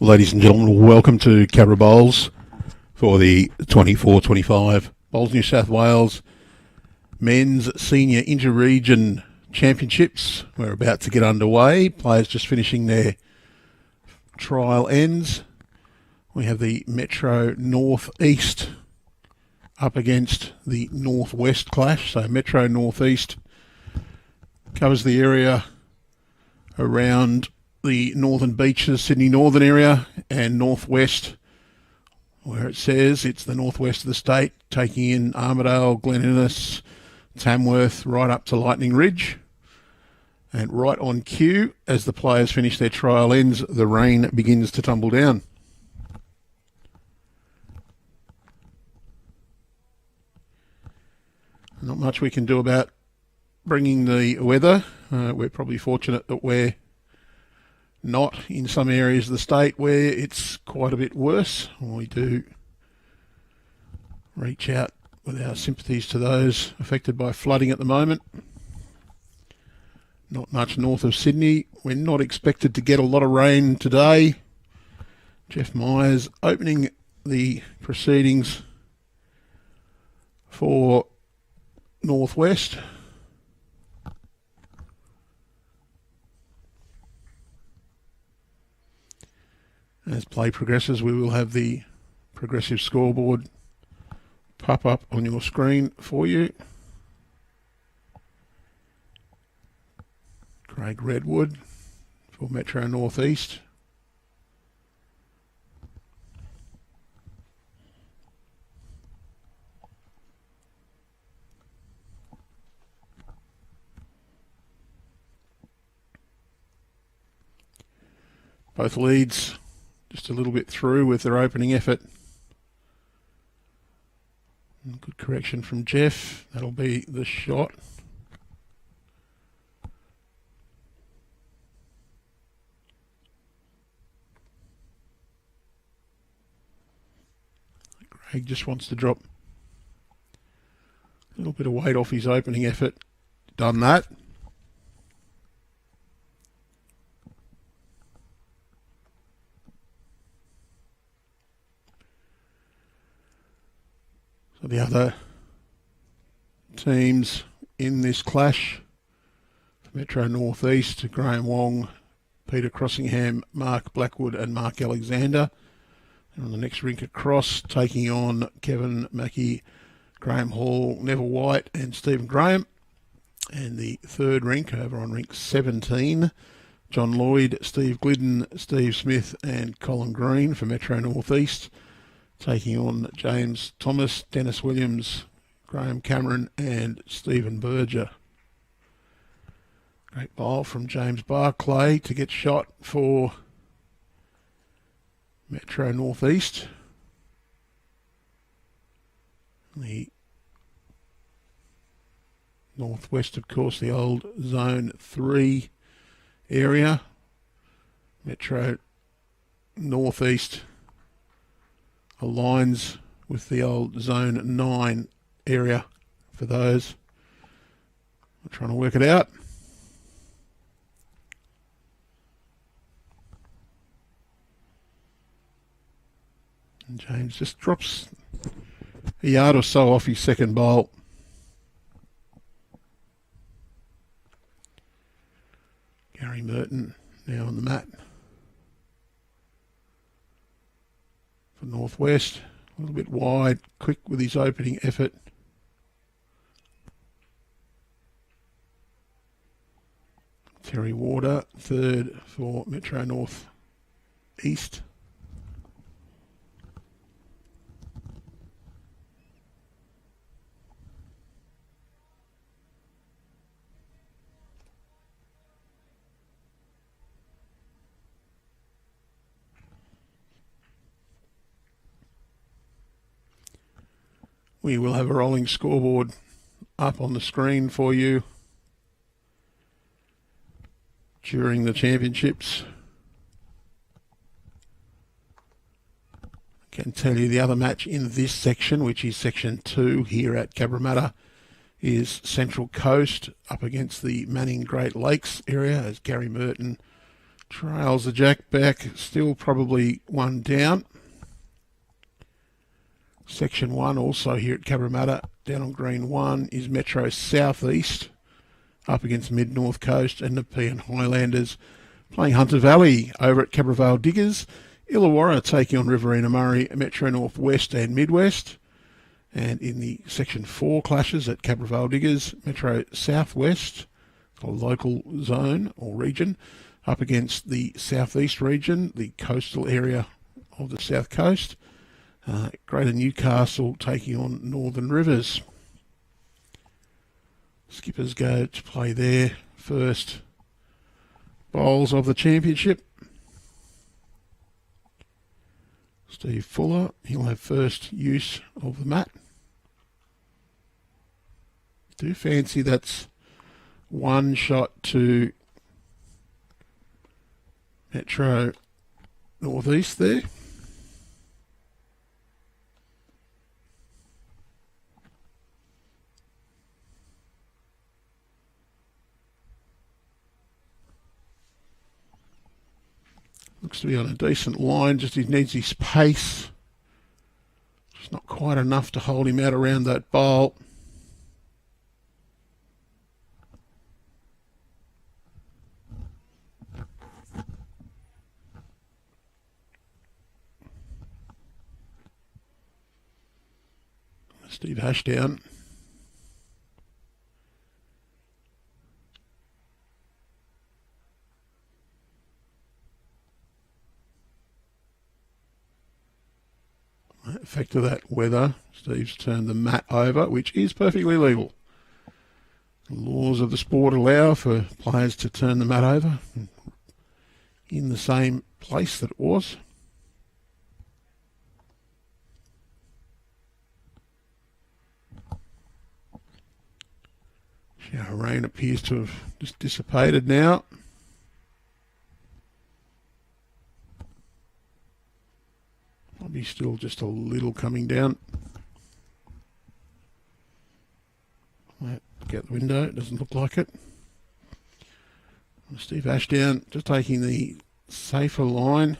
Ladies and gentlemen, welcome to Cabra Bowls for the 24-25 Bowls New South Wales Men's Senior Inter-Region Championships. We're about to get underway. Players just finishing their trial ends. We have the Metro North-East up against the North-West clash. So Metro North-East covers the area around the northern beaches, Sydney northern area, and northwest, where it says it's the northwest of the state, taking in Armidale, Glen Innes, Tamworth, right up to Lightning Ridge. And right on cue, as the players finish their trial ends, the rain begins to tumble down. Not much we can do about bringing the weather. We're probably fortunate that we're not in some areas of the state where it's quite a bit worse. We do reach out with our sympathies to those affected by flooding at the moment. Not much north of Sydney. We're not expected to get a lot of rain today. Jeff Myers opening the proceedings for Northwest. As play progresses, we will have the progressive scoreboard pop up on your screen for you. Craig Redwood for Metro North-East. Both leads just a little bit through with their opening effort. Good correction from Jeff. That'll be the shot. Craig just wants to drop a little bit of weight off his opening effort. Done that. The other teams in this clash, Metro North-East, Graham Wong, Peter Crossingham, Mark Blackwood and Mark Alexander. And on the next rink across, taking on Kevin Mackey, Graham Hall, Neville White and Stephen Graham. And the third rink over on rink 17, John Lloyd, Steve Glidden, Steve Smith and Colin Green for Metro North-East, taking on James Thomas, Dennis Williams, Graham Cameron and Stephen Berger. Great bowl from James Barclay to get shot for Metro North-East. The northwest, of course, the old Zone 3 area. Metro North-East aligns with the old Zone 9 area for those. I'm trying to work it out. And James just drops a yard or so off his second bowl. Gary Merton now on the mat. For Northwest, a little bit wide, quick with his opening effort. Terry Warder, third for Metro North-East. We will have a rolling scoreboard up on the screen for you during the championships. I can tell you the other match in this section, which is section 2 here at Cabramatta, is Central Coast up against the Manning Great Lakes area as Gary Merton Trails the jack back, still probably one down. Section 1 also here at Cabramatta, down on green 1 is Metro Southeast, up against Mid-North Coast and Nepean Highlanders. Playing Hunter Valley over at Cabravale Diggers. Illawarra taking on Riverina Murray, Metro Northwest and Midwest. And in the Section 4 clashes at Cabravale Diggers, Metro Southwest, a local zone or region, up against the Southeast region, the coastal area of the South Coast. Greater Newcastle taking on Northern Rivers. Skippers go to play their first bowls of the championship. Steve Fuller, he'll have first use of the mat. Do fancy that's one shot to Metro Northeast there. Looks to be on a decent line, just he needs his pace. Just not quite enough to hold him out around that bowl. Steve Ashdown. Effect of that weather, Steve's turned the mat over, which is perfectly legal. The laws of the sport allow for players to turn the mat over in the same place that it was. Shower rain appears to have just dissipated now. Probably still just a little coming down. Might get the window, it doesn't look like it. Steve Ashdown just taking the safer line.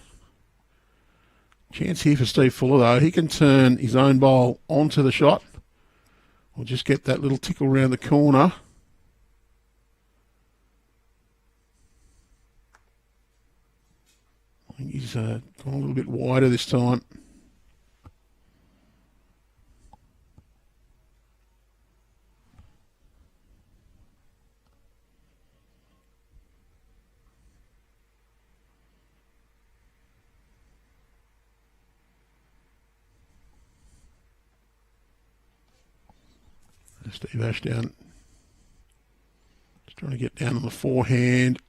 Chance here for Steve Fuller though. He can turn his own bowl onto the shot or just get that little tickle round the corner. I think he's gone a little bit wider this time. Steve Ashdown just trying to get down on the forehand.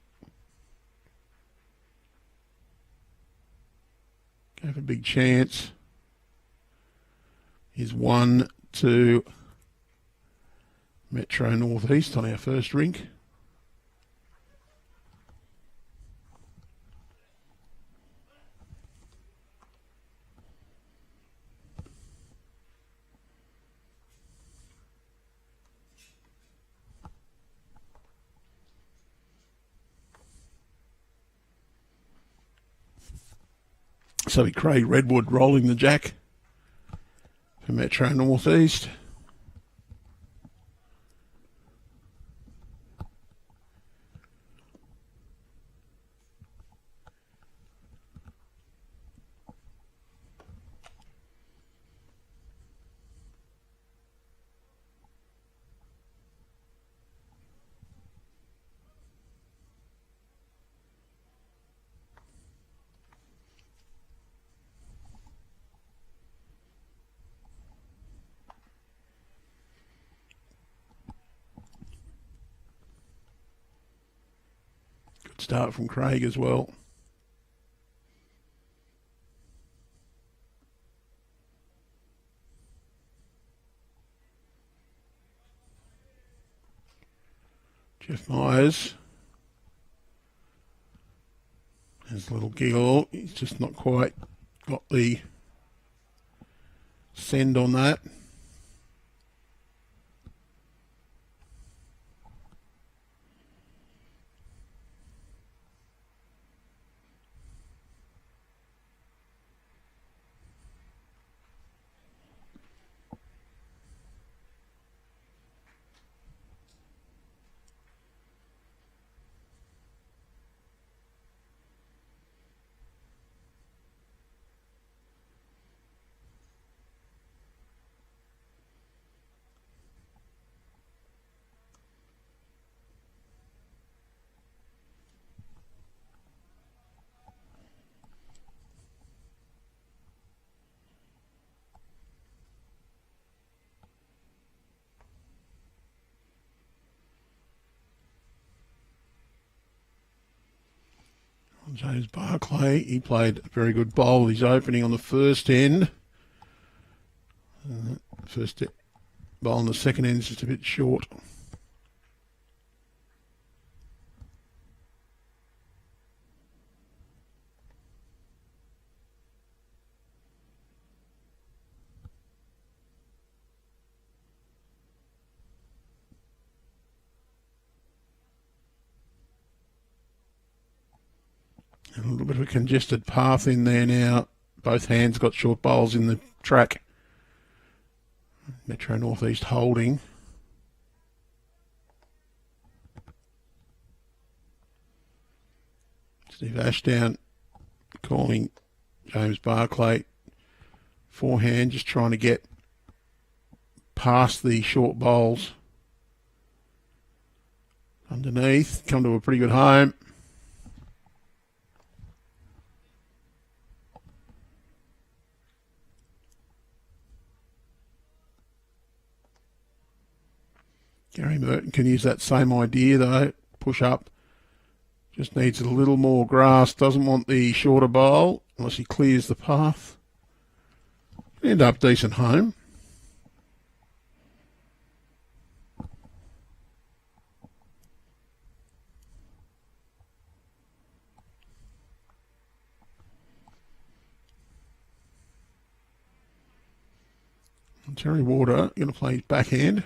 Go for a big chance. Here's 1-2 Metro Northeast on our first rink. So we Craig Redwood rolling the jack for Metro Northeast. Start from Craig as well. Jeff Myers has a little giggle. He's just not quite got the send on that. James Barclay, he played a very good bowl. He's opening on the first end. First bowl on the second end is just a bit short. A little bit of a congested path in there now. Both hands got short bowls in the track. Metro Northeast holding. Steve Ashdown calling James Barclay. Forehand, just trying to get past the short bowls. Underneath, come to a pretty good home. Gary Merton can use that same idea though. Push up. Just needs a little more grass. Doesn't want the shorter bowl unless he clears the path. End up decent home. And Terry Warder going to play his backhand.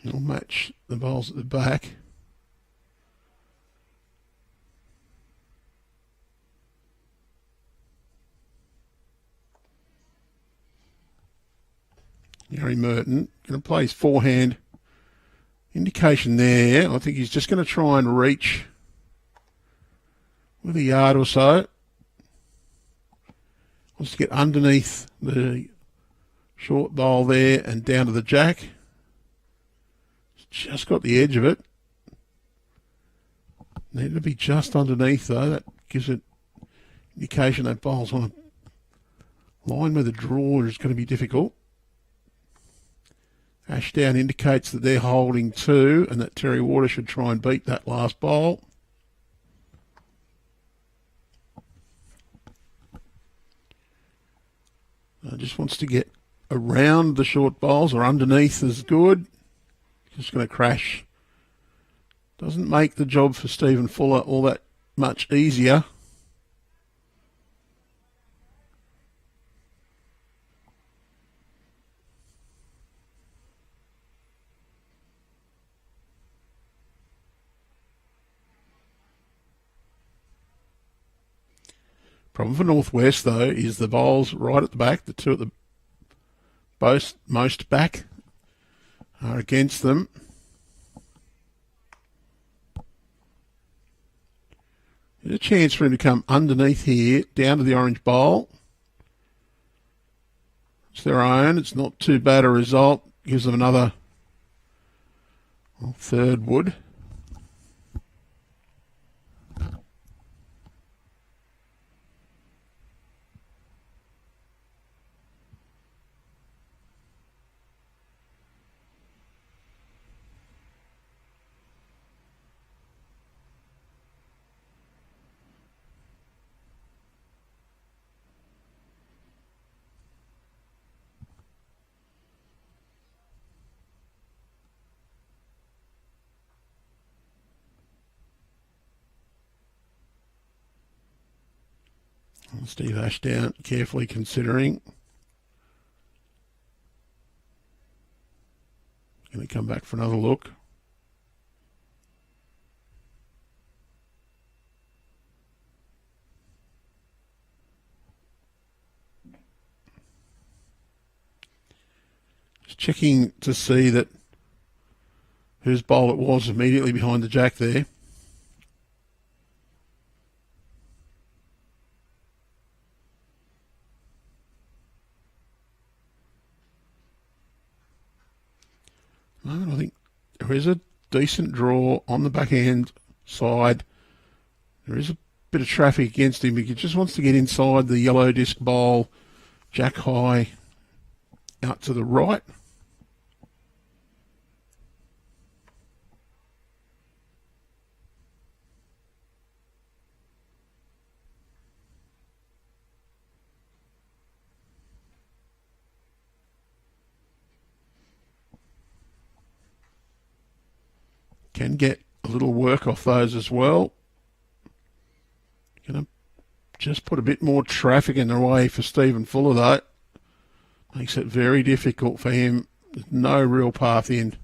He'll match the bowls at the back. Gary Merton going to play his forehand. Indication there. I think he's just going to try and reach with a yard or so. Wants to get underneath the short bowl there and down to the jack. Just got the edge of it. Need to be just underneath though. That gives it indication that bowl's on a line where the draw is going to be difficult. Ashdown indicates that they're holding two and that Terry Warder should try and beat that last bowl. Just wants to get around the short bowls or underneath is good. Just going to crash. Doesn't make the job for Stephen Fuller all that much easier. Problem for Northwest though is the bowls right at the back, the two at the most back are against them. There's a chance for him to come underneath here, down to the orange bowl. It's their own. It's not too bad a result. Gives them another third wood. Steve Ashdown carefully considering. Going to come back for another look. Just checking to see that whose bowl it was immediately behind the jack there. I think there is a decent draw on the backhand side. There is a bit of traffic against him. He just wants to get inside the yellow disc bowl Jack high out to the right. Can get a little work off those as well. Going to just put a bit more traffic in the way for Stephen Fuller, though. Makes it very difficult for him. There's no real path in.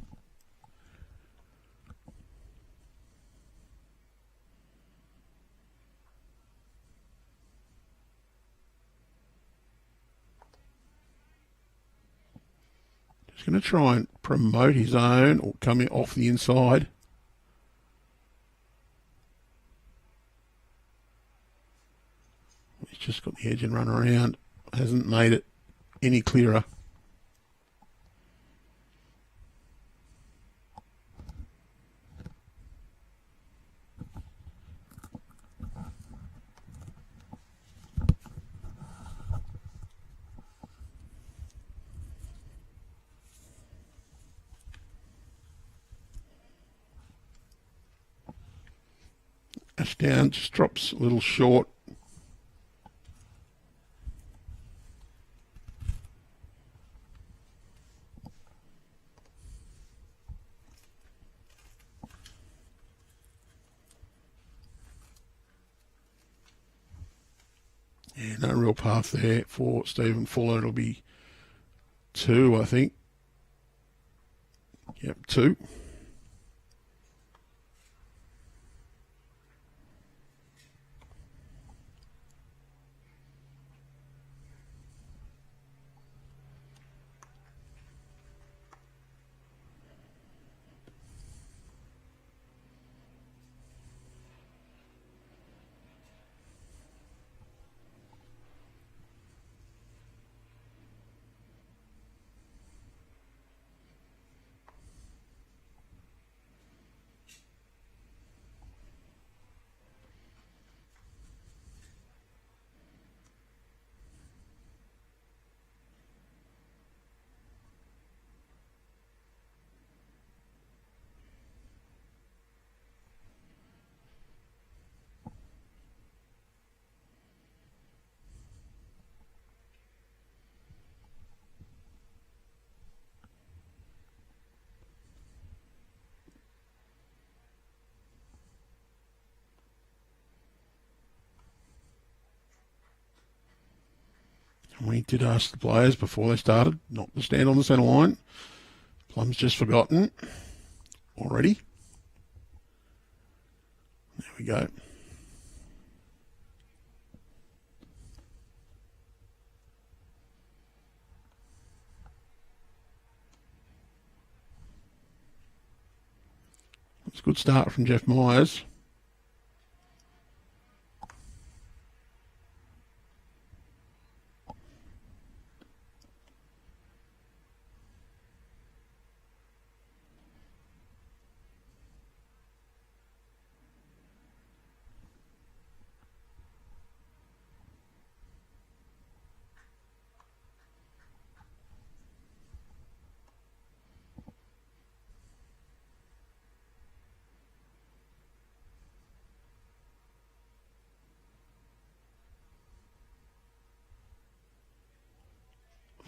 Just going to try and promote his own or coming off the inside. He's just got the edge and run around. Hasn't made it any clearer. Down, just drops a little short. Yeah, no real path there for Stephen Fuller. It'll be 2, I think. Yep, 2. We did ask the players before they started not to stand on the centre line. Plum's just forgotten already. There we go. It's a good start from Jeff Myers.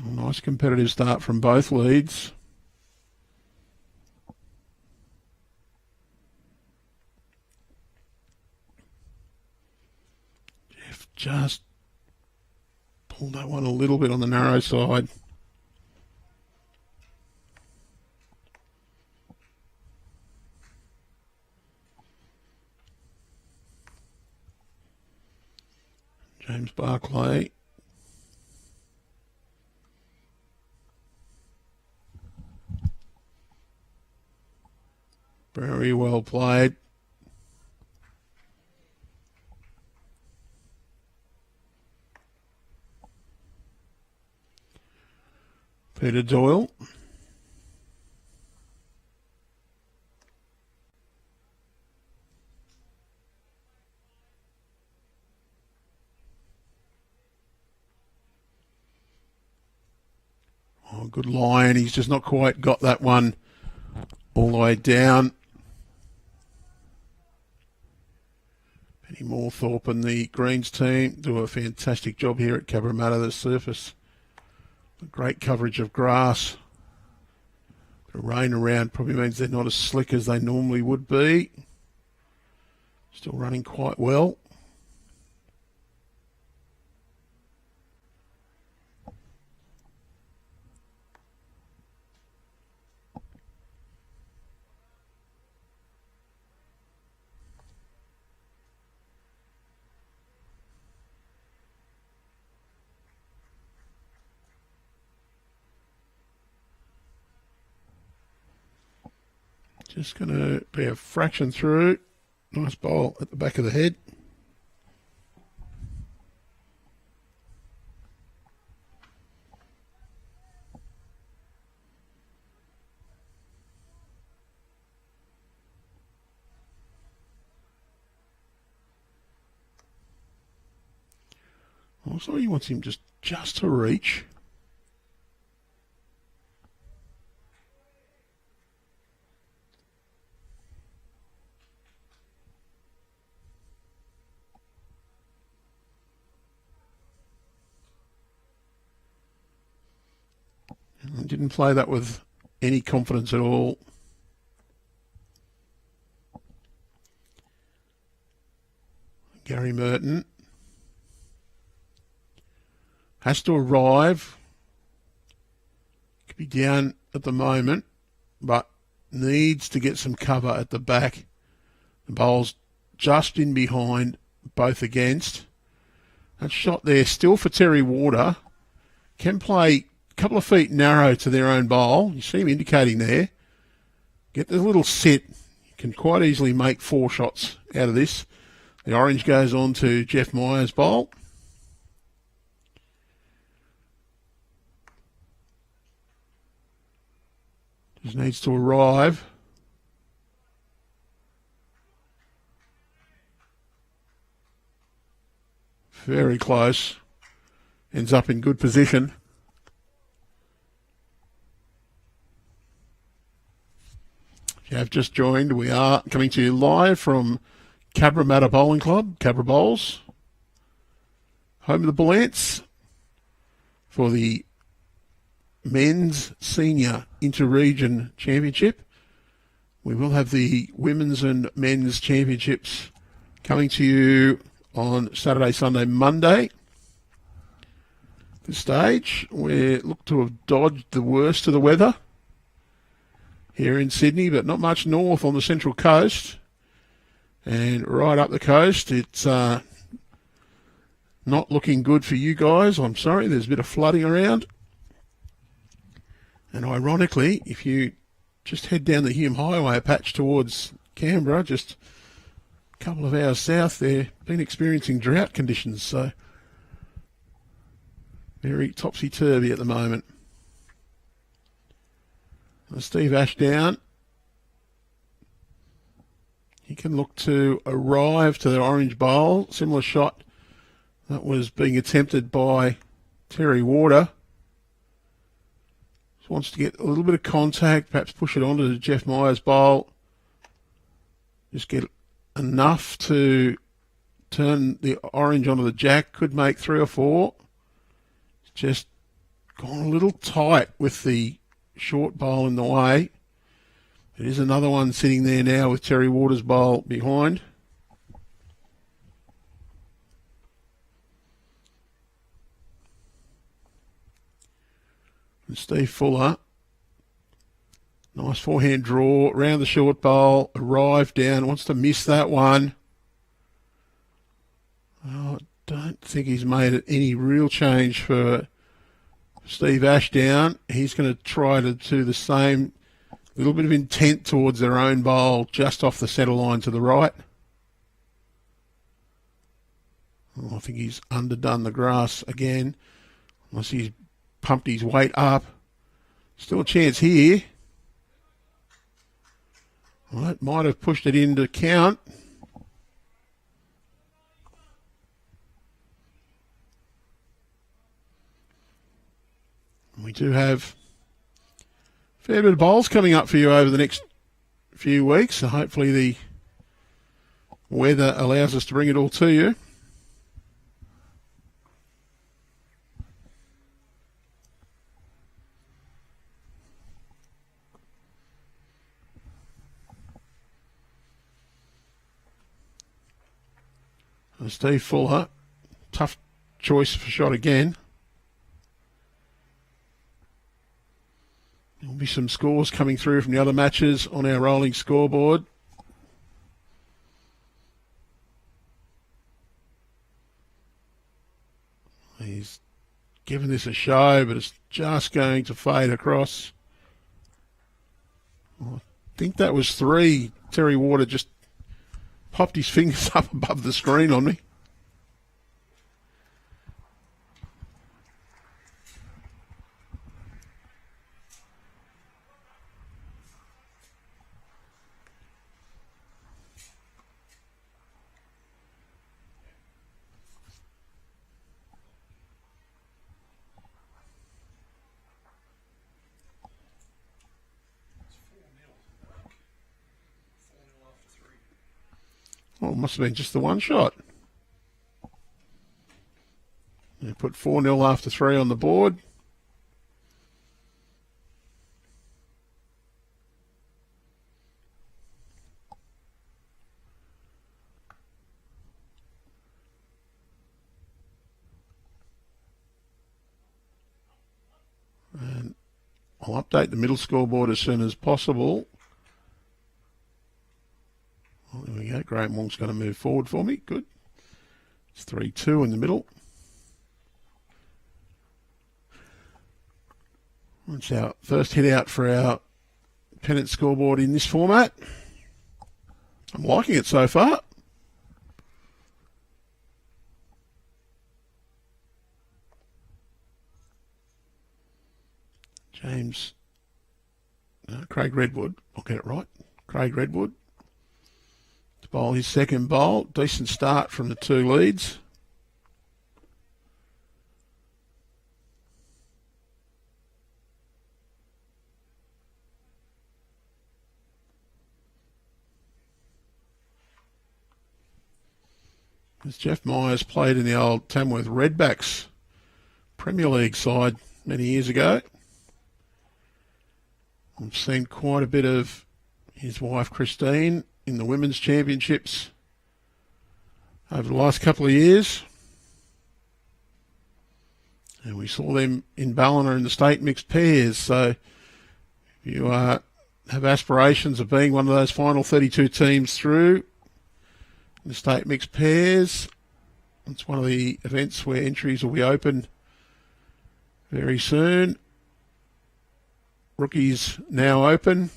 Nice competitive start from both leads. Jeff just pulled that one a little bit on the narrow side. James Barclay. Very well played. Peter Doyle. Good line. He's just not quite got that one all the way down. Penny Moorthorpe and the Greens team do a fantastic job here at Cabramatta. The surface, great coverage of grass. The rain around probably means they're not as slick as they normally would be. Still running quite well. Just going to be a fraction through. Nice bowl at the back of the head. Also, he wants him just to reach. And didn't play that with any confidence at all. Gary Merton has to arrive. Could be down at the moment, but needs to get some cover at the back. The bowl's just in behind, both against. That shot there still for Terry Warder. Can play a couple of feet narrow to their own bowl. You see him indicating there. Get the little sit. You can quite easily make 4 shots out of this. The orange goes on to Jeff Myers' bowl. Just needs to arrive. Very close. Ends up in good position. If you have just joined, we are coming to you live from Cabramatta Bowling Club, Cabra Bowls, home of the Bull Ants, for the Men's Senior Inter-Region Championship. We will have the Women's and Men's Championships coming to you on Saturday, Sunday, Monday. At this stage, we look to have dodged the worst of the weather here in Sydney, but not much north on the Central Coast. And right up the coast, it's not looking good for you guys. I'm sorry, there's a bit of flooding around. And ironically, if you just head down the Hume Highway a patch towards Canberra, just a couple of hours south, they've been experiencing drought conditions, so very topsy-turvy at the moment. Steve Ashdown, he can look to arrive to the orange bowl. Similar shot that was being attempted by Terry Warder. Just wants to get a little bit of contact, perhaps push it onto Jeff Myers' bowl. Just get enough to turn the orange onto the jack. Could make 3 or 4. Just gone a little tight with the short bowl in the way. It is another one sitting there now with Terry Warder's bowl behind. And Steve Fuller, nice forehand draw, round the short bowl, arrived down, wants to miss that one. Oh, I don't think he's made any real change for Steve Ashdown. He's going to try to do the same. A little bit of intent towards their own bowl, just off the centre line to the right. Oh, I think he's underdone the grass again, unless he's pumped his weight up. Still a chance here. Well, that might have pushed it into count. We do have Fair bit of bowls coming up for you over the next few weeks. So hopefully the weather allows us to bring it all to you. And Steve Fuller, tough choice for shot again. There'll be some scores coming through from the other matches on our rolling scoreboard. He's given this a show, but it's just going to fade across. I think that was 3. Terry Water just popped his fingers up above the screen on me. Oh, it must have been just the one shot. They put 4-0 after 3 on the board. And I'll update the middle scoreboard as soon as possible. Oh, there we go. Graham Wong's going to move forward for me. Good. It's 3-2 in the middle. That's our first hit out for our pennant scoreboard in this format. I'm liking it so far. Craig Redwood. I'll get it right. Craig Redwood. To bowl his second bowl. Decent start from the 2 leads. As Jeff Myers played in the old Tamworth Redbacks Premier League side many years ago. I've seen quite a bit of his wife Christine in the Women's Championships over the last couple of years. And we saw them in Ballina in the state mixed pairs. So if you have aspirations of being one of those final 32 teams through the state mixed pairs, it's one of the events where entries will be open very soon. Rookies now open.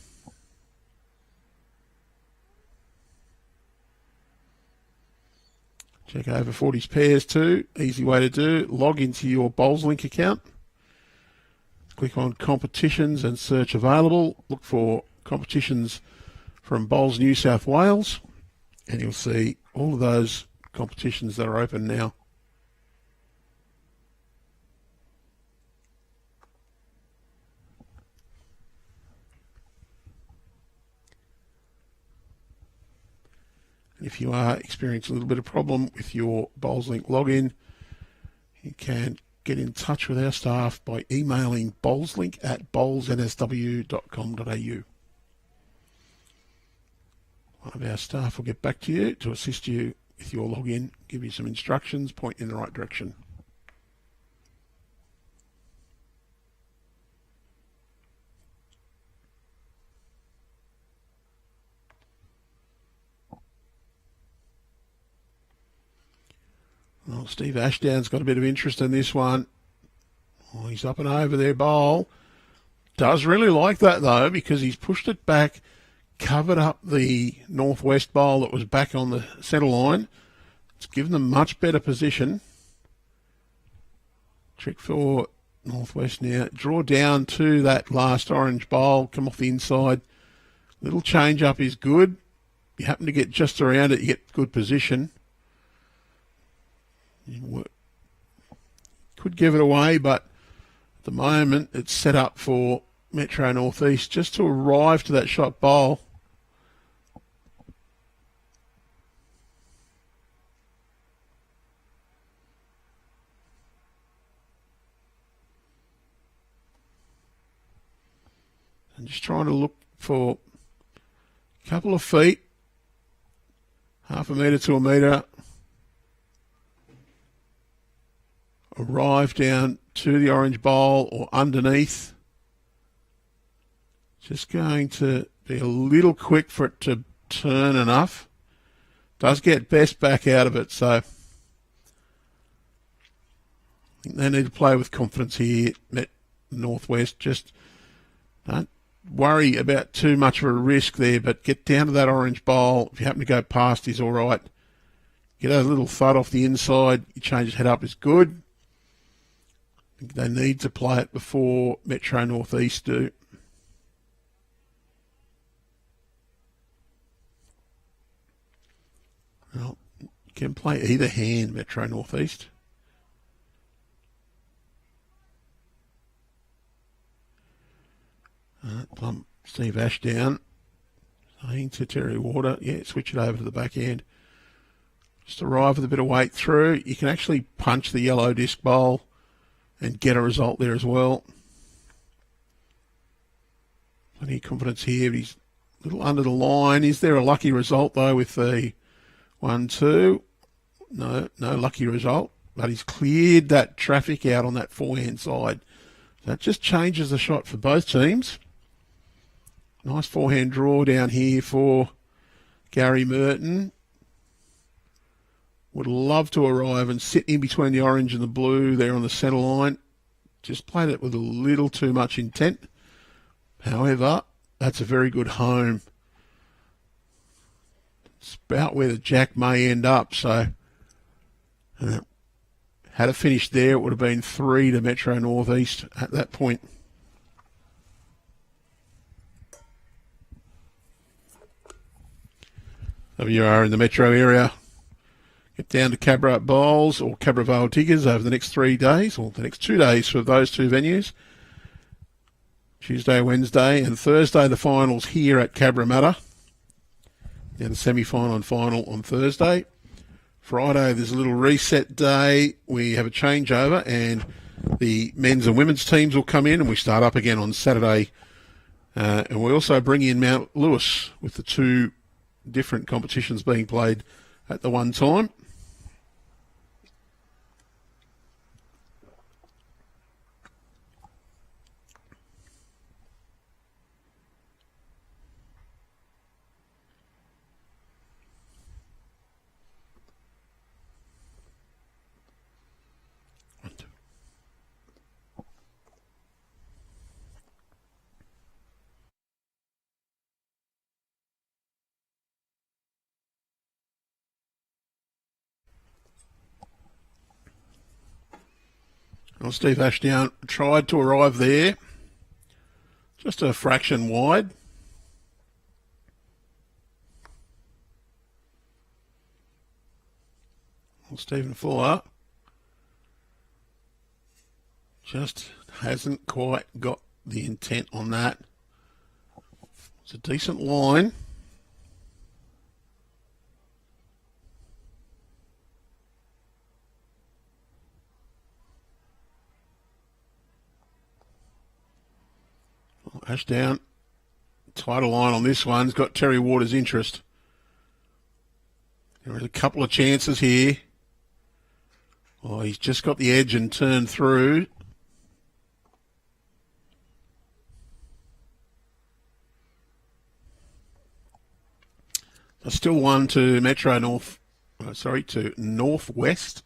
Check over 40s pairs too. Easy way to do. Log into your BowlsLink account. Click on competitions and search available. Look for competitions from Bowls New South Wales and you'll see all of those competitions that are open now. If you are experiencing a little bit of problem with your BowlsLink login, you can get in touch with our staff by emailing bowlslink@bowlsnsw.com.au. One of our staff will get back to you to assist you with your login, give you some instructions, point you in the right direction. Well, Steve Ashdown's got a bit of interest in this one. Oh, he's up and over their bowl. Does really like that, though, because he's pushed it back, covered up the northwest bowl that was back on the centre line. It's given them much better position. Trick for northwest now. Draw down to that last orange bowl, come off the inside. Little change up is good. You happen to get just around it, you get good position. You could give it away, but at the moment it's set up for Metro Northeast just to arrive to that shot bowl. And just trying to look for a couple of feet, half a metre to a metre. Arrive down to the orange bowl or underneath. Just going to be a little quick for it to turn enough. Does get best back out of it, so I think they need to play with confidence here. Met Northwest, just don't worry about too much of a risk there, but get down to that orange bowl. If you happen to go past, he's all right. Get a little thud off the inside. You change his head up is good. I think they need to play it before Metro Northeast do. Well, you can play either hand, Metro Northeast. Plump Steve Ashdown saying to Terry Water, yeah, switch it over to the back end. Just arrive with a bit of weight through. You can actually punch the yellow disc bowl and get a result there as well. Plenty of confidence here, but he's a little under the line. Is there a lucky result, though, with the 1-2? No lucky result. But he's cleared that traffic out on that forehand side. That just changes the shot for both teams. Nice forehand draw down here for Gary Merton. Would love to arrive and sit in between the orange and the blue there on the centre line. Just played it with a little too much intent. However, that's a very good home. It's about where the jack may end up. So, had it finished there, it would have been 3 to Metro Northeast at that point. If you are in the metro area, get down to Cabramatta Bowls or Cabramatta Diggers over the next 3 days, or the next 2 days for those two venues. Tuesday, Wednesday and Thursday, the finals here at Cabramatta. Then the semi-final and final on Thursday. Friday, there's a little reset day. We have a changeover and the men's and women's teams will come in and we start up again on Saturday. And we also bring in Mount Lewis with the 2 different competitions being played at the one time. Well, Steve Ashdown tried to arrive there, just a fraction wide. Well, Stephen Fuller just hasn't quite got the intent on that. It's a decent line. Ashdown, tighter line on this one. He's got Terry Waters' interest. There is a couple of chances here. Oh, he's just got the edge and turned through. Still one to to Northwest.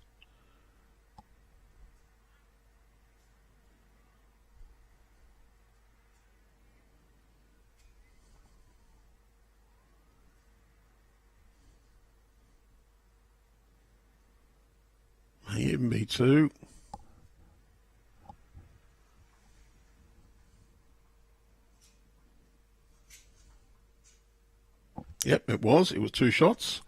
May even be 2. Yep, it was. It was 2 shots.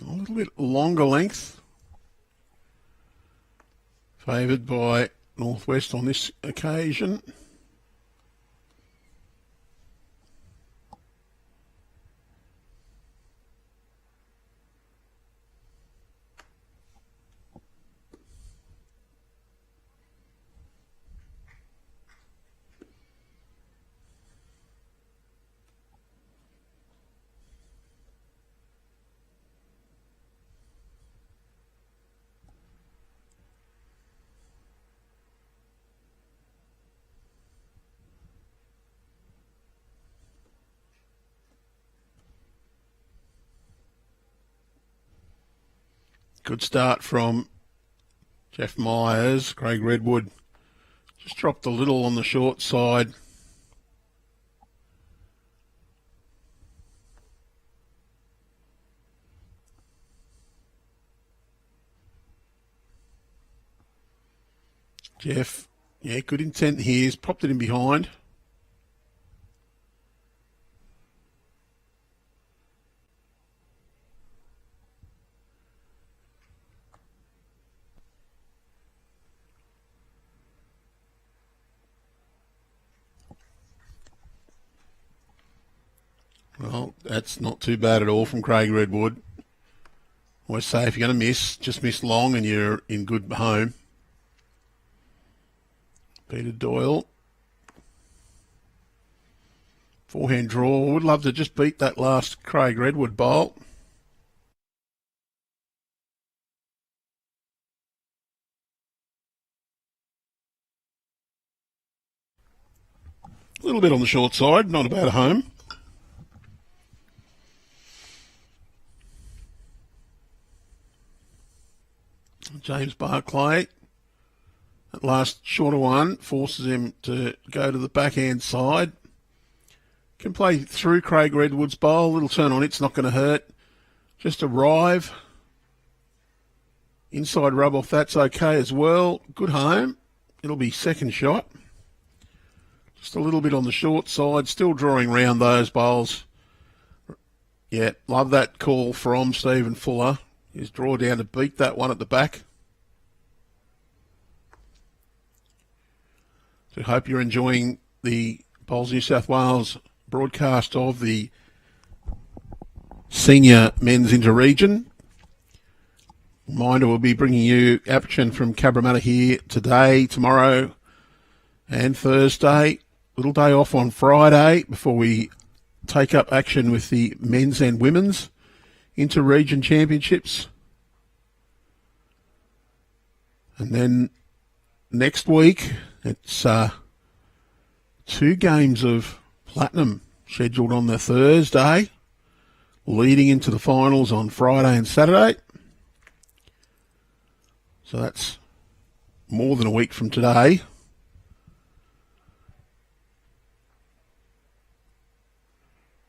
A little bit longer length. Favoured by Northwest on this occasion. Good start from Jeff Myers. Craig Redwood just dropped a little on the short side. Jeff, yeah, good intent here. He's popped it in behind. Well, that's not too bad at all from Craig Redwood. Always say if you're going to miss, just miss long and you're in good home. Peter Doyle. Forehand draw. Would love to just beat that last Craig Redwood bowl. A little bit on the short side, not a bad home. James Barclay, that last shorter one, forces him to go to the backhand side. Can play through Craig Redwood's bowl. Little turn on it's not going to hurt. Just arrive. Inside rub off, that's okay as well. Good home. It'll be second shot. Just a little bit on the short side. Still drawing round those bowls. Yeah, love that call from Stephen Fuller. His draw down to beat that one at the back. So hope you're enjoying the Bowls New South Wales broadcast of the senior men's inter-region. Reminder, we'll be bringing you action from Cabramatta here today, tomorrow and Thursday. Little day off on Friday before we take up action with the men's and women's inter-region championships. And then next week, it's 2 games of platinum scheduled on the Thursday, leading into the finals on Friday and Saturday. So that's more than a week from today.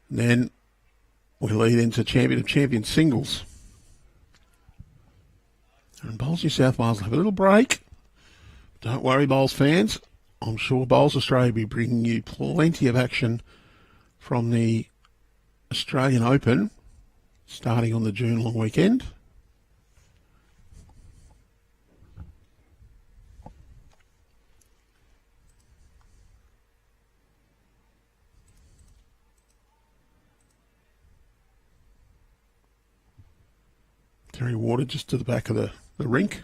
And then we lead into Champion of Champions singles. And Bowls New South Wales will have a little break. Don't worry, Bowls fans. I'm sure Bowls Australia will be bringing you plenty of action from the Australian Open starting on the June long weekend. Terry Water just to the back of the rink.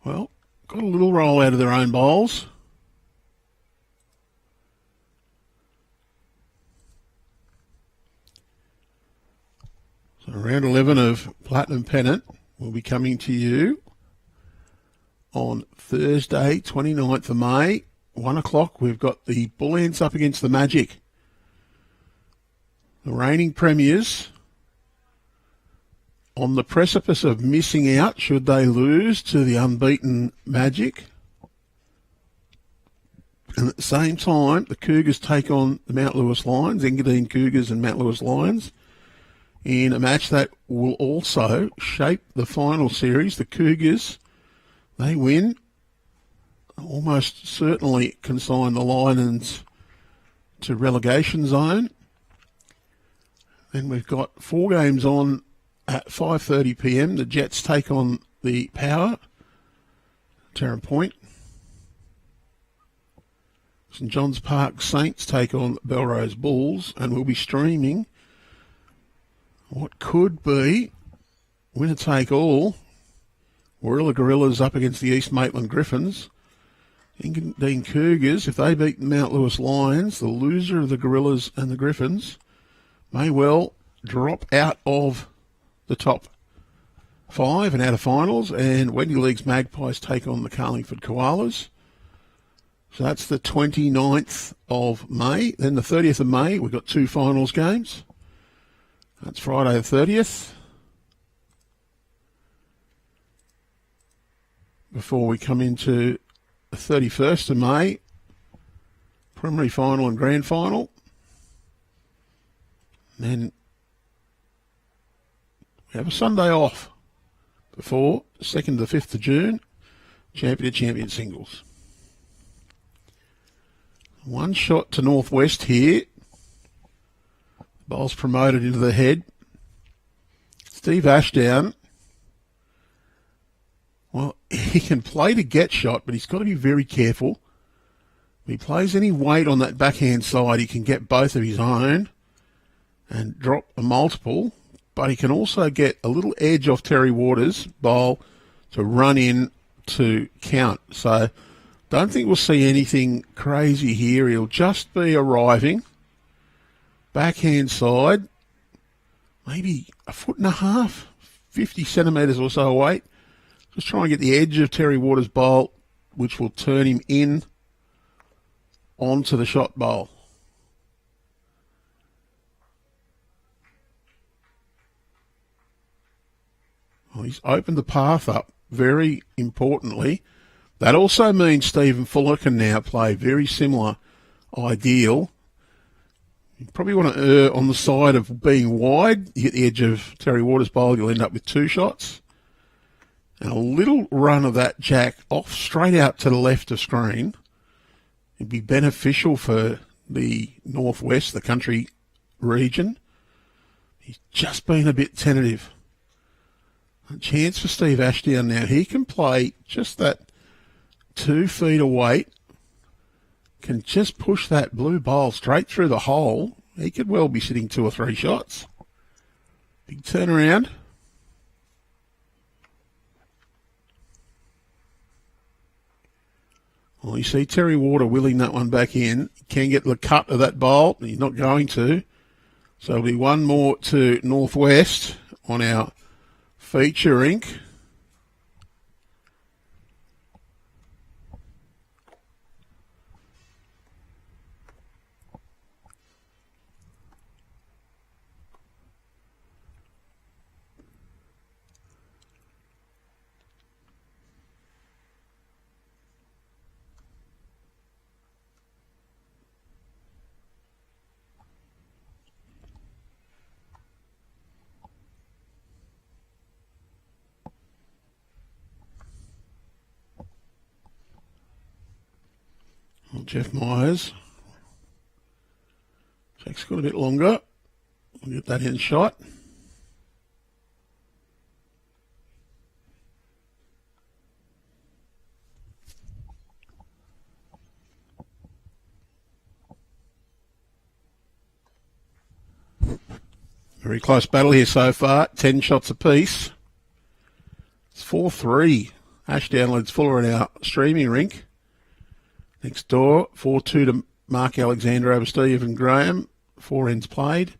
Well, got a little roll out of their own bowls. So round 11 of Platinum Pennant will be coming to you on Thursday, 29th of May, 1 o'clock. We've got the Bullens up against the Magic. The reigning premiers on the precipice of missing out should they lose to the unbeaten Magic. And at the same time, the Cougars take on the Mount Lewis Lions, Engadine Cougars and Mount Lewis Lions, in a match that will also shape the final series. The Cougars They win. Almost certainly consign the Lions to relegation zone. Then we've got 4 games on at 5:30 p.m. The Jets take on the Power, Terran Point. St John's Park Saints take on Belrose Bulls, and we'll be streaming what could be winner take all. Warilla Gorillas up against the East Maitland Griffins. Dean Cougars, if they beat the Mount Lewis Lions, the loser of the Gorillas and the Griffins may well drop out of the top 5 and out of finals. And Wendy League's Magpies take on the Carlingford Koalas. So that's the 29th of May. Then the 30th of May, we've got 2 finals games. That's Friday the 30th. Before we come into the 31st of May, preliminary final and grand final. Then we have a Sunday off before 2nd to 5th of June, champion to champion singles. One shot to Northwest here. Ball's promoted into the head. Steve Ashdown. Well, he can play to get shot, but he's got to be very careful. If he plays any weight on that backhand side, he can get both of his own and drop a multiple, but he can also get a little edge off Terry Waters' bowl to run in to count. So don't think we'll see anything crazy here. He'll just be arriving. Backhand side, maybe 1.5 foot, 50 centimetres or so weight. Just try and get the edge of Terry Waters' bowl, which will turn him in onto the shot bowl. Well, he's opened the path up very importantly. That also means Stephen Fuller can now play very similar ideal. You probably want to err on the side of being wide. You get the edge of Terry Waters' bowl, you'll end up with 2 shots. And a little run of that jack off straight out to the left of screen. It'd be beneficial for the Northwest, the country region. He's just been a bit tentative. A chance for Steve Ashdown now. He can play just that 2 feet of weight. Can just push that blue bowl straight through the hole. He could well be sitting 2 or 3 shots. Big turnaround. Well, you see Terry Water willing that one back in. He can get the cut of that bowl. He's not going to. So it'll be 1 more to Northwest on our feature rink. Well, Jeff Myers. Jack's got a bit longer. We'll get that in shot. Very close battle here so far. 10 shots apiece. It's 4-3. Ashdown leads Fuller in our streaming rink. Next door, 4-2 to Mark Alexander over Stephen Graham. 4 ends played.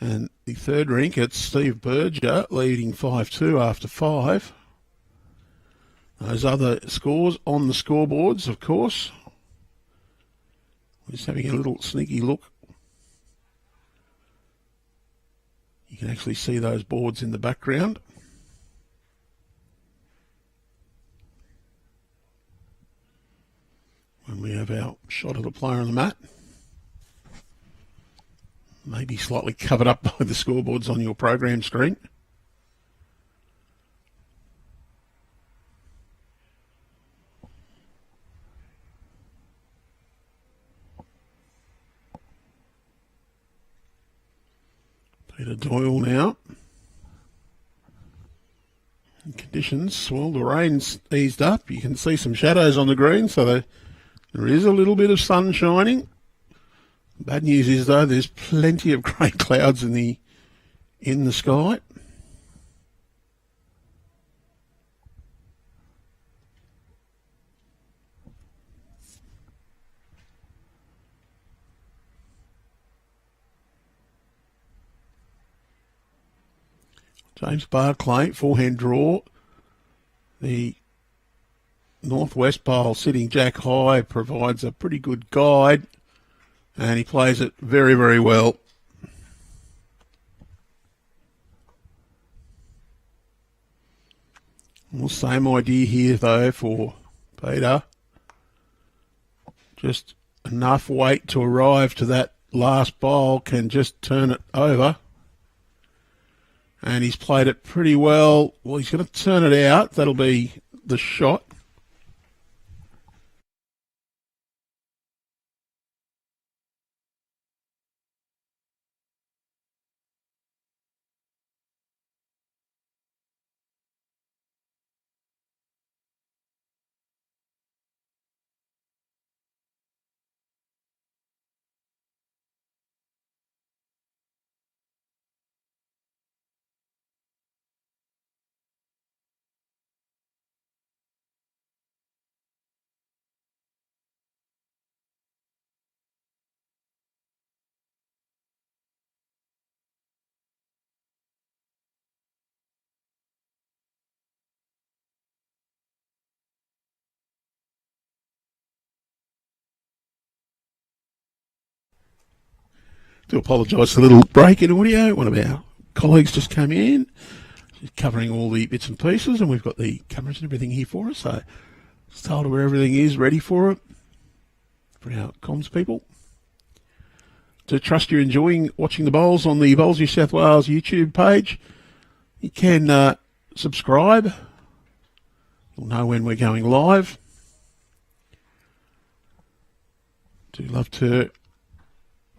And the third rink, it's Steve Berger leading 5-2 after 5. Those other scores on the scoreboards, of course. We're just having a little sneaky look. You can actually see those boards in the background. When we have our shot of the player on the mat. Maybe slightly covered up by the scoreboards on your program screen. Bit of Doyle now. Conditions, well, the rain's eased up. You can see some shadows on the green, so there is a little bit of sun shining. Bad news is, though, there's plenty of grey clouds in the sky. James Barclay, forehand draw. The northwest pole sitting jack high provides a pretty good guide, and he plays it very, very well. Well, same idea here, though, for Peter. Just enough weight to arrive to that last bowl can just turn it over. And he's played it pretty well. Well, he's going to turn it out. That'll be the shot. Do apologise for the little break in audio. One of our colleagues just came in, just covering all the bits and pieces, and we've got the cameras and everything here for us. So just told her where everything is ready for it, for our comms people. To trust you're enjoying watching the bowls on the Bowls New South Wales YouTube page. You can subscribe. You'll know when we're going live. Do love to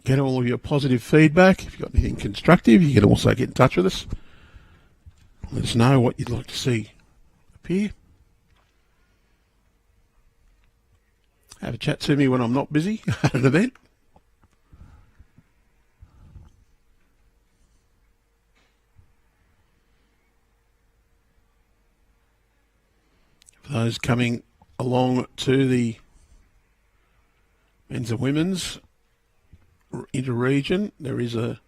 get all of your positive feedback. If you've got anything constructive, you can also get in touch with us. Let us know what you'd like to see appear. Have a chat to me when I'm not busy at an event. For those coming along to the men's and women's inter-region, there is a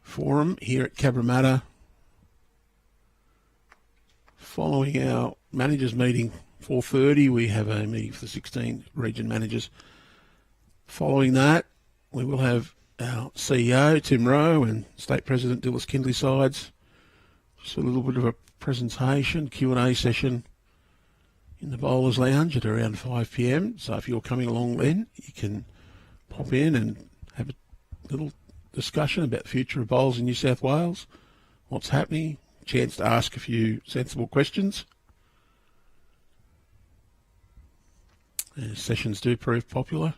forum here at Cabramatta following our managers meeting. 4:30 we have a meeting for the 16 region managers. Following that, we will have our CEO Tim Rowe and State President Dillis Kindley sides. Just a little bit of a presentation, Q&A session in the Bowlers Lounge at around 5 p.m. So if you're coming along then, you can pop in and have a little discussion about the future of bowls in New South Wales, what's happening, chance to ask a few sensible questions. Sessions do prove popular.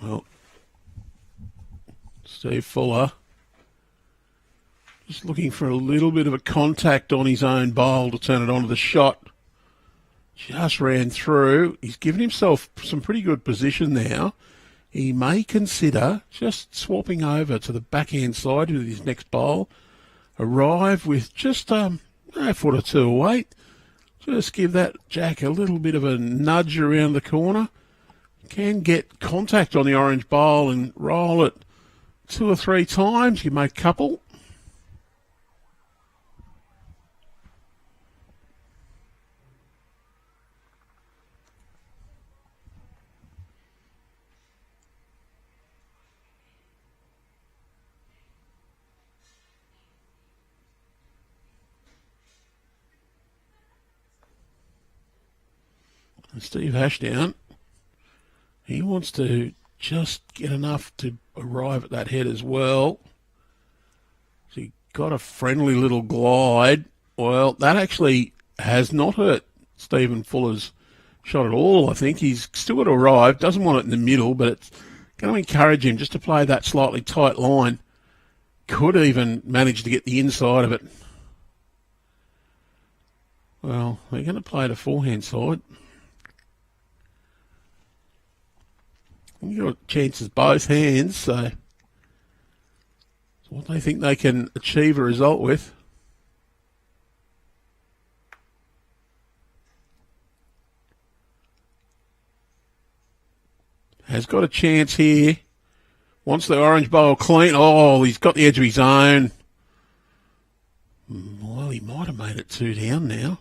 Well, Steve Fuller just looking for a little bit of a contact on his own bowl to turn it onto the shot. Just ran through. He's given himself some pretty good position now. He may consider just swapping over to the backhand side with his next bowl. Arrive with just a foot or two away. Just give that jack a little bit of a nudge around the corner. Can get contact on the orange bowl and roll it 2 or 3 times. You make a couple. And Steve Ashdown, he wants to just get enough to arrive at that head as well. So he got a friendly little glide. Well, that actually has not hurt Stephen Fuller's shot at all. I think he's still got to arrive. Doesn't want it in the middle, but it's going to encourage him just to play that slightly tight line. Could even manage to get the inside of it. Well, they're going to play the forehand side. You've got chances both hands, so it's what they think they can achieve a result with. Has got a chance here. Wants the orange bowl clean. Oh, he's got the edge of his own. Well, he might have made it 2 down now.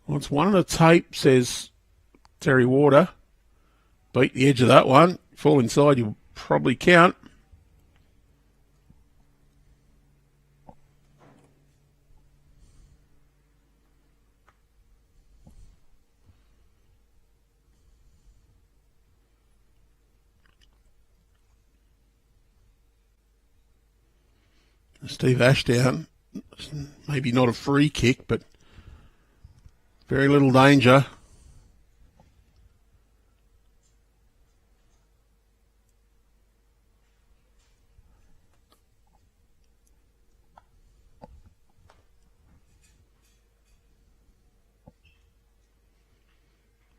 Well, it's 1 on a tape, says Terry Warder. Beat the edge of that one. Fall inside, you'll probably count. Steve Ashdown, maybe not a free kick, but very little danger.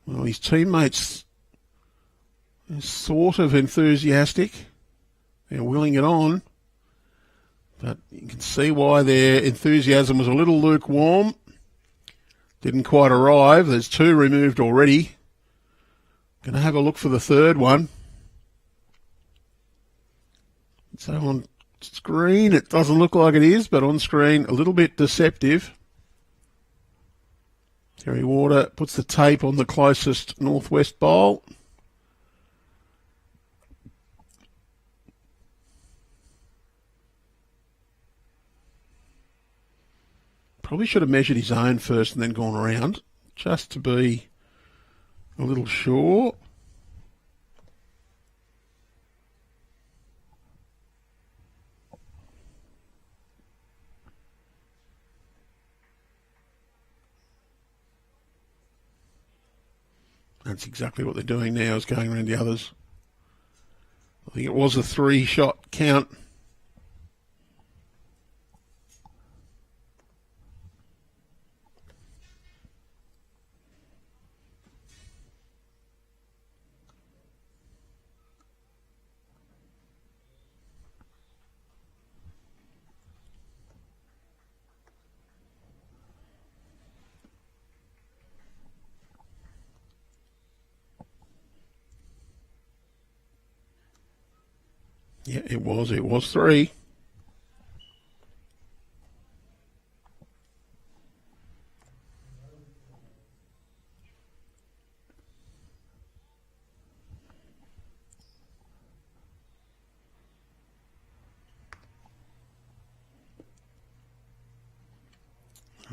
Well, his teammates are sort of enthusiastic. They're willing it on. But you can see why their enthusiasm was a little lukewarm. Didn't quite arrive. There's 2 removed already. Going to have a look for the 3rd one. So on screen, it doesn't look like it is, but on screen, a little bit deceptive. Terry Warder puts the tape on the closest northwest bowl. Probably should have measured his own first and then gone around, just to be a little sure. That's exactly what they're doing now, is going around the others. I think it was a 3-shot count. Yeah, it was 3.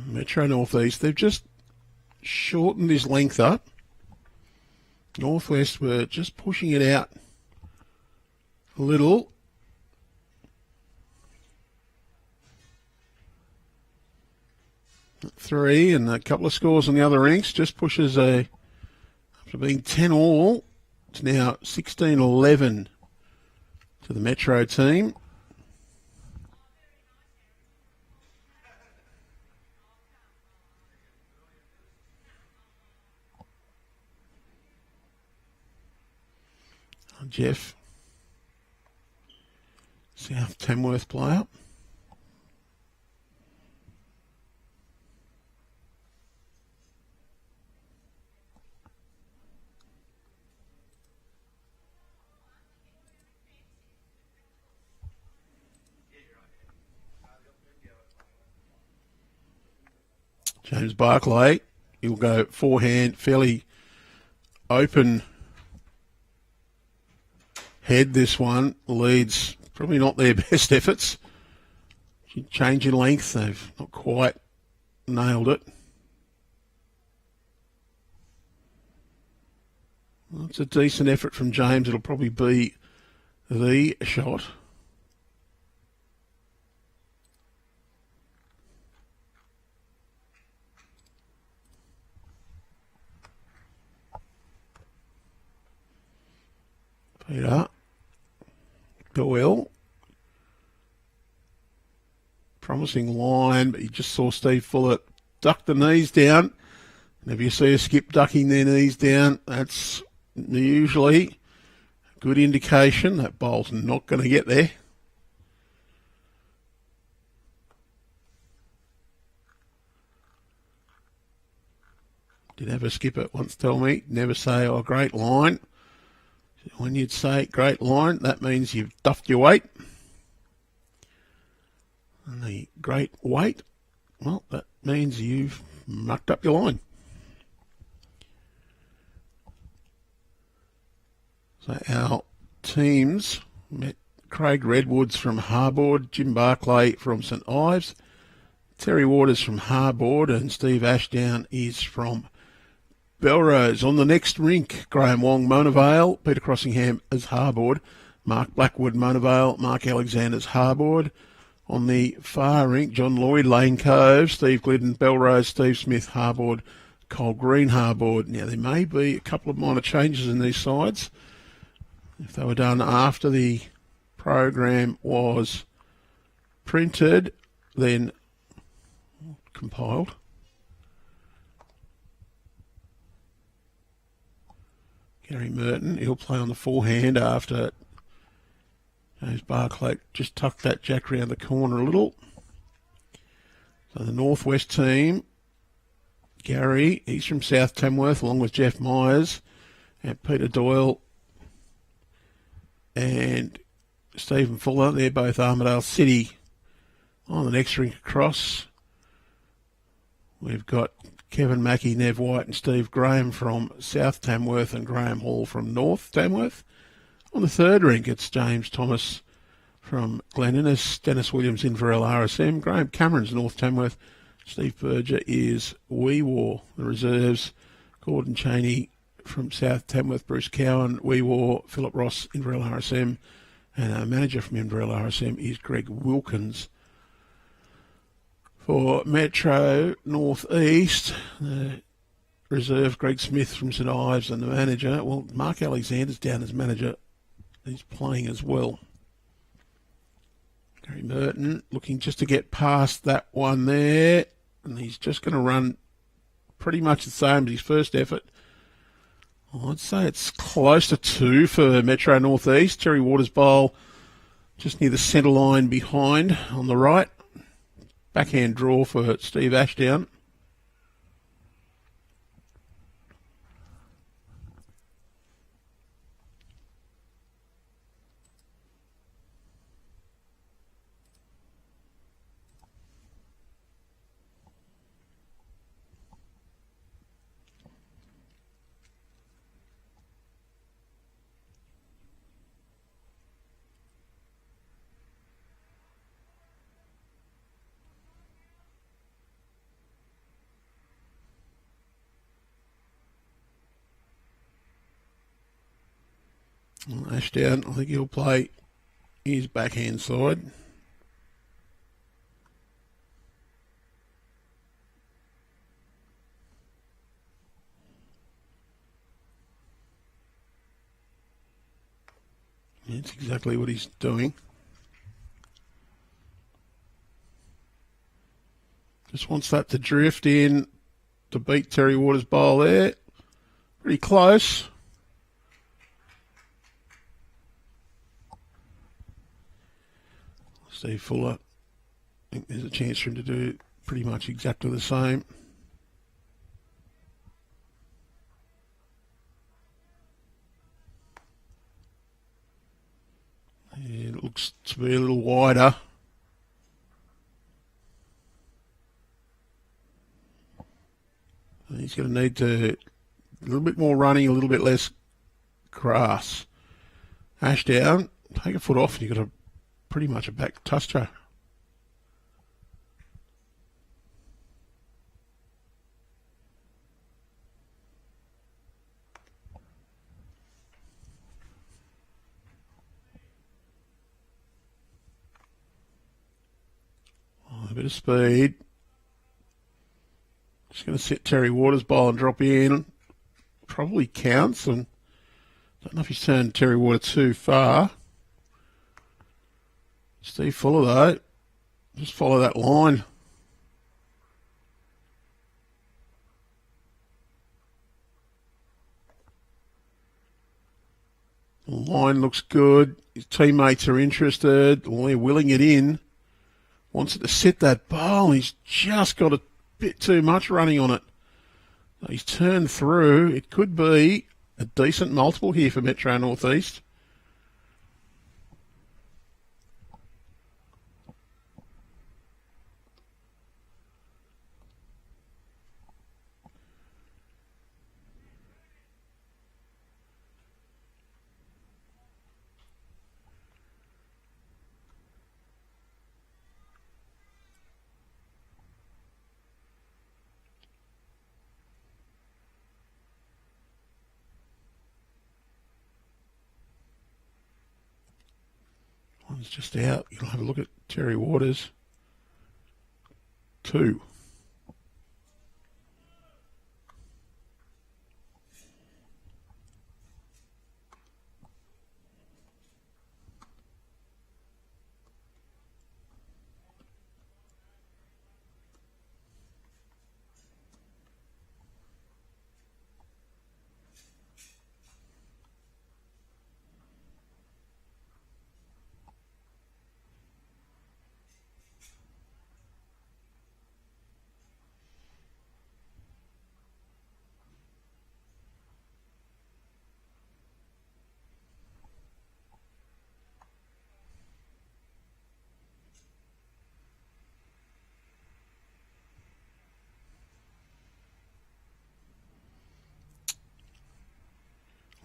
Metro Northeast, they've just shortened his length up. Northwest were just pushing it out a little. Three and a couple of scores on the other rinks just pushes after being 10 all, it's now 16-11 to the Metro team. Jeff, South Tamworth player. James Barclay. He'll go forehand, fairly open head. This one leads, probably not their best efforts. Change in length, they've not quite nailed it. Well, it's a decent effort from James. It'll probably be the shot. Peter. Doyle. Promising line, but you just saw Steve Fuller duck the knees down. And if you see a skip ducking their knees down, that's usually a good indication that bowl's not going to get there. Did have a skipper once tell me, never say, oh, great line. When you'd say great line, that means you've duffed your weight. And the great weight, well, that means you've mucked up your line. So our teams met Craig Redwoods from Harbord, Jim Barclay from St Ives, Terry Waters from Harbord, and Steve Ashdown is from Belrose. On the next rink, Graham Wong, Mona Vale, Peter Crossingham as Harbord, Mark Blackwood, Mona Vale, Mark Alexander's Harbord. On the far rink, John Lloyd, Lane Cove, Steve Glidden, Belrose, Steve Smith, Harbord, Cole Green, Harbord. Now, there may be a couple of minor changes in these sides. If they were done after the program was printed, then compiled. Gary Merton, he'll play on the forehand after James Barclay just tucked that jack round the corner a little. So the Northwest team, Gary, he's from South Tamworth, along with Jeff Myers and Peter Doyle and Stephen Fuller. They're both Armidale City. On the next rink across, we've got Kevin Mackey, Nev White and Steve Graham from South Tamworth and Graham Hall from North Tamworth. On the third rink, it's James Thomas from Glen Innes, Dennis Williams, Inverell RSM, Graham Cameron's North Tamworth, Steve Berger is Wee War. The reserves, Gordon Cheney from South Tamworth, Bruce Cowan, Wee War, Philip Ross, Inverell RSM, and our manager from Inverell RSM is Greg Wilkins. For Metro North East, the reserve, Greg Smith from St Ives, and the manager, well, Mark Alexander's down as manager. He's playing as well. Gary Merton looking just to get past that one there. And he's just going to run pretty much the same as his first effort. I'd say it's close to 2 for Metro North East. Terry Waters bowl just near the centre line behind on the right. Backhand draw for Steve Ashdown. Ashdown, I think he'll play his backhand side. That's exactly what he's doing. Just wants that to drift in to beat Terry Waters' bowl there. Pretty close. Steve Fuller, I think there's a chance for him to do pretty much exactly the same. Yeah, it looks to be a little wider. He's going to need a little bit more running, a little bit less grass. Ash down, take a foot off, and you've got pretty much a back toucher. A bit of speed. Just going to set Terry Waters' bowl and drop in. Probably counts, and don't know if he's turned Terry Water too far. Steve Fuller, though, just follow that line. The line looks good. His teammates are interested. Well, they're willing it in. Wants it to set that bowl. He's just got a bit too much running on it. He's turned through. It could be a decent multiple here for Metro North East. One's just out. You'll have a look at Terry Waters. 2.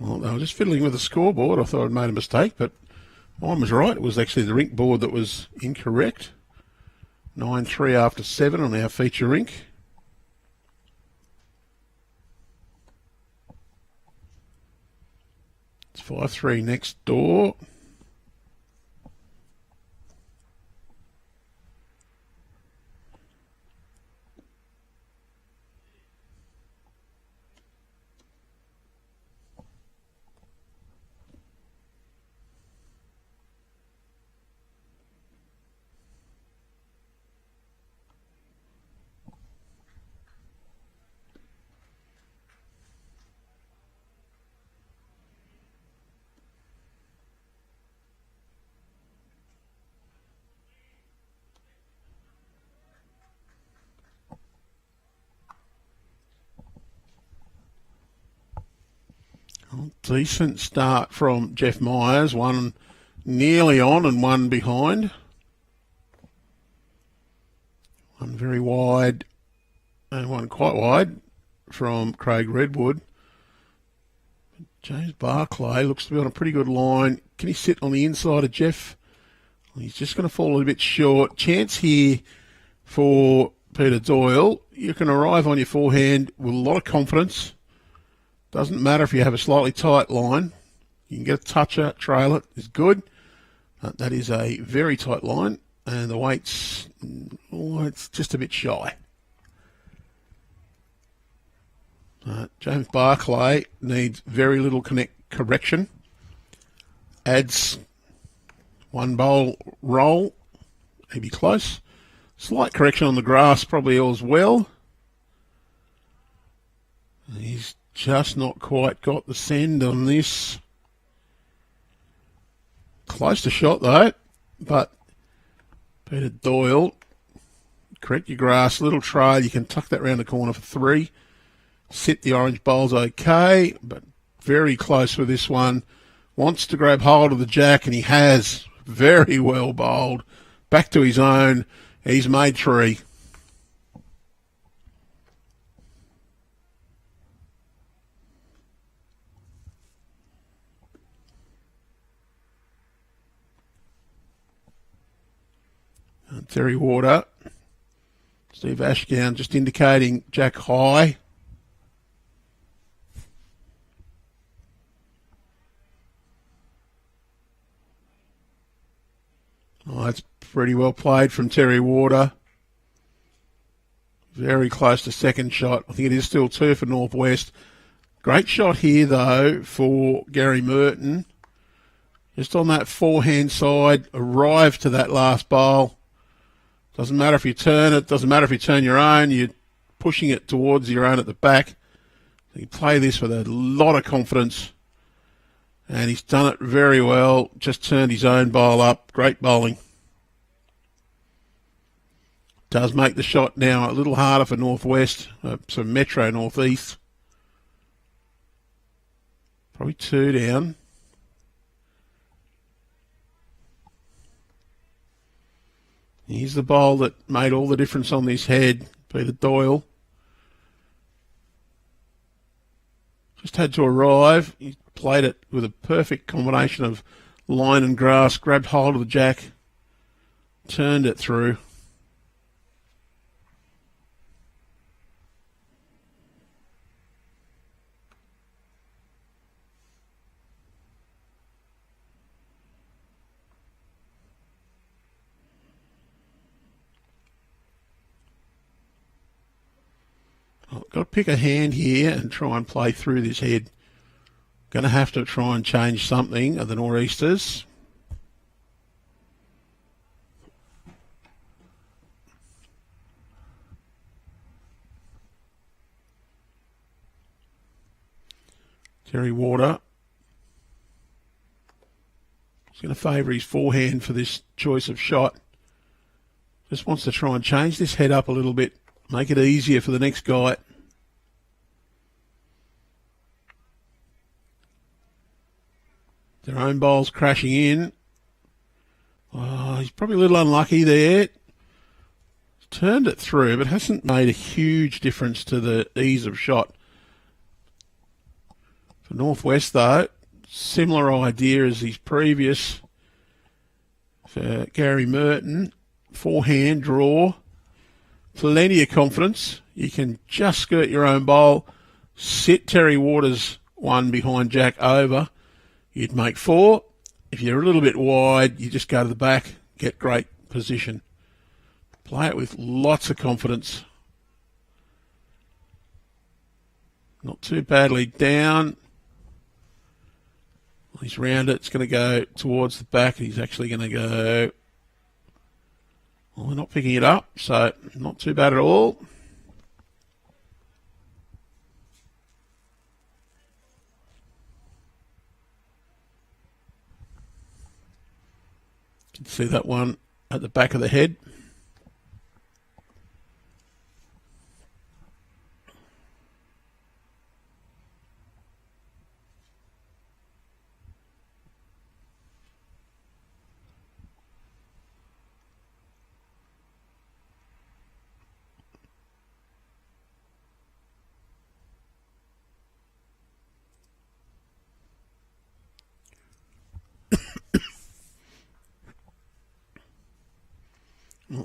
Well, I was just fiddling with the scoreboard. I thought I'd made a mistake, but mine was right. It was actually the Rink board that was incorrect. 9-3 after 7 on our feature rink. It's 5-3 next door. Decent start from Jeff Myers. One nearly on and one behind. One very wide and one quite wide from Craig Redwood. James Barclay looks to be on a pretty good line. Can he sit on the inside of Jeff? He's just going to fall a little bit short. Chance here for Peter Doyle. You can arrive on your forehand with a lot of confidence. Doesn't matter if you have a slightly tight line. You can get a toucher, trail it, is good. That is a very tight line, and the weight's, it's just a bit shy. James Barclay needs very little correction. Adds one bowl roll, maybe close. Slight correction on the grass, probably as well. He's just not quite got the send on this. Close to shot though, but Peter Doyle, correct your grass, little trail, you can tuck that round the corner for 3. Sit the orange bowl's okay, but very close with this one. Wants to grab hold of the jack, and he has. Very well bowled. Back to his own. He's made 3. Terry Water. Steve Ashdown just indicating Jack high. Oh, that's pretty well played from Terry Water. Very close to second shot. I think it is still 2 for Northwest. Great shot here, though, for Gary Merton. Just on that forehand side, arrive to that last bowl. Doesn't matter if you turn it, doesn't matter if you turn your own, you're pushing it towards your own at the back. You play this with a lot of confidence. And he's done it very well. Just turned his own bowl up. Great bowling. Does make the shot now a little harder for Northwest, so Metro Northeast. Probably 2 down. Here's the bowl that made all the difference on this head, Peter Doyle. Just had to arrive. He played it with a perfect combination of line and grass, grabbed hold of the jack, turned it through. I've got to pick a hand here and try and play through this head. Going to have to try and change something of the Nor'easters. Terry Water. He's going to favour his forehand for this choice of shot. Just wants to try and change this head up a little bit. Make it easier for the next guy. Their own bowl's crashing in. Oh, he's probably a little unlucky there. Turned it through, but hasn't made a huge difference to the ease of shot. For Northwest, though, similar idea as his previous. For Gary Merton, forehand draw. Plenty of confidence. You can just skirt your own bowl. Sit Terry Waters one behind Jack over. You'd make 4. If you're a little bit wide, you just go to the back, get great position. Play it with lots of confidence. Not too badly down. He's round it. It's going to go towards the back. He's actually going to go... Well, we're not picking it up, so not too bad at all. You can see that one at the back of the head.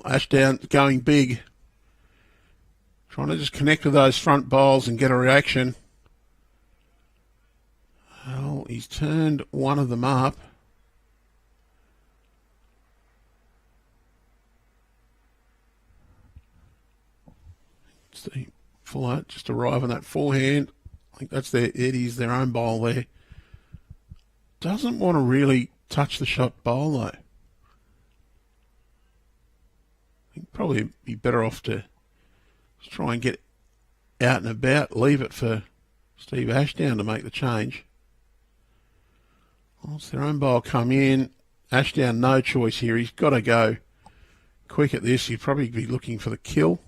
Ashdown going big. Trying to just connect with those front bowls and get a reaction. Well, he's turned one of them up. See, full out, just arrive on that forehand. I think that's Eddie's their own bowl there. Doesn't want to really touch the shot bowl though. Probably be better off to try and get out and about, leave it for Steve Ashdown to make the change. Well, it's their own bowl come in. Ashdown, no choice here. He's got to go quick at this. He'd probably be looking for the kill.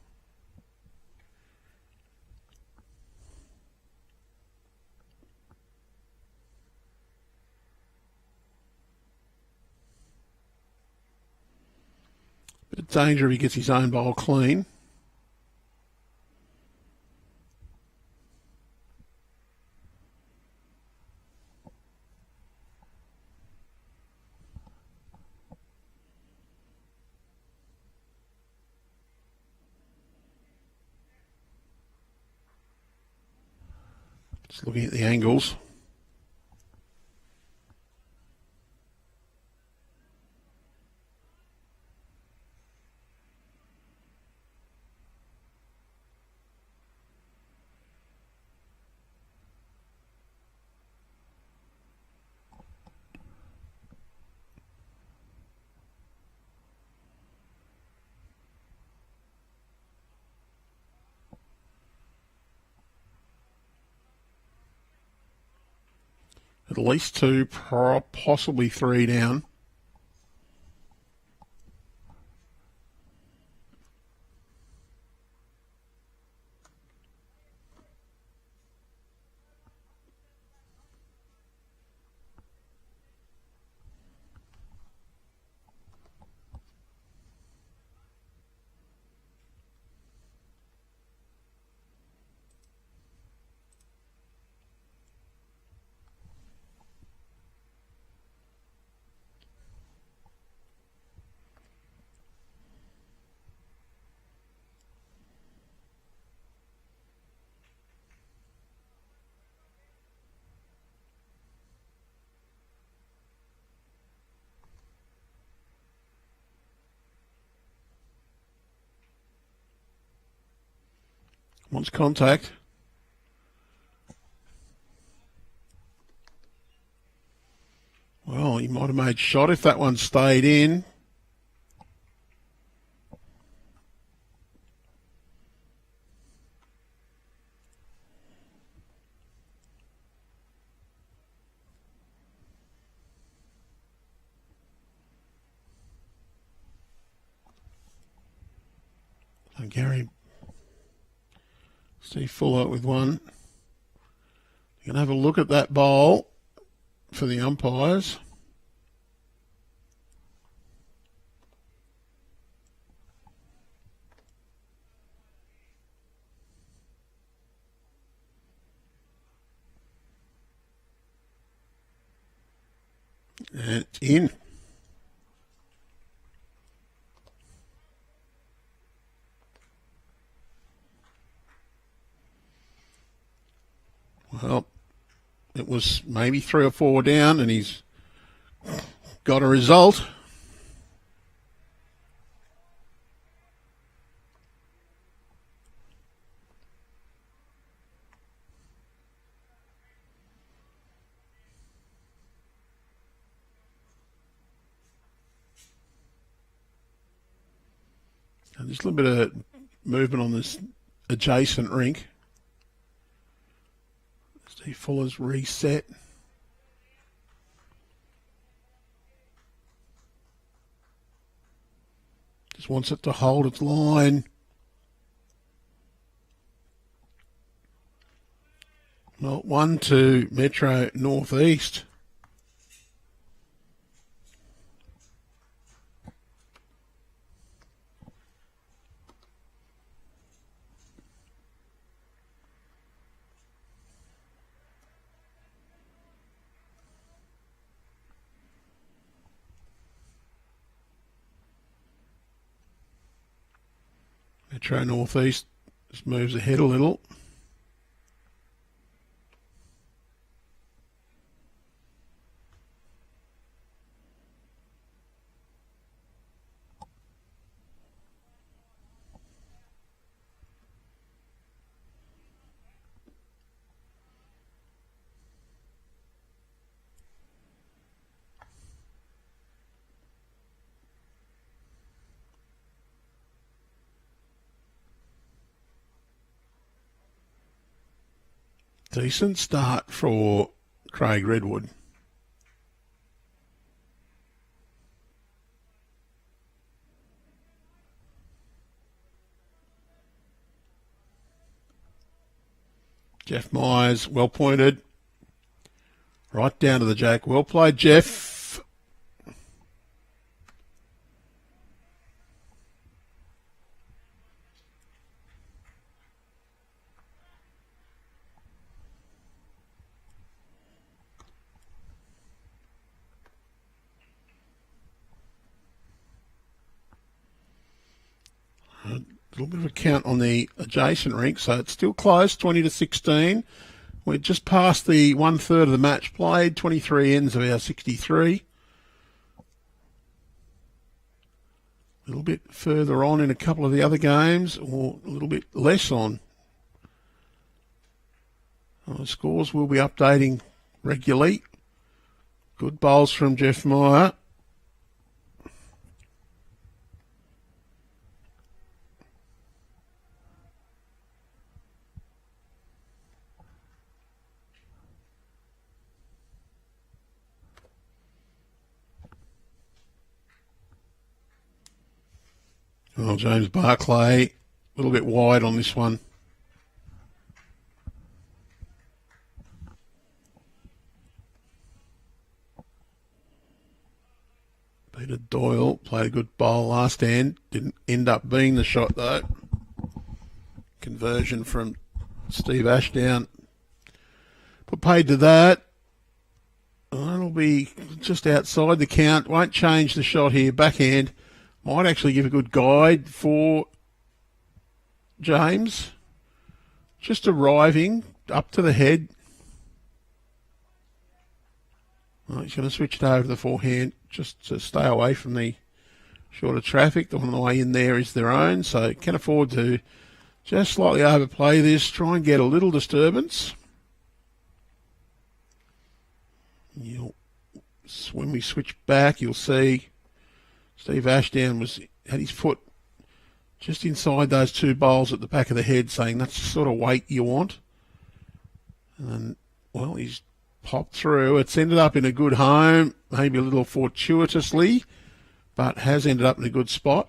Bit of danger if he gets his own bowl clean. Just looking at the angles. At least two, possibly three down. Wants contact. Well, he might have made shot if that one stayed in. So Gary, Steve Fuller with one. You can have a look at that bowl for the umpires. And it's in. Well, it was maybe three or four down, and he's got a result. And there's a little bit of movement on this adjacent rink. Steve Fuller's reset. Just wants it to hold its line. Well, 1-2 Metro Northeast. Metro Northeast just moves ahead a little. Decent start for Craig Redwood. Jeff Myers, well pointed. Right down to the jack. Well played, Jeff. A little bit of a count on the adjacent rink, so it's still close, 20-16. We're just past the 1/3 of the match played, 23 ends of our 63. A little bit further on in a couple of the other games, or a little bit less on. The scores will be updating regularly. Good bowls from Jeff Meyer. Well, James Barclay, a little bit wide on this one. Peter Doyle played a good bowl last end. Didn't end up being the shot, though. Conversion from Steve Ashdown. Put paid to that. That'll be just outside the count. Won't change the shot here. Backhand. Might actually give a good guide for James. Just arriving up to the head. Well, he's going to switch it over to the forehand just to stay away from the shorter traffic. The one on the way in there is their own, so can afford to just slightly overplay this, try and get a little disturbance. When we switch back, you'll see Steve Ashdown had his foot just inside those two bowls at the back of the head, saying that's the sort of weight you want. And, well, he's popped through. It's ended up in a good home, maybe a little fortuitously, but has ended up in a good spot.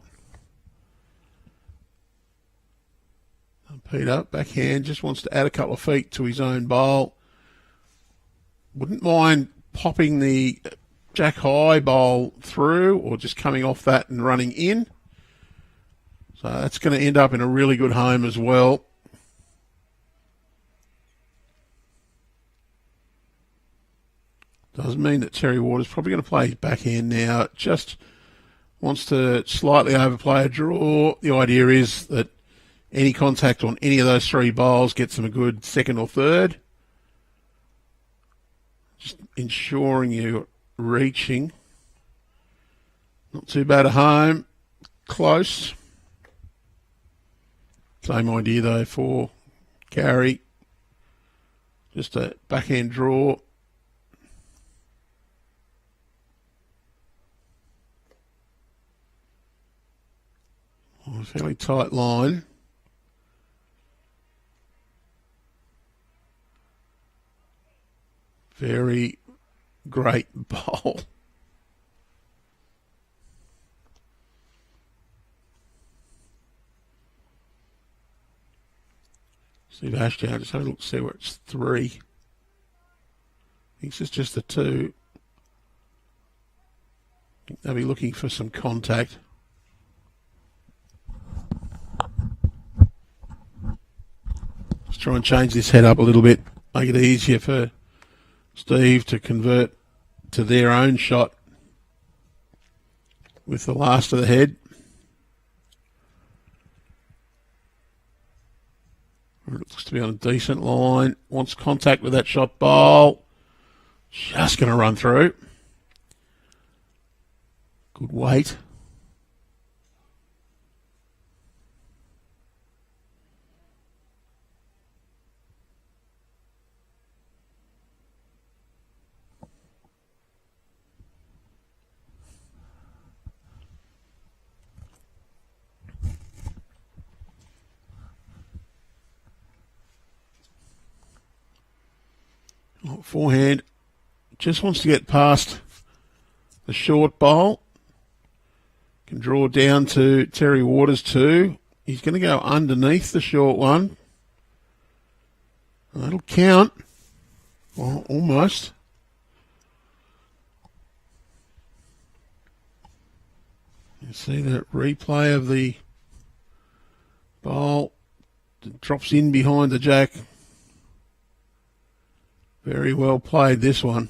And Peter, backhand, just wants to add a couple of feet to his own bowl. Wouldn't mind popping the jack high bowl through or just coming off that and running in. So that's going to end up in a really good home as well. Doesn't mean that Terry Ward is probably going to play his backhand now. Just wants to slightly overplay a draw. The idea is that any contact on any of those three bowls gets them a good second or third. Just ensuring you're reaching. Not too bad a home. Close. Same idea though for Gary. Just a backhand draw. A fairly tight line. Very great bowl. Steve Ashdown, just have a look to see where it's 3. I think it's just the 2. I think they'll be looking for some contact. Let's try and change this head up a little bit, make it easier for Steve to convert to their own shot with the last of the head. It looks to be on a decent line. Wants contact with that shot bowl. Just going to run through. Good weight. Forehand, just wants to get past the short bowl. Can draw down to Terry Waters too. He's going to go underneath the short one. That'll count. Well, almost. You see the replay of the bowl. It drops in behind the jack. Very well played, this one.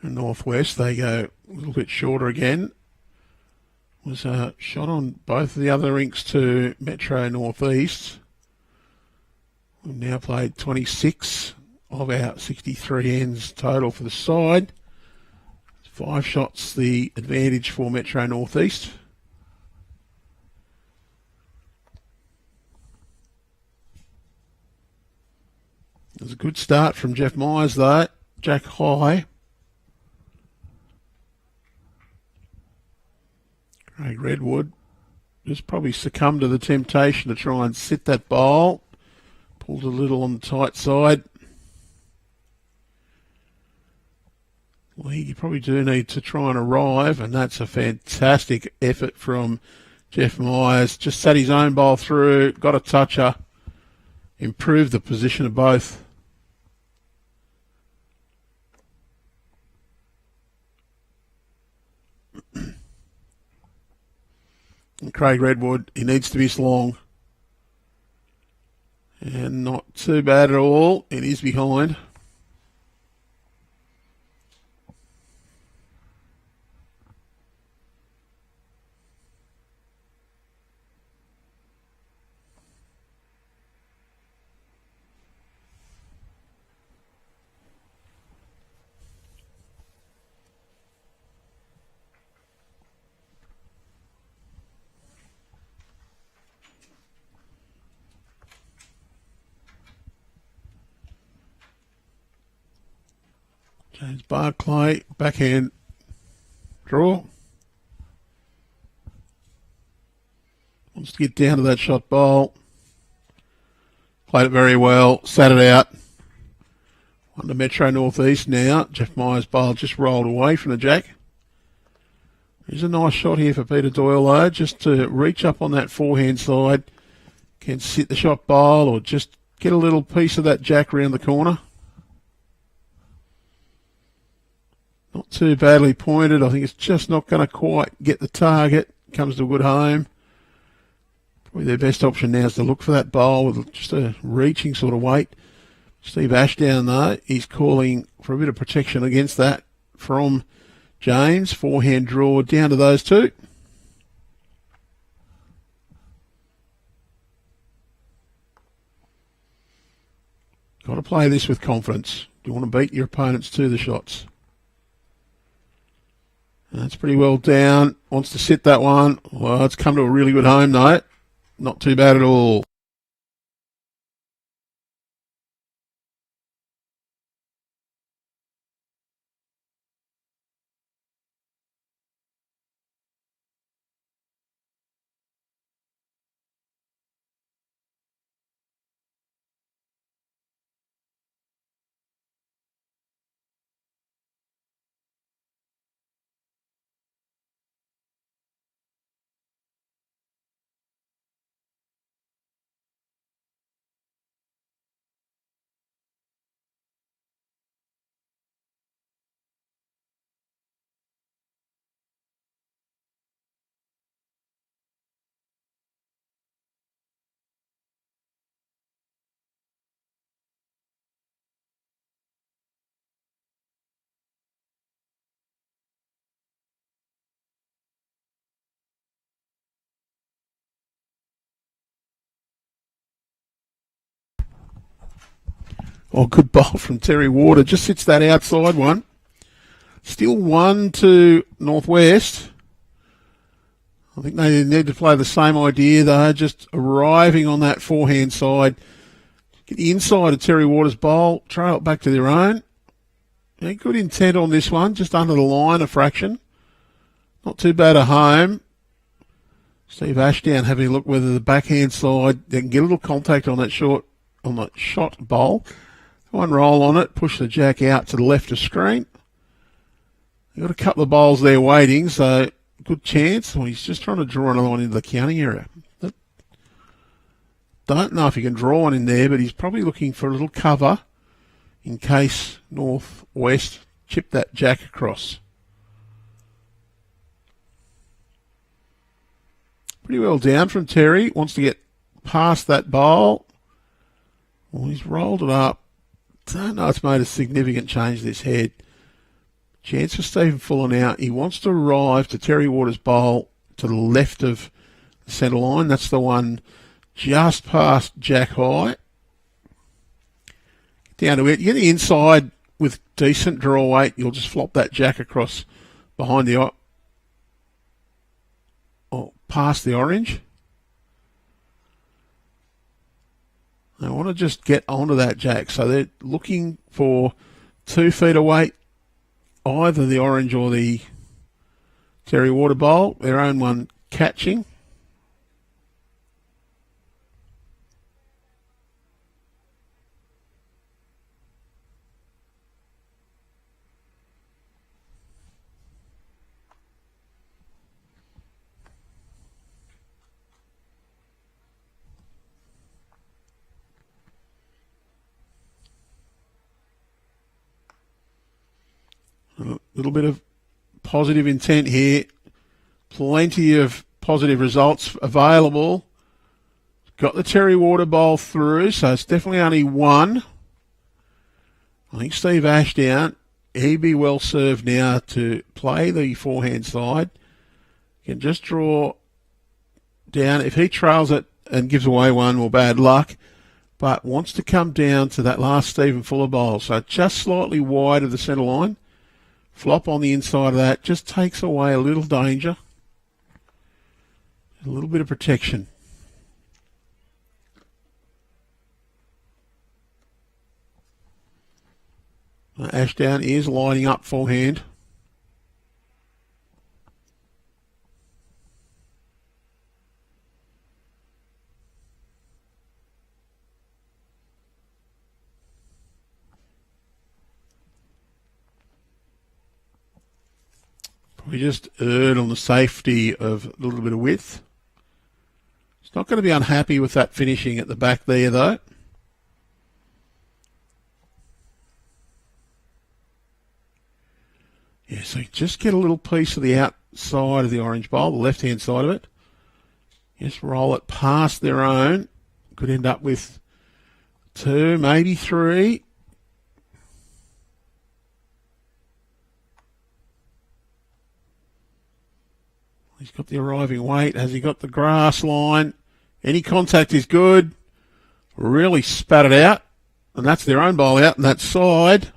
And Northwest, they go a little bit shorter again. Was a shot on both of the other rinks to Metro Northeast. We've now played 26 of our 63 ends total for the side. 5 shots the advantage for Metro Northeast. There's a good start from Jeff Myers though. Jack high. Craig Redwood just probably succumbed to the temptation to try and sit that bowl. Pulled a little on the tight side. Well, you probably do need to try and arrive, and that's a fantastic effort from Jeff Myers. Just sat his own bowl through, got a toucher, improved the position of both. And Craig Redwood, he needs to be long. And not too bad at all. It is behind. James Barclay, backhand draw. Wants to get down to that shot bowl. Played it very well, sat it out. On to Metro Northeast now. Jeff Myers' bowl just rolled away from the jack. There's a nice shot here for Peter Doyle though, just to reach up on that forehand side. Can sit the shot bowl or just get a little piece of that jack round the corner. Not too badly pointed. I think it's just not going to quite get the target. Comes to a good home. Probably their best option now is to look for that bowl with just a reaching sort of weight. Steve Ashdown, though, he's calling for a bit of protection against that from James. Forehand draw down to those two. Got to play this with confidence. You want to beat your opponents to the shots. That's pretty well down. Wants to sit that one. Well, it's come to a really good home, though. Not too bad at all. Oh, good bowl from Terry Warder. Just sits that outside one. Still 1 to Northwest. I think they need to play the same idea, though. Just arriving on that forehand side. Get the inside of Terry Warder's bowl. Trail it back to their own. Yeah, good intent on this one. Just under the line a fraction. Not too bad a home. Steve Ashdown having a look whether the backhand side, they can get a little contact on that shot bowl. One roll on it, push the jack out to the left of screen. You've got a couple of bowls there waiting, so good chance. Well, he's just trying to draw another one into the counting area. Don't know if he can draw one in there, but he's probably looking for a little cover in case Northwest chip that jack across. Pretty well down from Terry. Wants to get past that bowl. Well, he's rolled it up. Don't know it's made a significant change this head. Chance for Stephen Fuller now. He wants to arrive to Terry Waters' bowl to the left of the centre line. That's the one just past Jack High. Down to it. You get the inside with decent draw weight. You'll just flop that Jack across behind the... past the orange. They want to just get onto that Jack. So they're looking for 2 feet away, either the orange or the Terry Water Bowl. Their own one catching. A little bit of positive intent here. Plenty of positive results available. Got the Terry Water Bowl through, so it's definitely only one. I think Steve Ashdown, he'd be well served now to play the forehand side. Can just draw down. If he trails it and gives away one, well, bad luck. But wants to come down to that last Stephen Fuller bowl. So just slightly wide of the centre line. Flop on the inside of that just takes away a little danger. A little bit of protection. Ashdown is lining up forehand. We just erred on the safety of a little bit of width. It's not going to be unhappy with that finishing at the back there, though. Yeah, so just get a little piece of the outside of the orange bowl, the left-hand side of it. Just roll it past their own. Could end up with 2, maybe 3. He's got the arriving weight. Has he got the grass line? Any contact is good. Really spat it out. And that's their own bowl out on that side.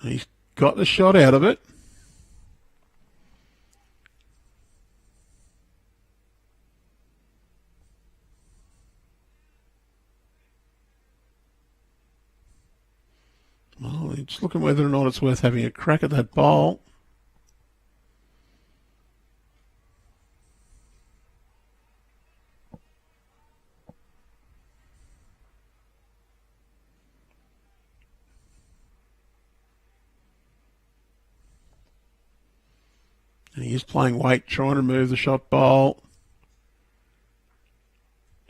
He's got the shot out of it. Well, it's looking whether or not it's worth having a crack at that bowl. And he is playing weight, trying to move the shot bowl.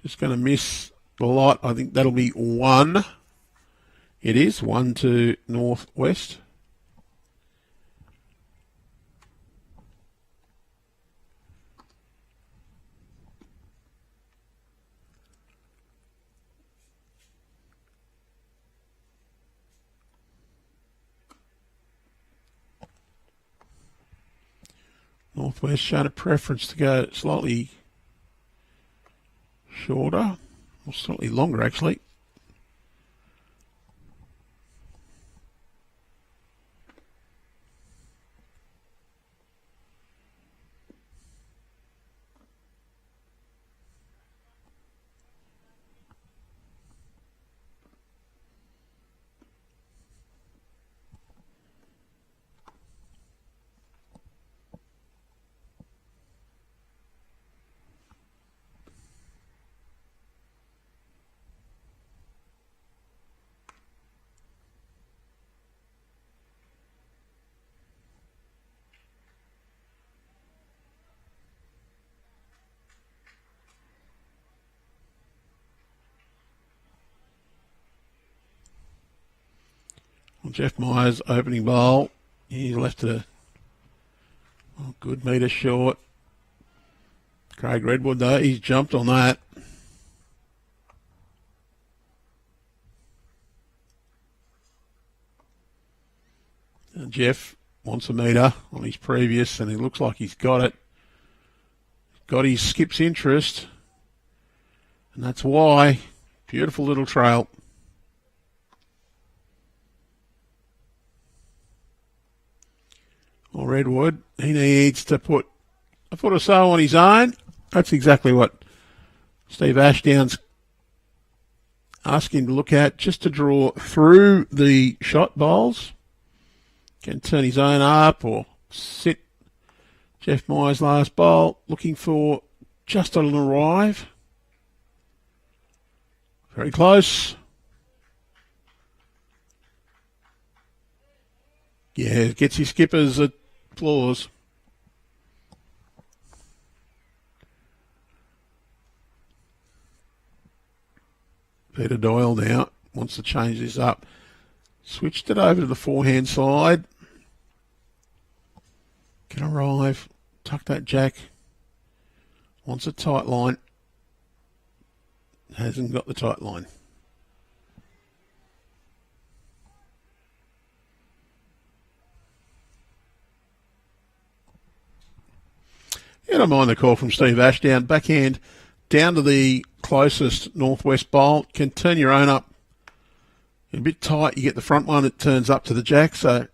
Just going to miss the lot. I think that'll be 1. It is 1 to northwest. Northwest showing a preference to go slightly shorter, or slightly longer actually. Well, Jeff Myers opening bowl. He left it a good metre short. Craig Redwood, though, he's jumped on that. And Jeff wants a metre on his previous, and he looks like he's got it. Got his skip's interest, and that's why. Beautiful little trail. Well, Redwood, he needs to put a foot or so on his own. That's exactly what Steve Ashdown's asking him to look at, just to draw through the shot bowls. Can turn his own up or sit Jeff Myers' last bowl, looking for just an arrive. Very close. Yeah, gets his skipper's applause. Peter Doyle now wants to change this up. Switched it over to the forehand side. Can arrive. Tuck that jack. Wants a tight line. Hasn't got the tight line. You don't mind the call from Steve Ashdown. Backhand down to the closest northwest bowl. Can turn your own up. A bit tight. You get the front one. It turns up to the jack. So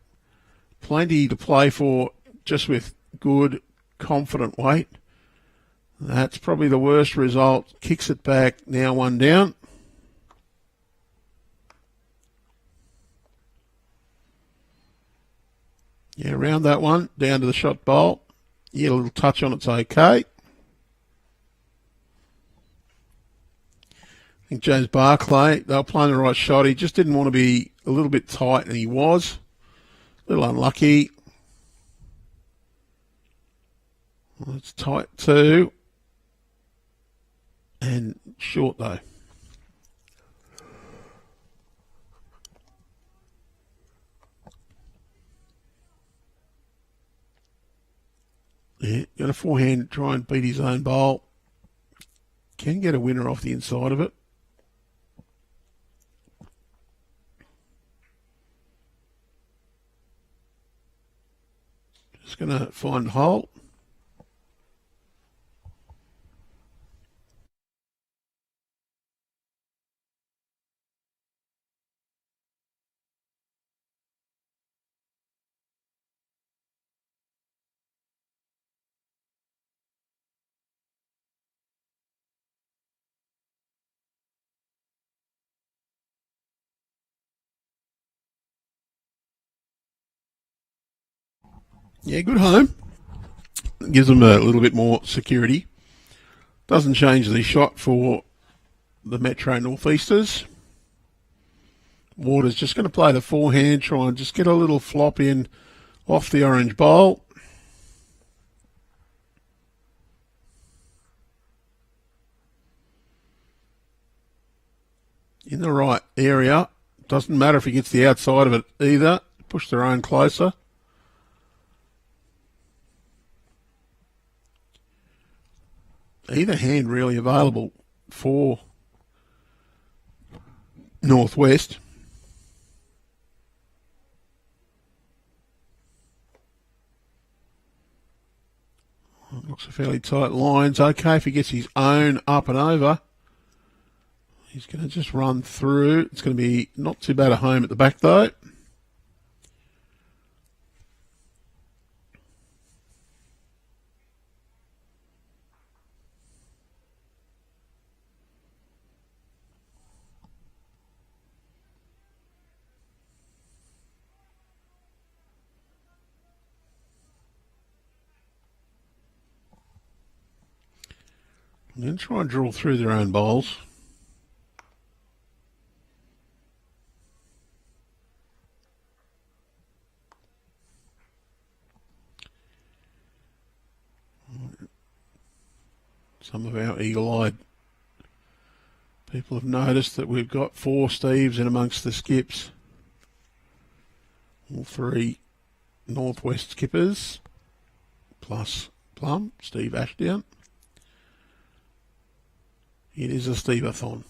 plenty to play for just with good, confident weight. That's probably the worst result. Kicks it back. Now one down. Yeah, around that one. Down to the shot bowl. You get a little touch on it's okay. I think James Barclay, they were playing the right shot. He just didn't want to be a little bit tight, and he was. A little unlucky. Well, it's tight too. And short though. Yeah, got a forehand, try and beat his own bowl. Can get a winner off the inside of it. Just going to find a hole. Yeah, good home. Gives them a little bit more security. Doesn't change the shot for the Metro Northeasters. Water's just going to play the forehand, try and just get a little flop in off the orange bowl. In the right area. Doesn't matter if he gets the outside of it either. Push their own closer. Either hand really available for Northwest. Looks a fairly tight lines. Okay, if he gets his own up and over, he's going to just run through. It's going to be not too bad a home at the back though. I'm going to try and draw through their own bowls. Some of our eagle-eyed people have noticed that we've got 4 Steves in amongst the skips. All 3 Northwest skippers, plus Plum, Steve Ashdown. It is a Steve-a-thon.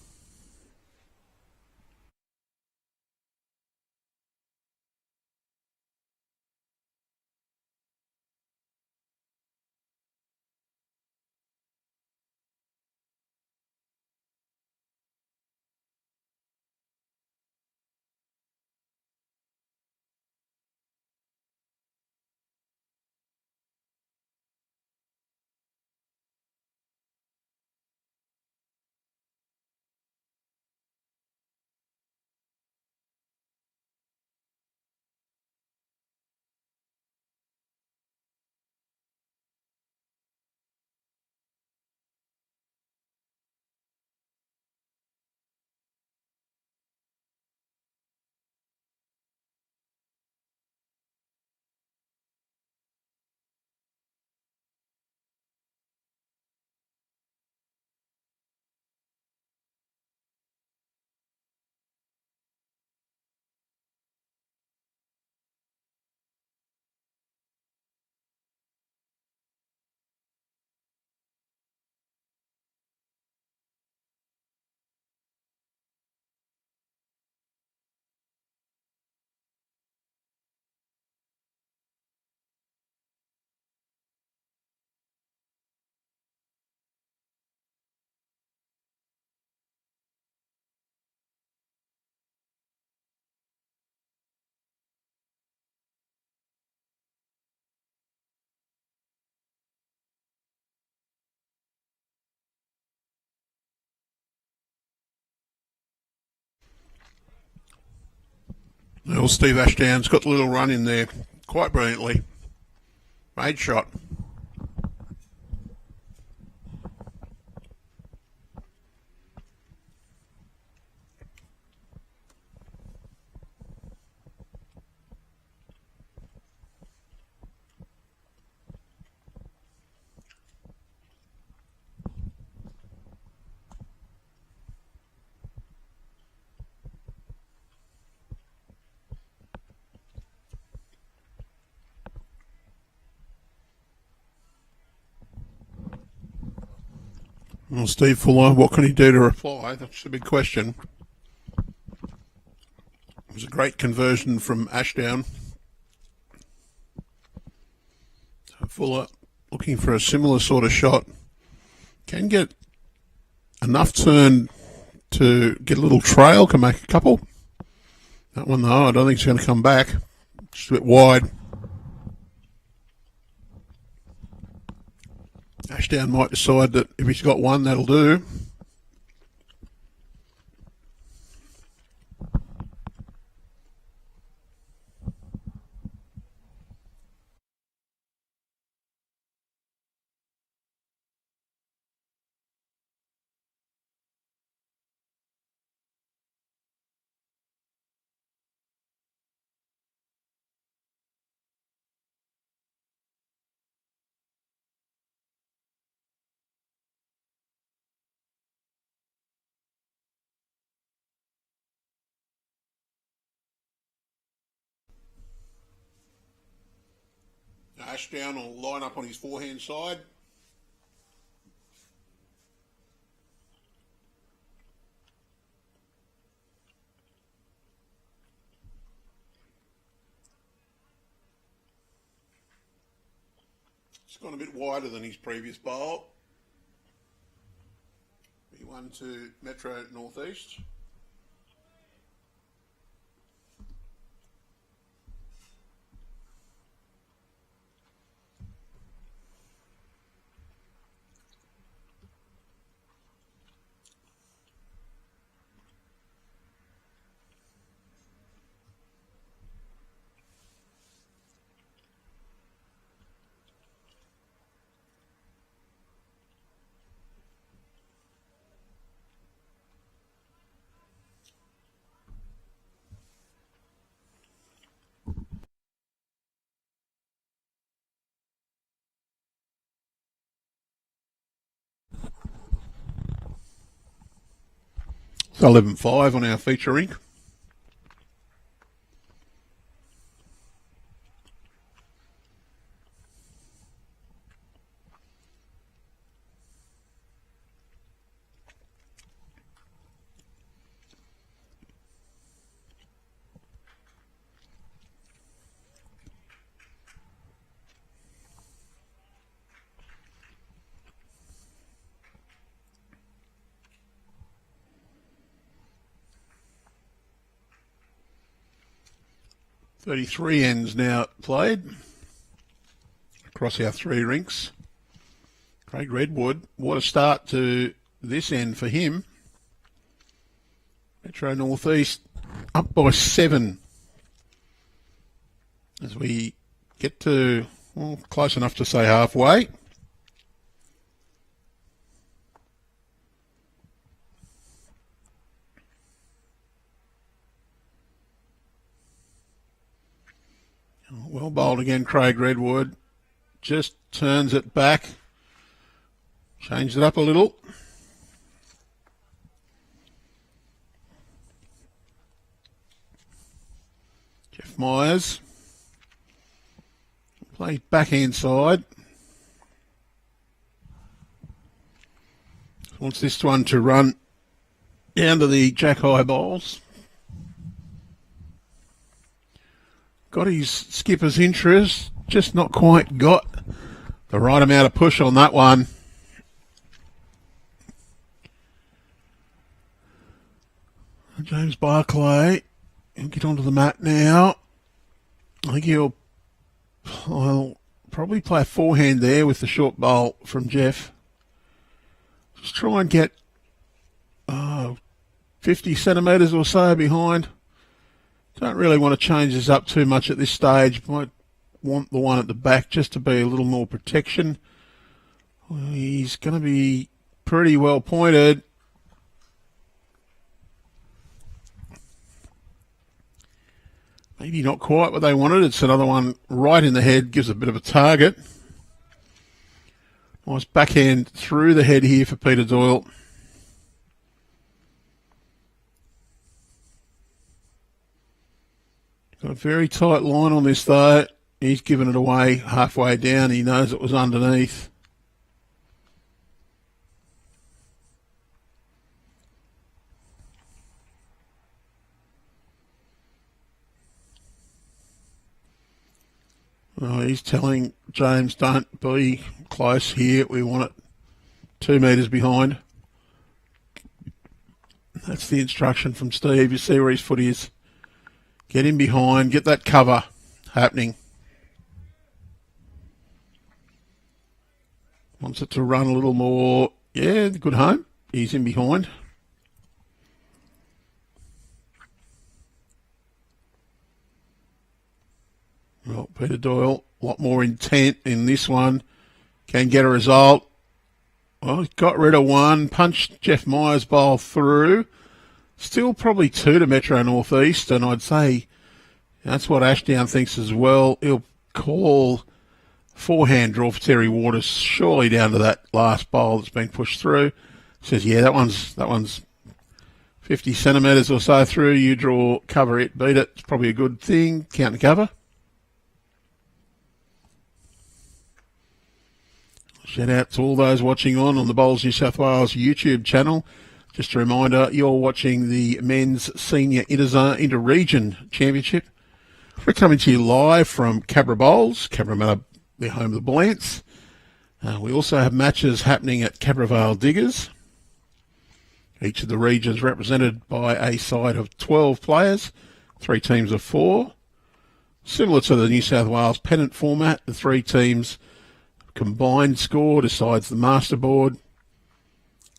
Well, Steve Ashdown's got the little run in there quite brilliantly. Made shot. Well, Steve Fuller, what can he do to reply? That's the big question. It was a great conversion from Ashdown. Fuller looking for a similar sort of shot. Can get enough turn to get a little trail, can make a couple. That one though, I don't think it's going to come back. Just a bit wide. Ashdown might decide that if he's got one, that'll do. Ashdown will line up on his forehand side. It's gone a bit wider than his previous bowl. He won to Metro Northeast. It's 11.5 on our feature rink. 33 ends now played across our 3 rinks. Craig Redwood, what a start to this end for him. Metro Northeast up by 7 as we get to, well, close enough to say halfway. Well bowled again, Craig Redwood. Just turns it back. Changed it up a little. Jeff Myers. Plays backhand side. Wants this one to run down to the jack high bowls. Got his skipper's interest, just not quite got the right amount of push on that one. James Barclay, he'll get onto the mat now. I think he'll probably play a forehand there with the short bowl from Jeff. Just try and get 50 centimetres or so behind. Don't really want to change this up too much at this stage. Might want the one at the back just to be a little more protection. Well, he's going to be pretty well pointed. Maybe not quite what they wanted. It's another one right in the head, gives a bit of a target. Nice backhand through the head here for Peter Doyle. Got a very tight line on this though. He's given it away halfway down. He knows it was underneath. Well, he's telling James, don't be close here. We want it 2 metres behind. That's the instruction from Steve. You see where his foot is. Get in behind, get that cover happening. Wants it to run a little more. Yeah, good home. He's in behind. Well, Peter Doyle, a lot more intent in this one. Can get a result. Well, he got rid of one. Punched Jeff Myers' bowl through. Still probably 2 to Metro Northeast, and I'd say that's what Ashdown thinks as well. He'll call forehand draw for Terry Waters, surely down to that last bowl that's been pushed through. Says, yeah, that one's 50 centimetres or so through. You draw, cover it, beat it. It's probably a good thing. Count the cover. Shout out to all those watching on the Bowls New South Wales YouTube channel. Just a reminder, you're watching the Men's Senior Inter-Region Championship. We're coming to you live from Cabramatta, the home of the Bullants. We also have matches happening at Cabravale Diggers. Each of the regions represented by a side of 12 players, 3 teams of 4. Similar to the New South Wales pennant format, the 3 teams combined score decides the master board.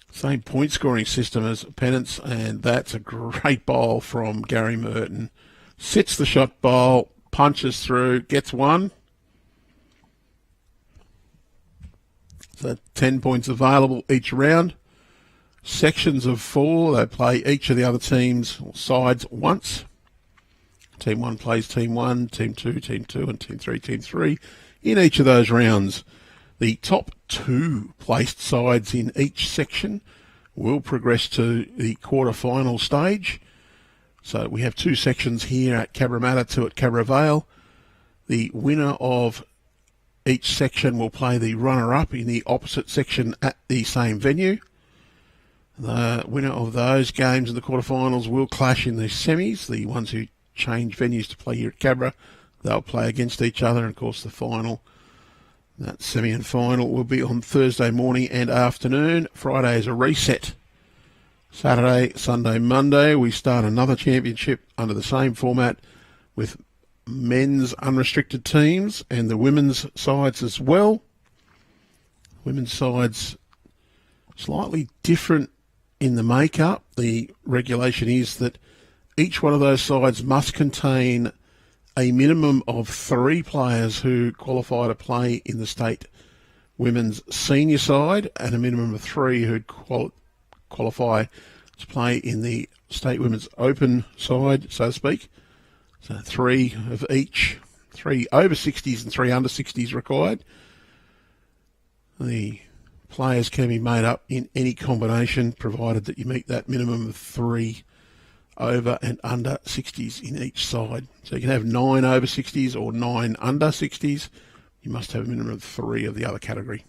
Same point scoring system as pennants, and that's a great bowl from Gary Merton. Sits the shot bowl, punches through, gets one. So 10 points available each round. Sections of 4, they play each of the other teams or sides once. Team 1 plays Team 1, Team 2, Team 2, and Team 3, Team 3 in each of those rounds. The top 2 placed sides in each section will progress to the quarter-final stage. So we have 2 sections here at Cabramatta, 2 at Cabravale. The winner of each section will play the runner-up in the opposite section at the same venue. The winner of those games in the quarterfinals will clash in the semis. The ones who change venues to play here at Cabra, they'll play against each other. And, of course, the final, that semi and final, will be on Thursday morning and afternoon. Friday is a reset. Saturday, Sunday, Monday, we start another championship under the same format with men's unrestricted teams and the women's sides as well. Women's sides slightly different in the makeup. The regulation is that each one of those sides must contain a minimum of 3 players who qualify to play in the state women's senior side and a minimum of 3 who qualify to play in the state women's open side, so to speak. So 3 of each, 3 over 60s and 3 under 60s required. The players can be made up in any combination provided that you meet that minimum of 3 over and under 60s in each side. So you can have 9 over 60s or 9 under 60s. You must have a minimum of 3 of the other category.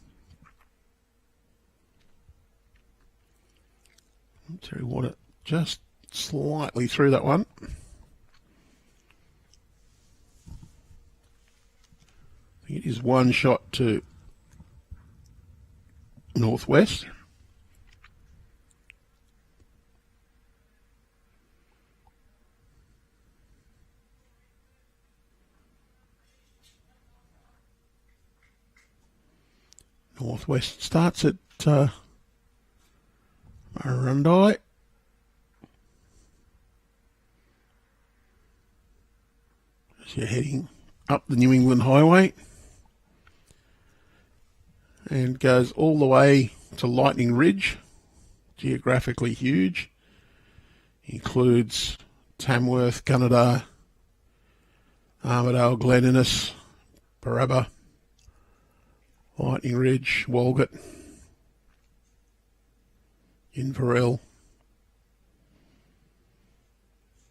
Terry Water just slightly through that one. I think it is 1 shot to northwest. Northwest starts at Arundai. As you're heading up the New England Highway and goes all the way to Lightning Ridge, geographically huge. Includes Tamworth, Gunnedah, Armidale, Glen Innes, Barabba, Lightning Ridge, Walgett, Inverell,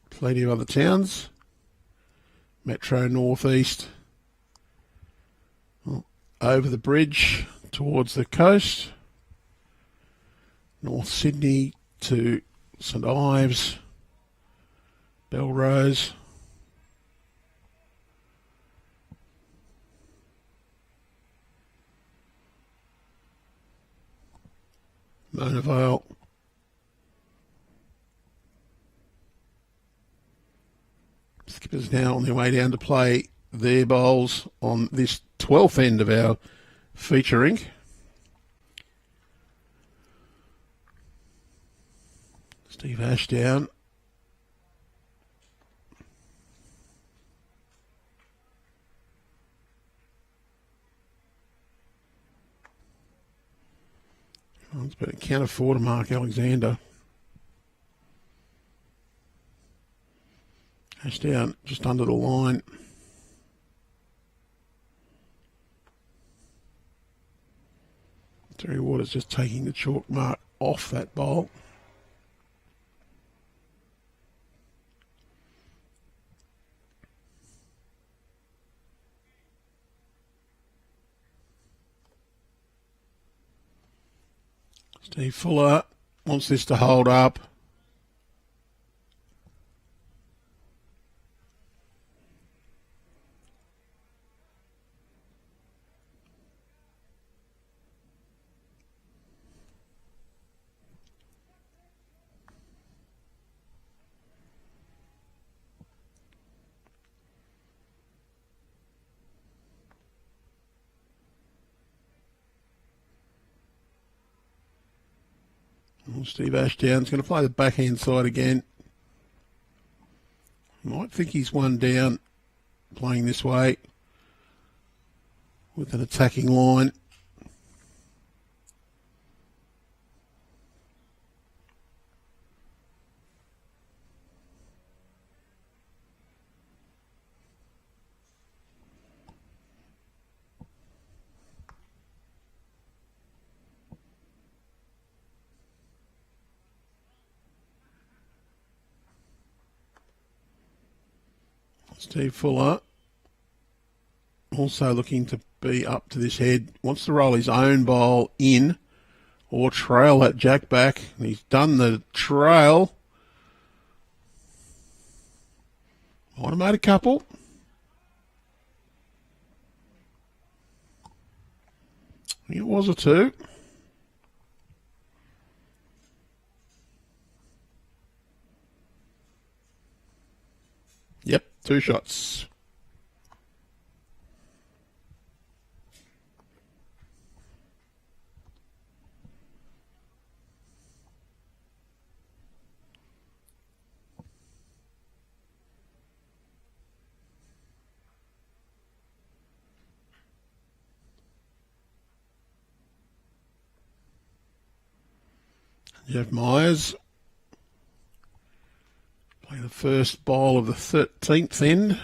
plenty of other towns, Metro Northeast, over the bridge towards the coast, North Sydney to St Ives, Belrose, Mona Vale, Skippers now on their way down to play their bowls on this 12th end of our feature rink. Steve Ashdown. But can't afford to mark Alexander. Ashdown just under the line. Terry Waters just taking the chalk mark off that bowl. Steve Fuller wants this to hold up. Steve Ashdown's going to play the backhand side again. Might think he's 1 down playing this way with an attacking line. Steve Fuller also looking to be up to this head. Wants to roll his own bowl in or trail that jack back. He's done the trail. Might have made a couple. I think it was a 2. Yep, 2 shots. Jeff Myers. Play the first bowl of the 13th end.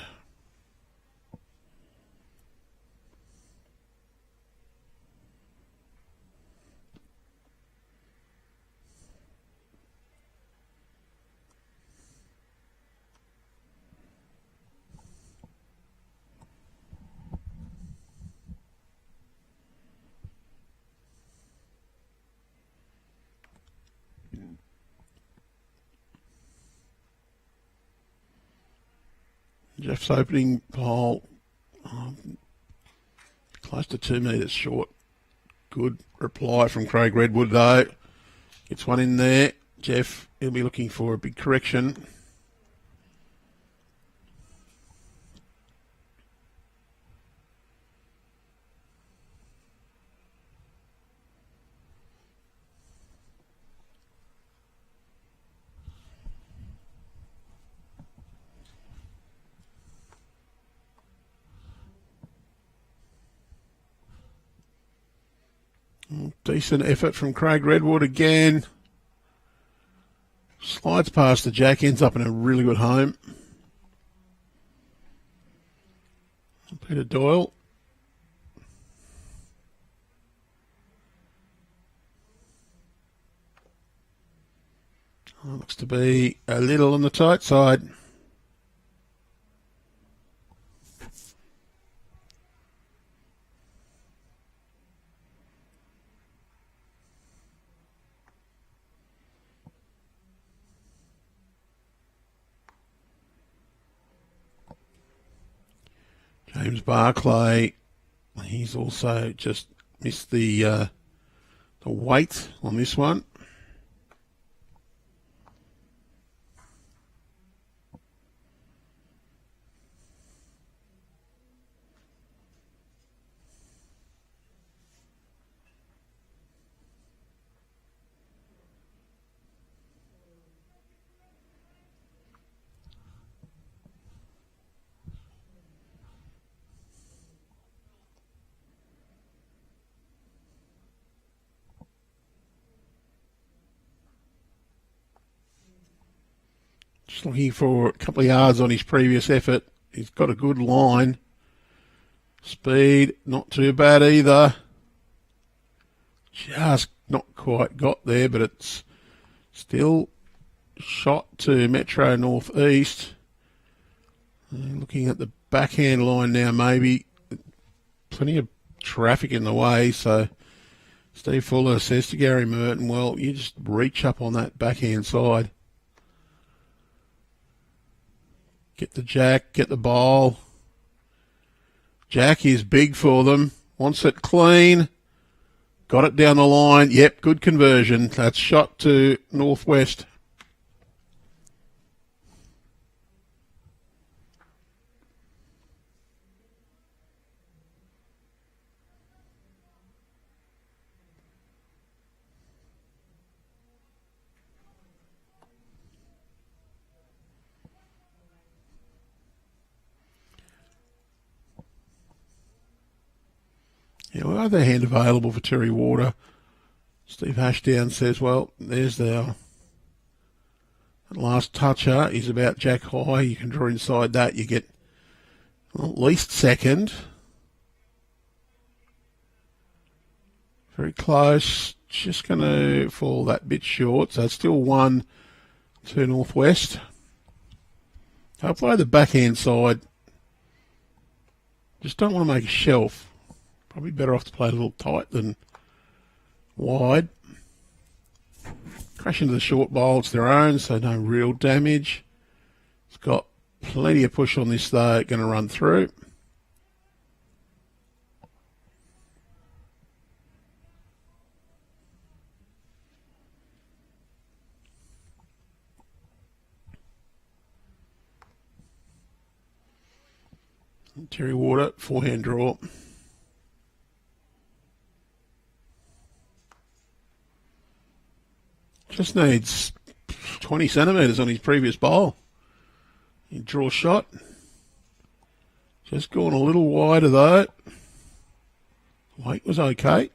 Jeff's opening bowl, close to 2 metres short. Good reply from Craig Redwood though. Gets one in there. Jeff, he'll be looking for a big correction. Decent effort from Craig Redwood again. Slides past the jack, ends up in a really good home. Peter Doyle. Looks to be a little on the tight side. James Barclay, he's also just missed the weight on this one. Just looking for a couple of yards on his previous effort. He's got a good line. Speed, not too bad either. Just not quite got there, but it's still shot to Metro Northeast. Looking at the backhand line now, maybe. Plenty of traffic in the way, so Steve Fuller says to Gary Merton, well, you just reach up on that backhand side. Get the jack, get the bowl. Jack is big for them. Wants it clean. Got it down the line. Yep, good conversion. That's shot to Northwest. Yeah, well, other hand available for Terry Water. Steve Ashdown says, well, there's the last toucher is about jack high. You can draw inside that. You get at least second. Very close. Just going to fall that bit short. So it's still 1 to Northwest. I'll play the backhand side. Just don't want to make a shelf. Probably better off to play a little tight than wide. Crash into the short bowl. It's their own, so no real damage. It's got plenty of push on this, though. Going to run through. Terry Water, forehand draw. Just needs 20 centimetres on his previous bowl. He draw shot. Just gone a little wider though. Weight was okay.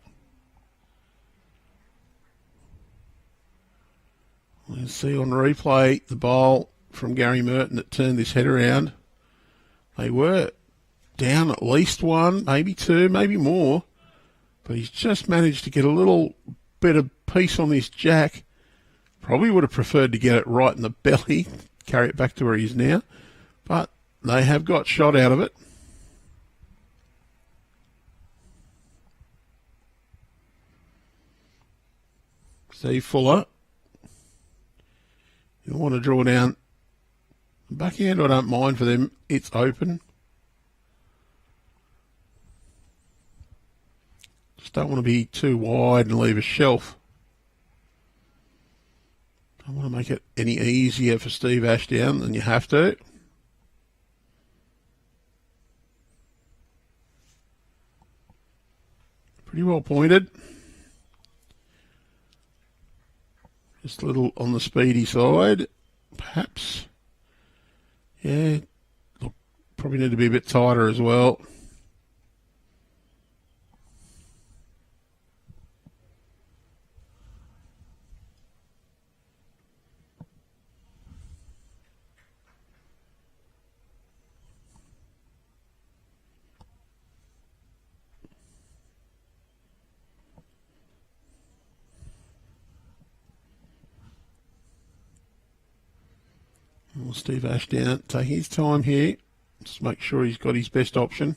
We'll see on replay the bowl from Gary Merton that turned this head around. They were down at least one, maybe two, maybe more. But he's just managed to get a little bit of piece on this jack. Probably would have preferred to get it right in the belly, carry it back to where he is now. But they have got shot out of it. Steve Fuller. You'll want to draw down the backhand. I don't mind for them. It's open. Just don't want to be too wide and leave a shelf. Don't want to make it any easier for Steve Ashdown than you have to. Pretty well pointed. Just a little on the speedy side, perhaps. Yeah, look, probably need to be a bit tighter as well. Well, Steve Ashdown taking his time here. Just make sure he's got his best option.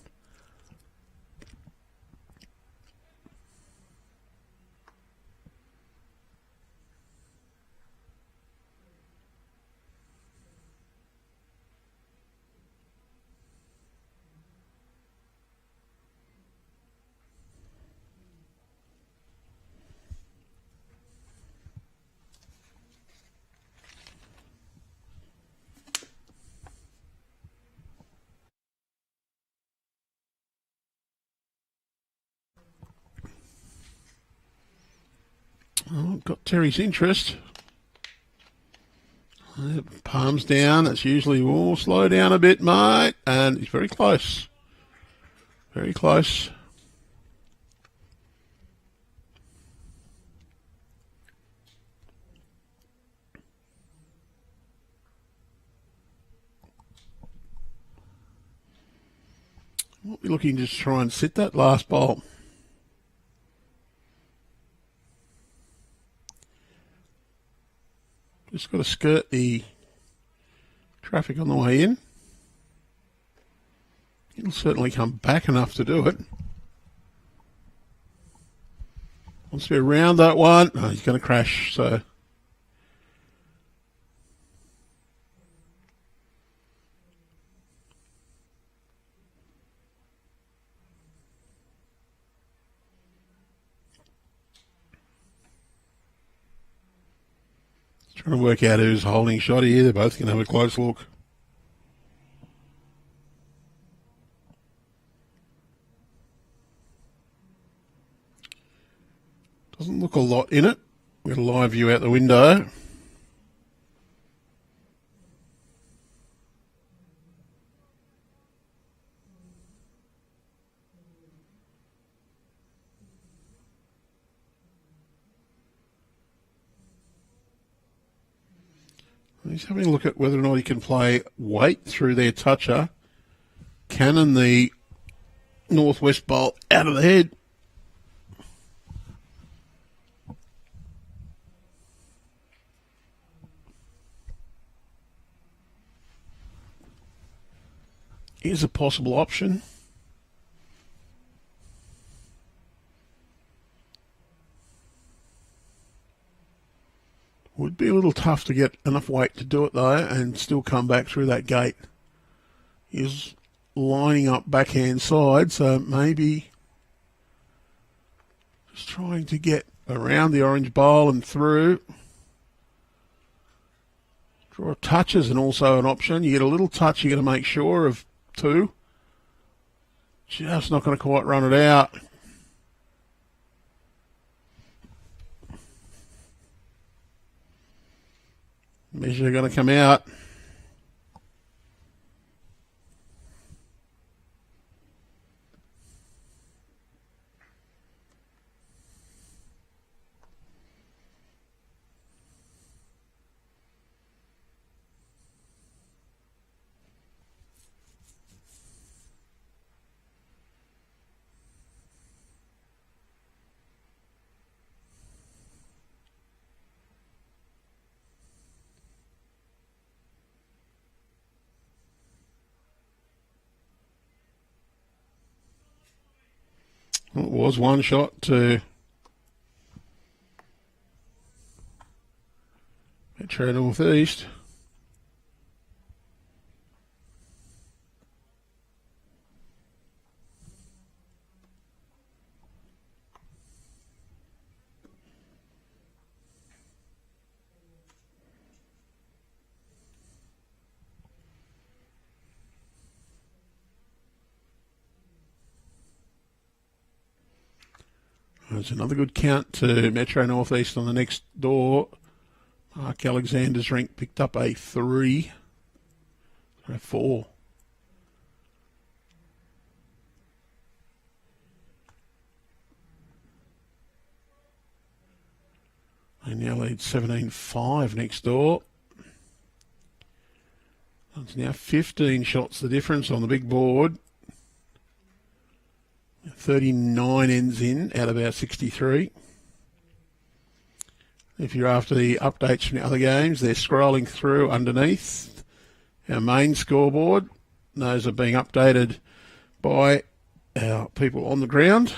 Oh, got Terry's interest. Palms down. That's usually, oh, slow down a bit, mate. And he's very close. Very close. We'll be looking to try and sit that last bowl. Just got to skirt the traffic on the way in. It'll certainly come back enough to do it. Wants to be around that one. Oh, he's going to crash, so. Trying to work out who's holding shot here. They're both going to have a close look. Doesn't look a lot in it. We've got a live view out the window. He's having a look at whether or not he can play weight through their toucher. Cannon the northwest bowl out of the head. Here's a possible option. Would be a little tough to get enough weight to do it though and still come back through that gate. He's lining up backhand side, so maybe just trying to get around the orange bowl and through. Draw touches and also an option. You get a little touch, you're going to make sure of two. Just not going to quite run it out. Measure going to come out. Well, it was one shot to Metro North East. There's another good count to Metro North East on the next door. Mark Alexander's Rink picked up a 3. A 4. They now lead 17-5 next door. It's now 15 shots the difference on the big board. 39 ends in out of our 63. If you're after the updates from the other games, they're scrolling through underneath our main scoreboard. Those are being updated by our people on the ground.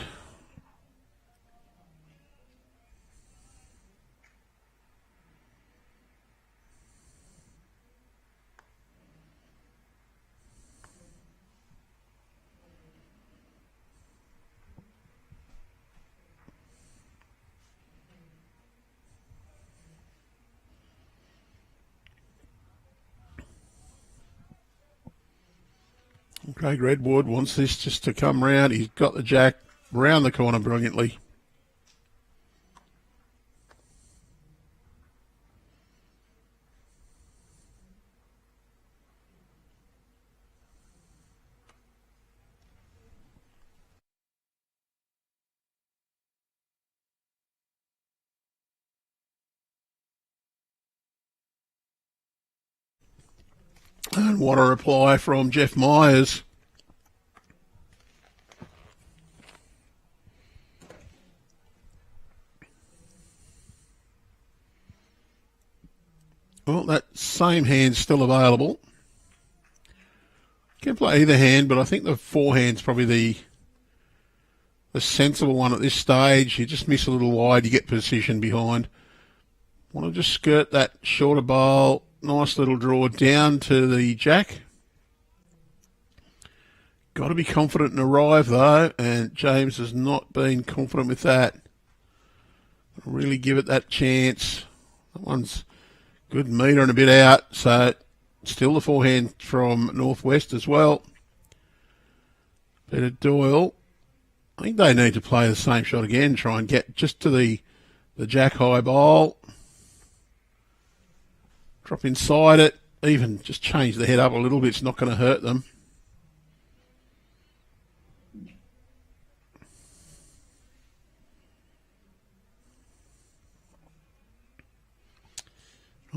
Craig Redwood wants this just to come round. He's got the jack round the corner brilliantly. And what a reply from Jeff Myers. Well, that same hand's still available. Can play either hand, but I think the forehand's probably the sensible one at this stage. You just miss a little wide, you get position behind. Want to just skirt that shorter bowl. Nice little draw down to the jack. Got to be confident and arrive, though, and James has not been confident with that. Really give it that chance. That one's good metre and a bit out, so still the forehand from Northwest as well. Peter Doyle. I think they need to play the same shot again, try and get just to the jack high bowl. Drop inside it, even just change the head up a little bit, it's not going to hurt them.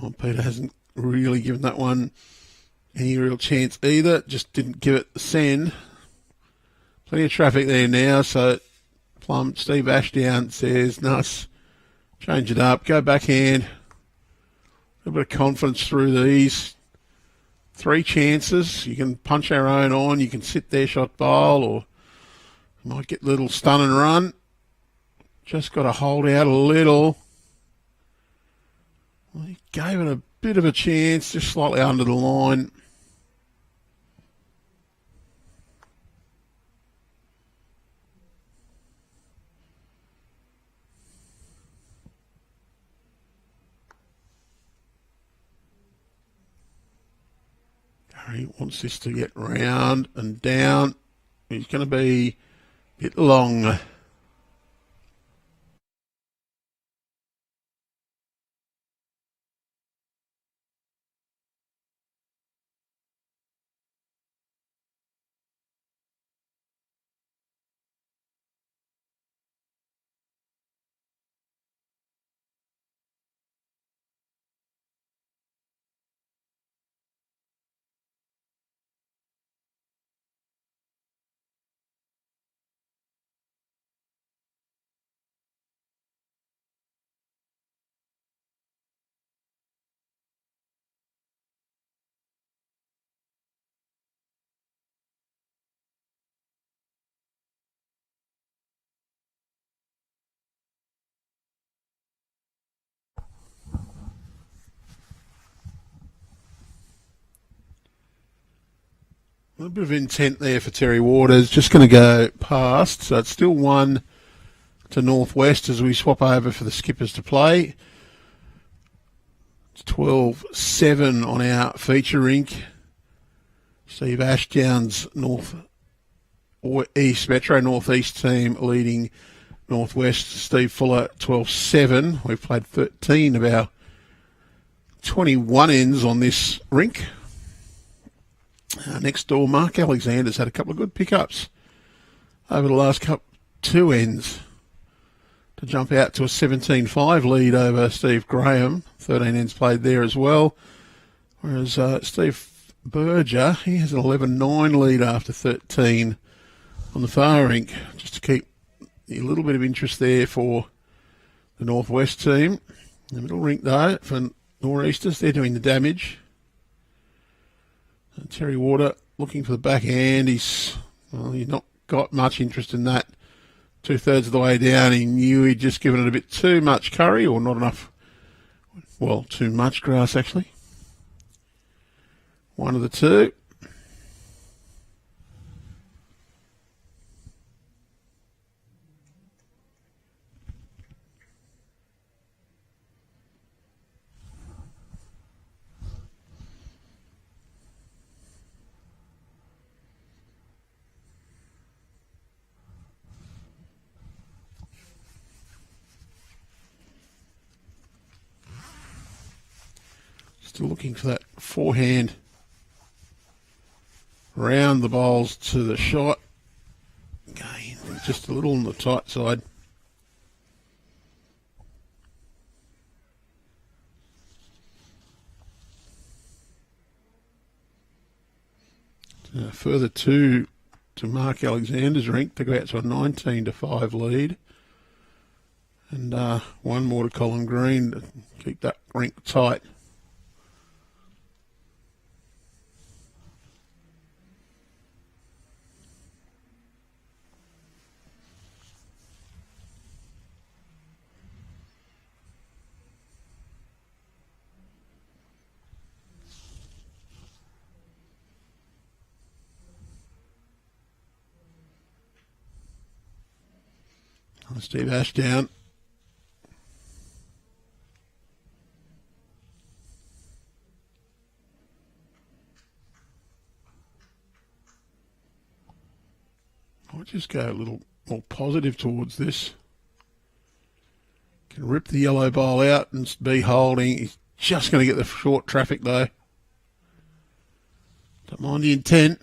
Oh, Peter hasn't really given that one any real chance either, just didn't give it the send. Plenty of traffic there now, so Steve Ashdown says, nice, change it up, go backhand. A bit of confidence through these. 3 chances. You can punch our own on. You can sit there, shot bowl, or you might get a little stun and run. Just got to hold out a little. Well, he gave it a bit of a chance, just slightly under the line. He wants this to get round and down. He's going to be a bit long. A little bit of intent there for Terry Waters. Just going to go past. So it's still 1 to Northwest as we swap over for the skippers to play. It's 12-7 on our feature rink. Steve Ashdown's East Metro Northeast team leading Northwest. Steve Fuller 12-7. We've played 13 of our 21 ends on this rink. Next door, Mark Alexander's had a couple of good pickups over the last 2 ends to jump out to a 17-5 lead over Steve Graham. 13 ends played there as well. Whereas Steve Berger, he has an 11-9 lead after 13 on the far rink. Just to keep a little bit of interest there for the Northwest team. The middle rink, though, for Nor'easters, they're doing the damage. And Terry Water looking for the backhand. He's not got much interest in that. 2/3 of the way down, he knew he'd just given it a bit too much curry, or not enough. Well, too much grass, actually. One of the two. Still looking for that forehand round the bowls to the shot. Again, just a little on the tight side. Further 2 to Mark Alexander's rink to go out to a 19-5 lead. And 1 more to Colin Green to keep that rink tight. Steve Ashdown. I'll just go a little more positive towards this. Can rip the yellow bowl out and be holding. He's just going to get the short traffic though. Don't mind the intent.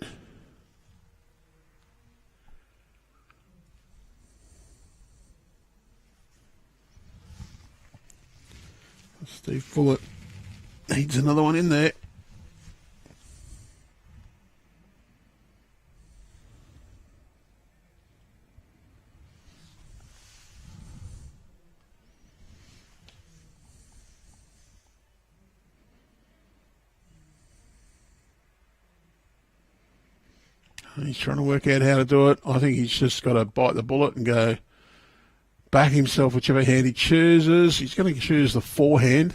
Steve Fuller needs another one in there. He's trying to work out how to do it. I think he's just got to bite the bullet and go back himself whichever hand he chooses. He's going to choose the forehand.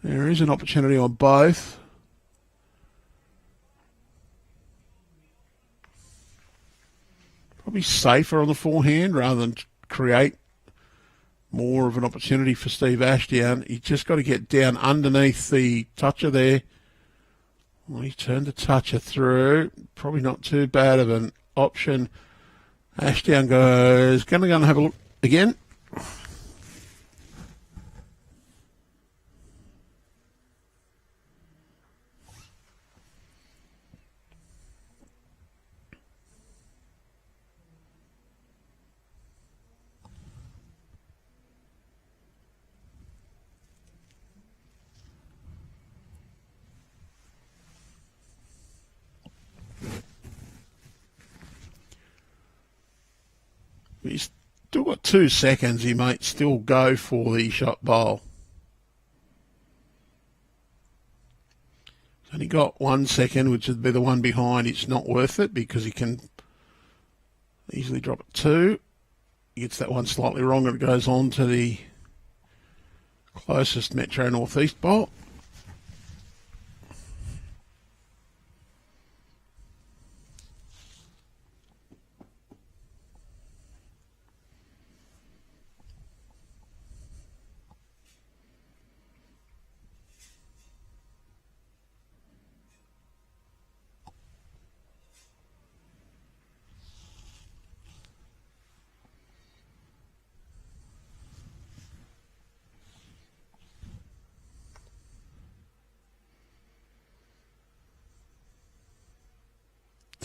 There is an opportunity on both. Probably safer on the forehand rather than create more of an opportunity for Steve Ashdown. He's just got to get down underneath the toucher there. Well, he's turned the toucher through. Probably not too bad of an option. Ashdown goes, going to go and have a look again. He's still got 2 seconds. He might still go for the shot bowl. He's only got 1 second, which would be the one behind. It's not worth it because he can easily drop it 2. He gets that one slightly wrong and it goes on to the closest Metro Northeast bowl.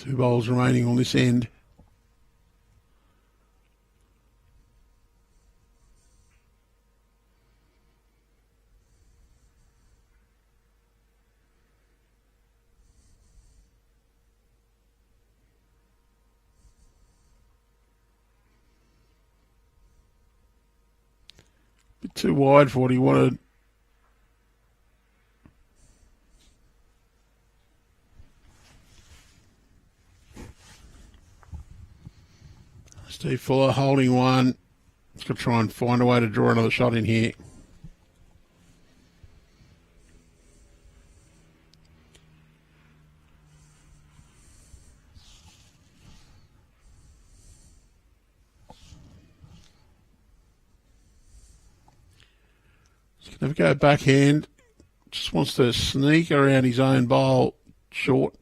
2 bowls remaining on this end. Bit too wide for what he wanted. Steve Fuller holding one. He's got to try and find a way to draw another shot in here. He's going to go backhand. Just wants to sneak around his own bowl short.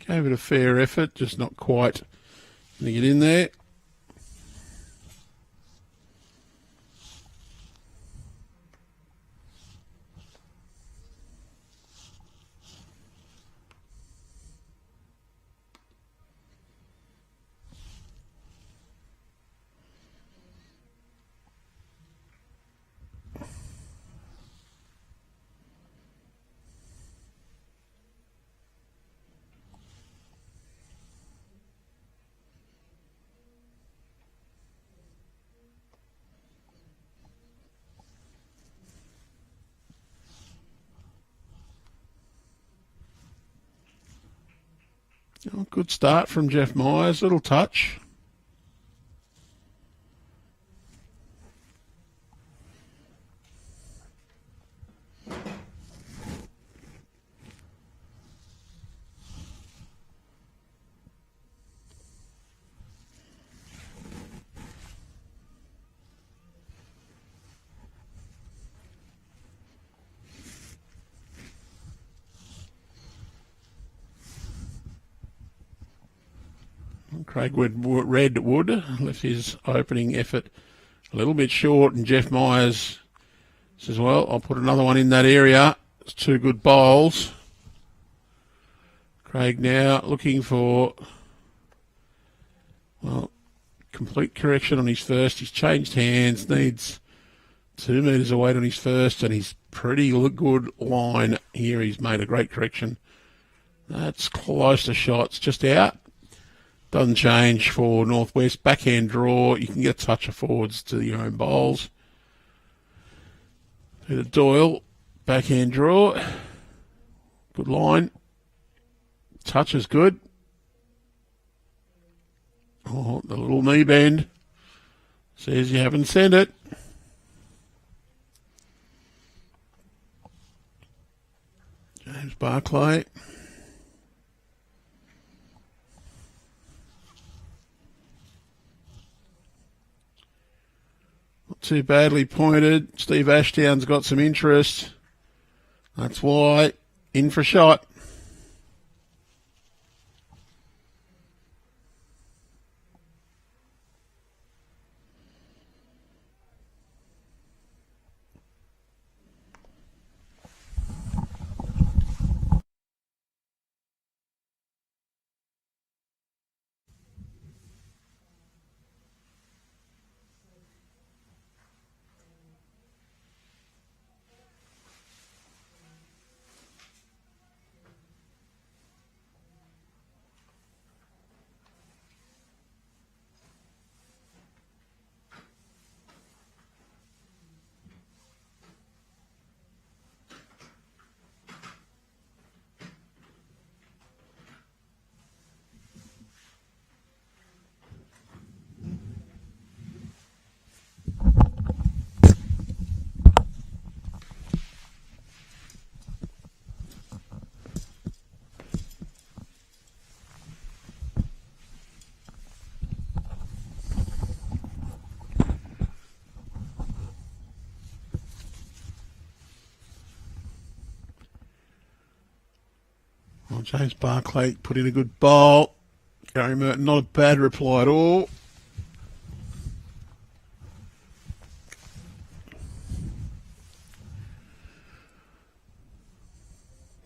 Gave it a fair effort, just not quite going to get in there. Oh, good start from Jeff Myers, little touch. Redwood left his opening effort a little bit short, and Jeff Myers says, well, I'll put another one in that area. It's 2 good bowls. Craig now looking for, well, complete correction on his first. He's changed hands, needs 2 metres away on his first, and he's pretty good line here. He's made a great correction. That's close to shots, just out. Doesn't change for Northwest. Backhand draw. You can get a touch of forwards to your own bowls. To the Doyle. Backhand draw. Good line. Touch is good. Oh, the little knee bend says you haven't sent it. James Barclay. Not too badly pointed. Steve Ashdown's got some interest. That's why. In for a shot. Well, James Barclay put in a good bowl. Gary Merton, not a bad reply at all.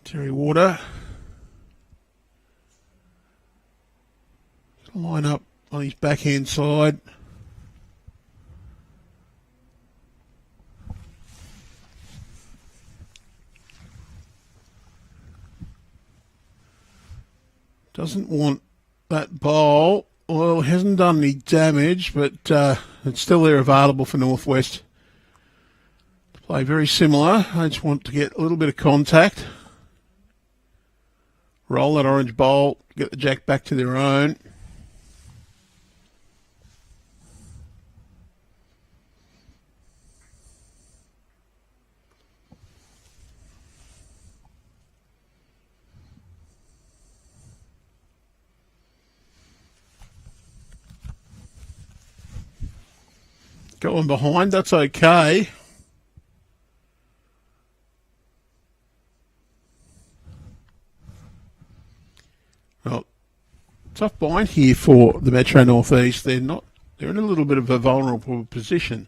Terry Water. Line up on his backhand side. Doesn't want that bowl. Well, it hasn't done any damage, but it's still there available for Northwest to play very similar. I just want to get a little bit of contact. Roll that orange bowl, get the jack back to their own. Going behind, that's okay. Well, tough bind here for the Metro Northeast. They're in a little bit of a vulnerable position.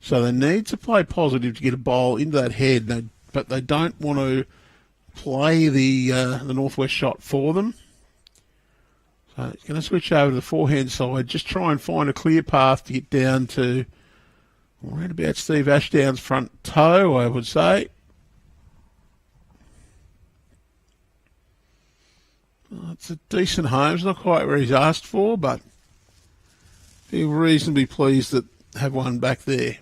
So they need to play positive to get a bowl into that head, but they don't want to play the Northwest shot for them. So it's going to switch over to the forehand side, just try and find a clear path to get down to around about Steve Ashdown's front toe, I would say. Well, it's a decent home. It's not quite where he's asked for, but be reasonably pleased that have one back there.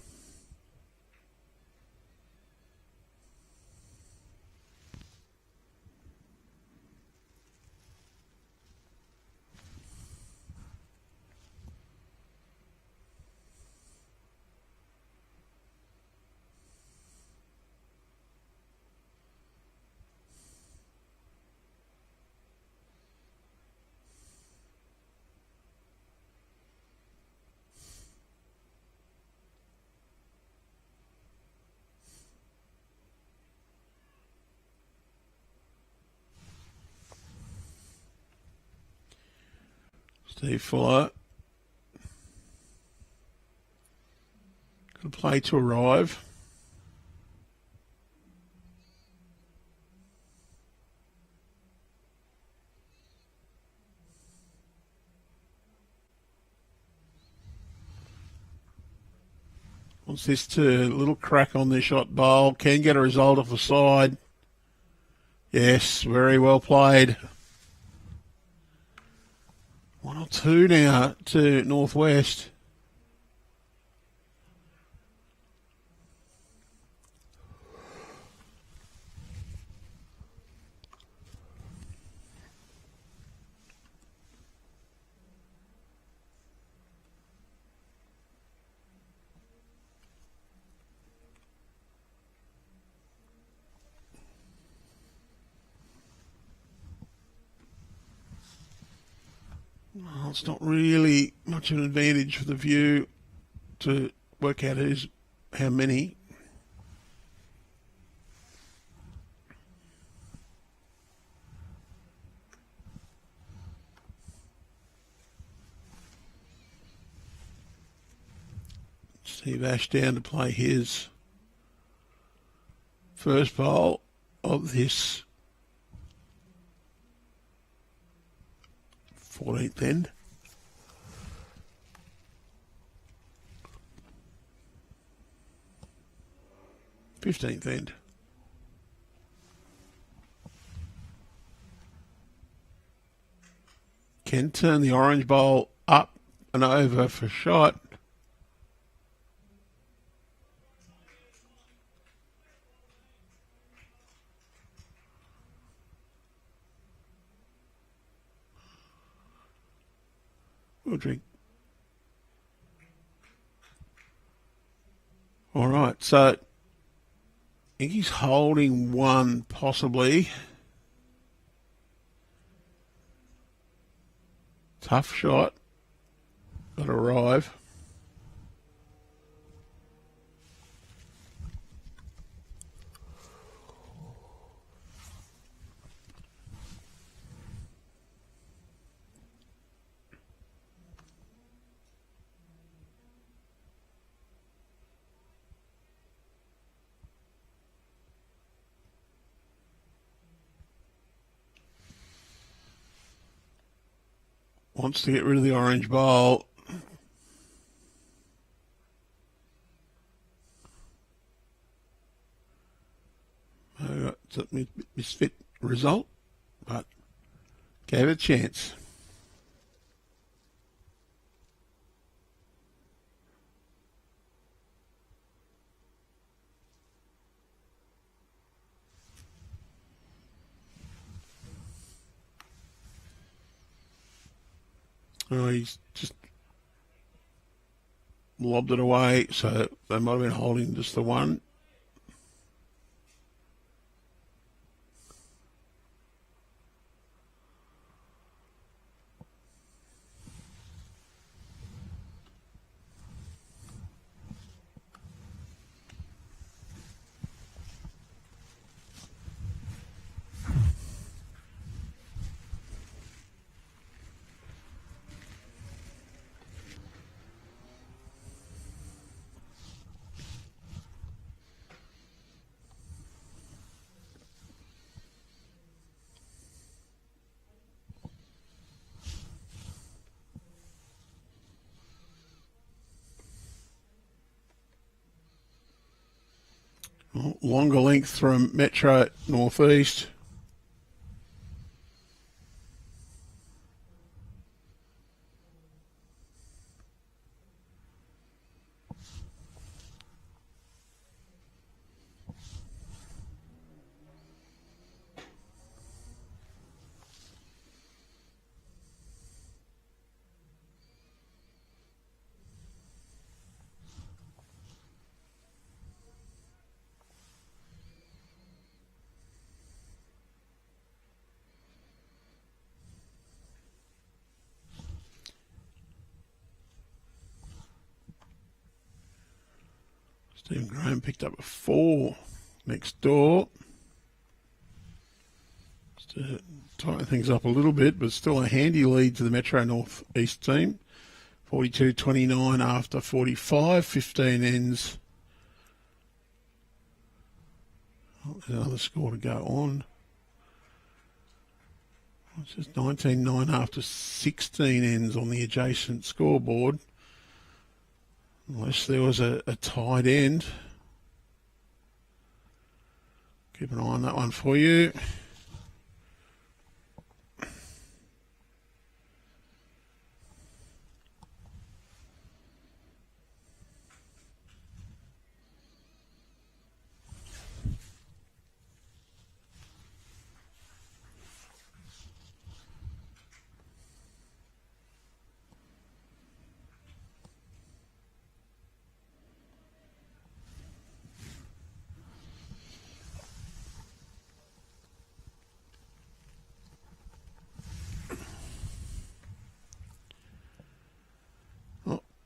Steve Fuller. Good play to arrive. Wants this to a little crack on the shot bowl. Can get a result off the side. Yes, very well played. 1 or 2 now to Northwest. Well, it's not really much of an advantage for the view to work out how many. Steve Ashdown to play his first bowl of this 14th end. th end. Can turn the orange bowl up and over for shot. We'll drink. All right, so I think he's holding one, possibly. Tough shot. Got to arrive. wants to get rid of the orange bowl. It's a misfit result, but gave it a chance. Oh, he's just lobbed it away, so they might have been holding just the one. Longer length from Metro Northeast. Stephen Graham picked up a 4 next door. Just to tighten things up a little bit, but still a handy lead to the Metro North East team. 42-29 after 45, 15 ends. Oh, there's another score to go on. It's just 19-9 after 16 ends on the adjacent scoreboard. Unless there was a tied end. Keep an eye on that one for you.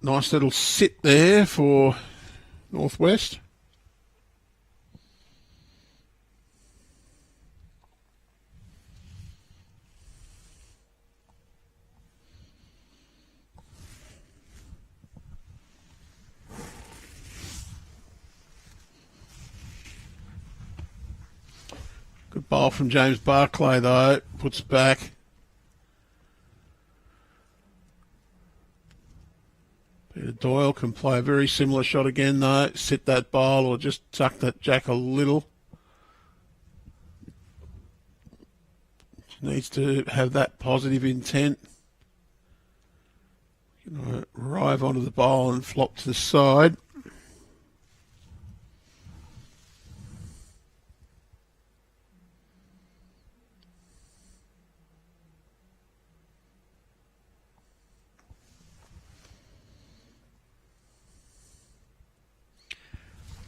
Nice little sit there for Northwest. Good bowl from James Barclay though, puts back. Peter Doyle can play a very similar shot again though, sit that bowl or just tuck that jack a little. Needs to have that positive intent. Arrive onto the bowl and flop to the side.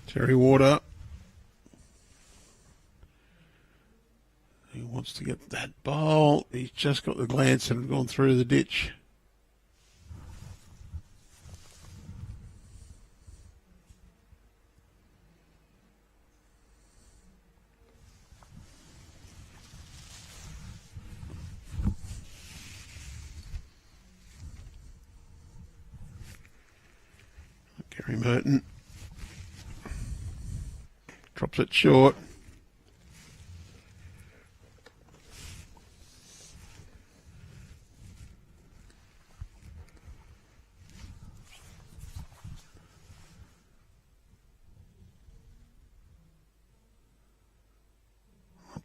Terry Water. He wants to get that bowl. He's just got the glance and gone through the ditch. Gary Merton. Drops it short.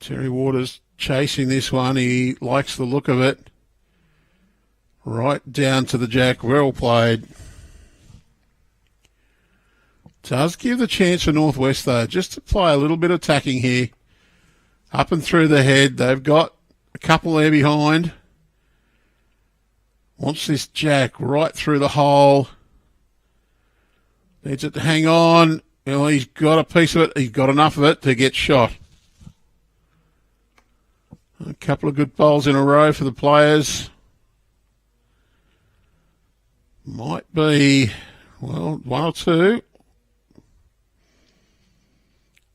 Terry Waters chasing this one. He likes the look of it. Right down to the jack. Well played. Does give the chance for Northwest, though, just to play a little bit of attacking here. Up and through the head. They've got a couple there behind. Wants this jack right through the hole. Needs it to hang on. Well, he's got a piece of it. He's got enough of it to get shot. A couple of good bowls in a row for the players. Might be, well, one or two.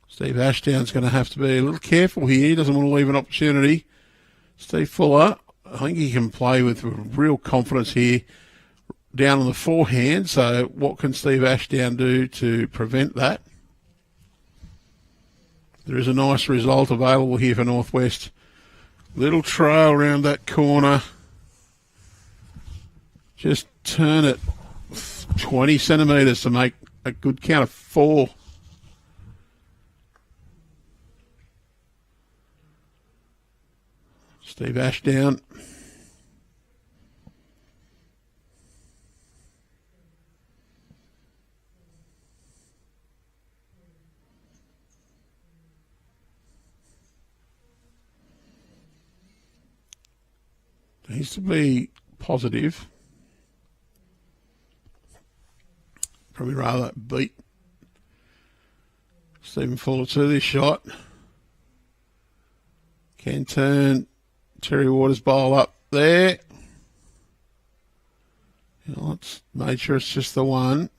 Steve Ashdown's going to have to be a little careful here. He doesn't want to leave an opportunity. Steve Fuller, I think he can play with real confidence here down on the forehand. So what can Steve Ashdown do to prevent that? There is a nice result available here for Northwest. Little trail around that corner. Just turn it 20 centimetres to make a good count of 4. Steve Ashdown. Needs to be positive. Probably rather beat Stephen Fuller to this shot. Can turn Terry Waters' bowl up there. Let's make sure it's just the one.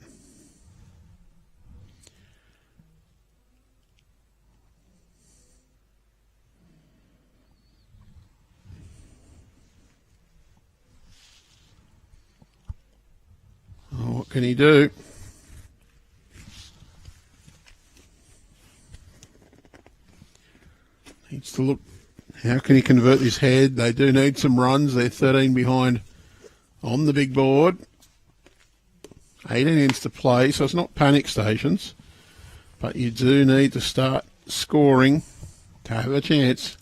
Oh, what can he do? Needs to look. How can he convert this head? They do need some runs. They're 13 behind on the big board. 18 ends to play, so it's not panic stations. But you do need to start scoring to have a chance.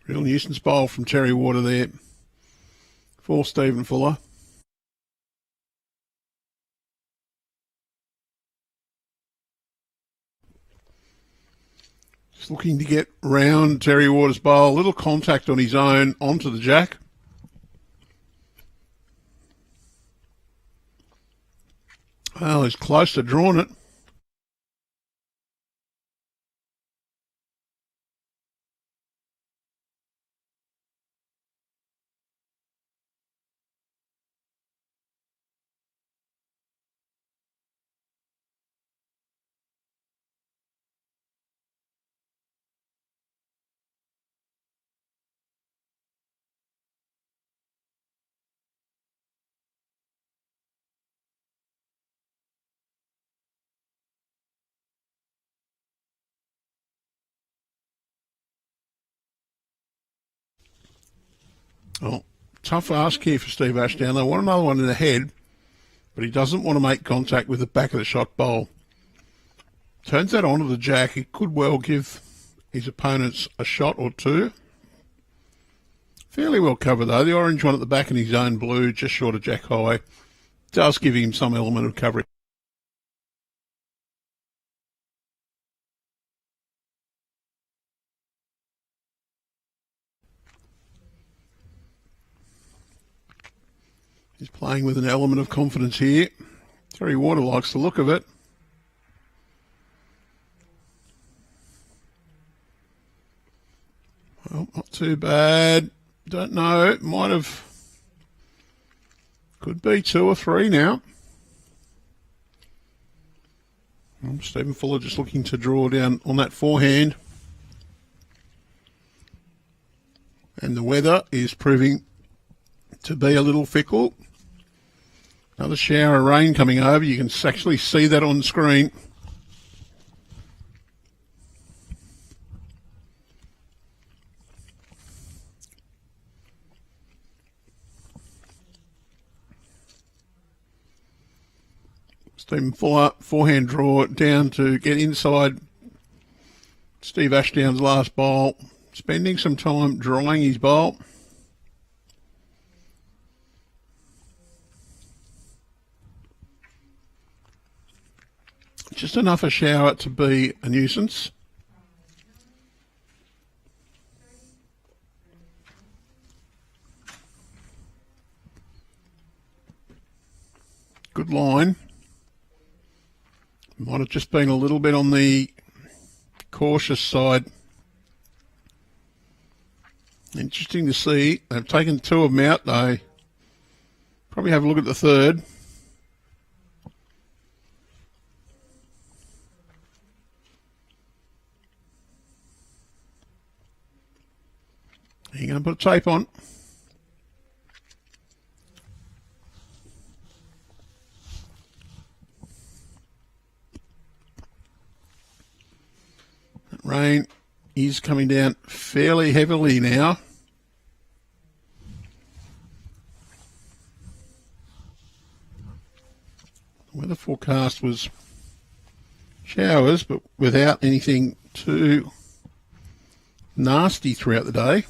Real nuisance bowl from Terry Water there for Stephen Fuller. Just looking to get round Terry Water's bowl. A little contact on his own onto the jack. Well, he's close to drawing it. Oh, tough ask here for Steve Ashdown. They want another one in the head, but he doesn't want to make contact with the back of the shot bowl. Turns that onto the jack. It could well give his opponents a shot or two. Fairly well covered, though. The orange one at the back and his own blue, just short of jack high, does give him some element of coverage. He's playing with an element of confidence here. Terry Water likes the look of it. Well, not too bad. Don't know. Might have. Could be 2 or 3 now. Stephen Fuller just looking to draw down on that forehand. And the weather is proving to be a little fickle. Another shower of rain coming over. You can actually see that on screen. Stephen Fuller, forehand draw down to get inside Steve Ashdown's last bowl. Spending some time drying his bowl. Just enough a shower to be a nuisance. Good line. Might have just been a little bit on the cautious side. Interesting to see. They've taken two of them out, though. Probably have a look at the third. You're going to put tape on. That rain is coming down fairly heavily now. The weather forecast was showers, but without anything too nasty throughout the day.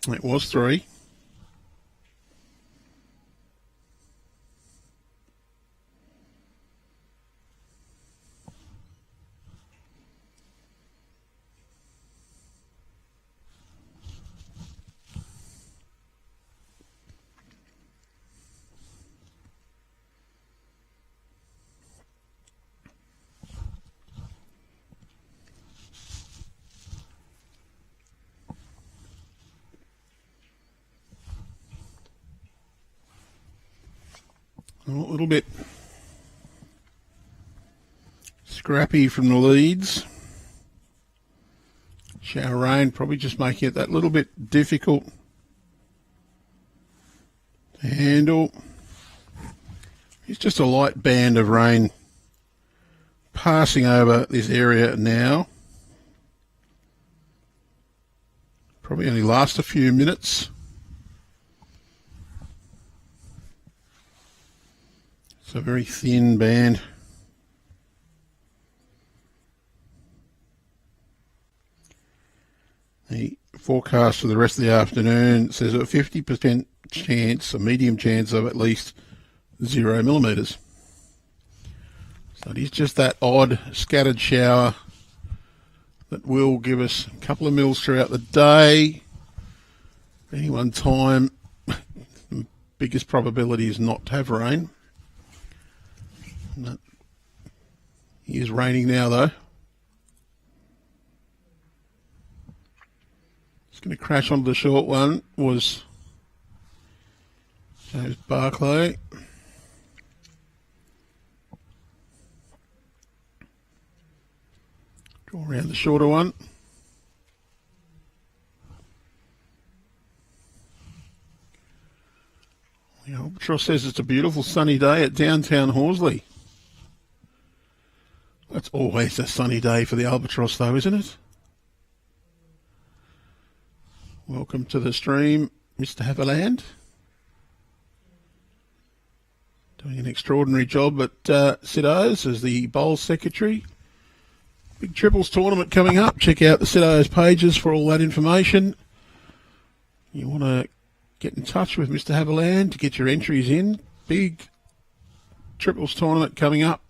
It was 3. A little bit scrappy from the leads. Shower rain probably just making it that little bit difficult to handle. It's just a light band of rain passing over this area now. Probably only last a few minutes. It's a very thin band. The forecast for the rest of the afternoon says a 50% chance, a medium chance of at least 0 millimetres. So it is just that odd scattered shower that will give us a couple of mils throughout the day. At any one time, the biggest probability is not to have rain. It is raining now, though. Just going to crash onto the short one. Was James Barclay. Draw around the shorter one. The Albatross says it's a beautiful sunny day at downtown Horsley. That's always a sunny day for the Albatross, though, isn't it? Welcome to the stream, Mr. Haverland. Doing an extraordinary job at Siddos as the Bowls Secretary. Big Triples tournament coming up. Check out the Siddos pages for all that information. You want to get in touch with Mr. Haverland to get your entries in. Big Triples tournament coming up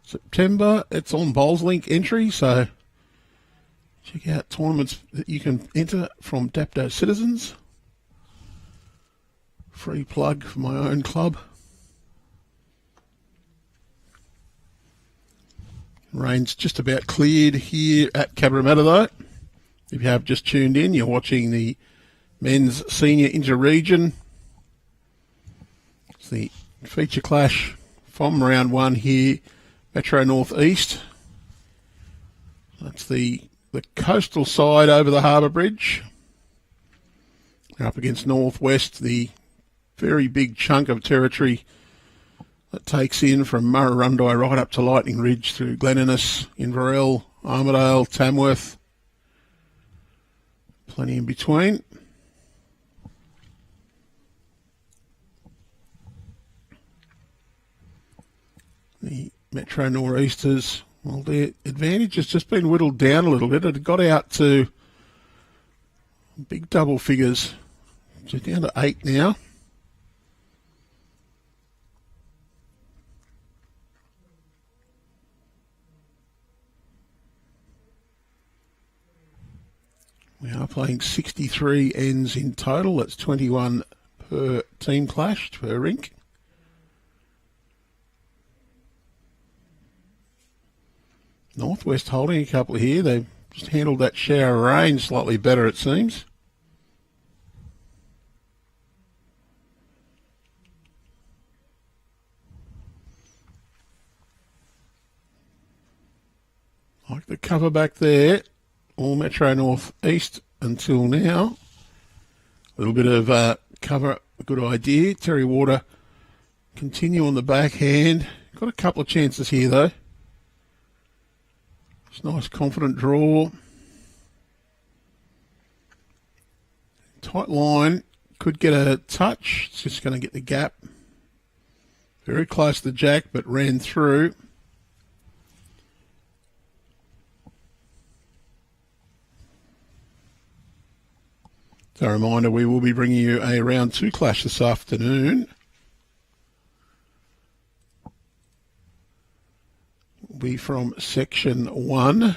September. It's on Bowls Link entry, so check out tournaments that you can enter from Dapto citizens. Free plug for my own club. Rain's just about cleared here at Cabramatta though. If you have just tuned in, you're watching the men's senior inter-region. It's the feature clash from round one here, Metro North East. That's the coastal side over the Harbour Bridge. They're up against Northwest, the very big chunk of territory that takes in from Murrurundi right up to Lightning Ridge through Glen Innes, Inverell, Armidale, Tamworth. Plenty in between. The Metro Nor'easters, well, their advantage has just been whittled down a little bit. It got out to big double figures. So down to 8 now. We are playing 63 ends in total. That's 21 per team clash, per rink. Northwest holding a couple here. They've just handled that shower of rain slightly better, it seems. Like the cover back there. All Metro North East until now. A little bit of cover, a good idea. Terry Water continue on the backhand. Got a couple of chances here though. It's a nice confident draw. Tight line. Could get a touch. It's just going to get the gap. Very close to the jack, but ran through. So a reminder, we will be bringing you a round 2 clash this afternoon. Will be from section 1.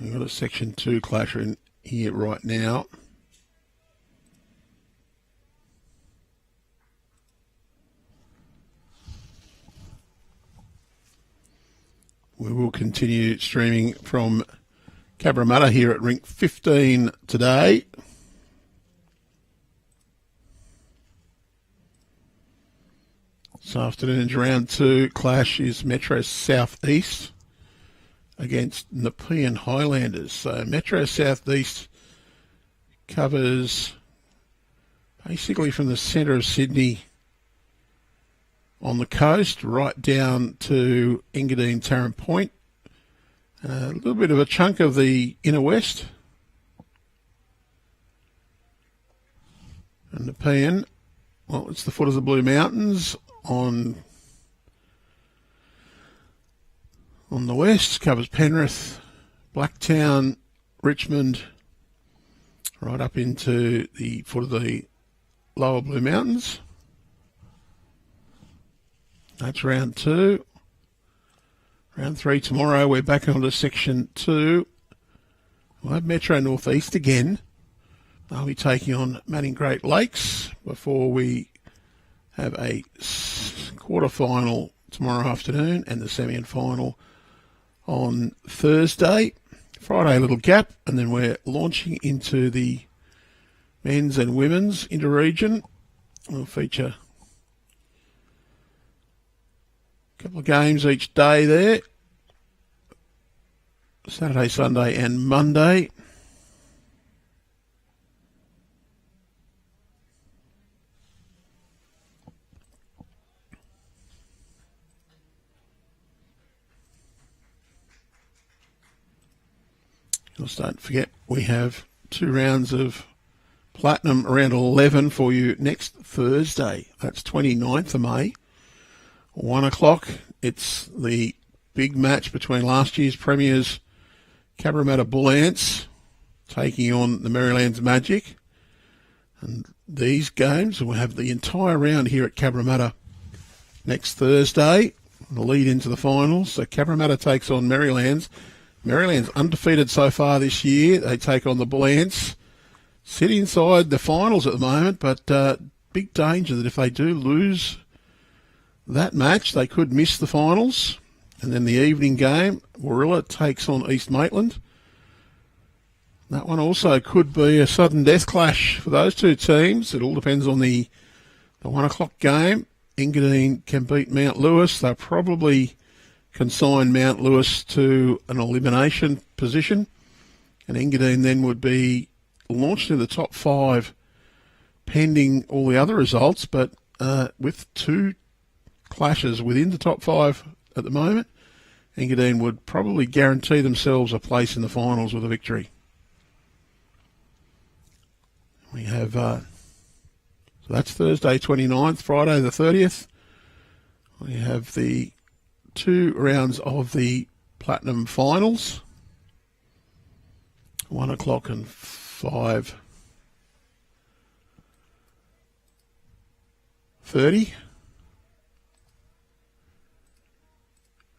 We've got a section 2 clash in here right now. We will continue streaming from Cabramatta here at Rink 15 today. This afternoon's round 2 clash is Metro South East against Nepean Highlanders. So Metro South East covers basically from the centre of Sydney on the coast, right down to Engadine, Tarrant Point. A little bit of a chunk of the inner west. And Nepean, well, it's the foot of the Blue Mountains on the west. Covers Penrith, Blacktown, Richmond, right up into the foot of the lower Blue Mountains. That's round 2. Round 3 tomorrow, we're back onto section 2. We'll have Metro North East again. They'll be taking on Manning Great Lakes before we have a quarter-final tomorrow afternoon and the semi and final on Thursday. Friday, a little gap, and then we're launching into the men's and women's inter-region. We'll feature couple of games each day there. Saturday, Sunday and Monday. Just don't forget we have 2 rounds of Platinum around 11 for you next Thursday. That's 29th of May. 1 o'clock, it's the big match between last year's premiers, Cabramatta Bull Ants, taking on the Maryland's Magic. And these games, we'll have the entire round here at Cabramatta next Thursday, the lead into the finals. So Cabramatta takes on Merrylands. Merrylands undefeated so far this year. They take on the Bull Ants. Sit inside the finals at the moment, but big danger that if they do lose that match, they could miss the finals. And then the evening game, Warilla takes on East Maitland. That one also could be a sudden death clash for those two teams. It all depends on the 1 o'clock game. Engadine can beat Mount Lewis. They'll probably consign Mount Lewis to an elimination position. And Engadine then would be launched in the top 5 pending all the other results. But with 2 clashes within the top 5 at the moment, Engadine would probably guarantee themselves a place in the finals with a victory. We have, so that's Thursday 29th, Friday the 30th. We have the 2 rounds of the Platinum Finals, 1 o'clock and 5:30.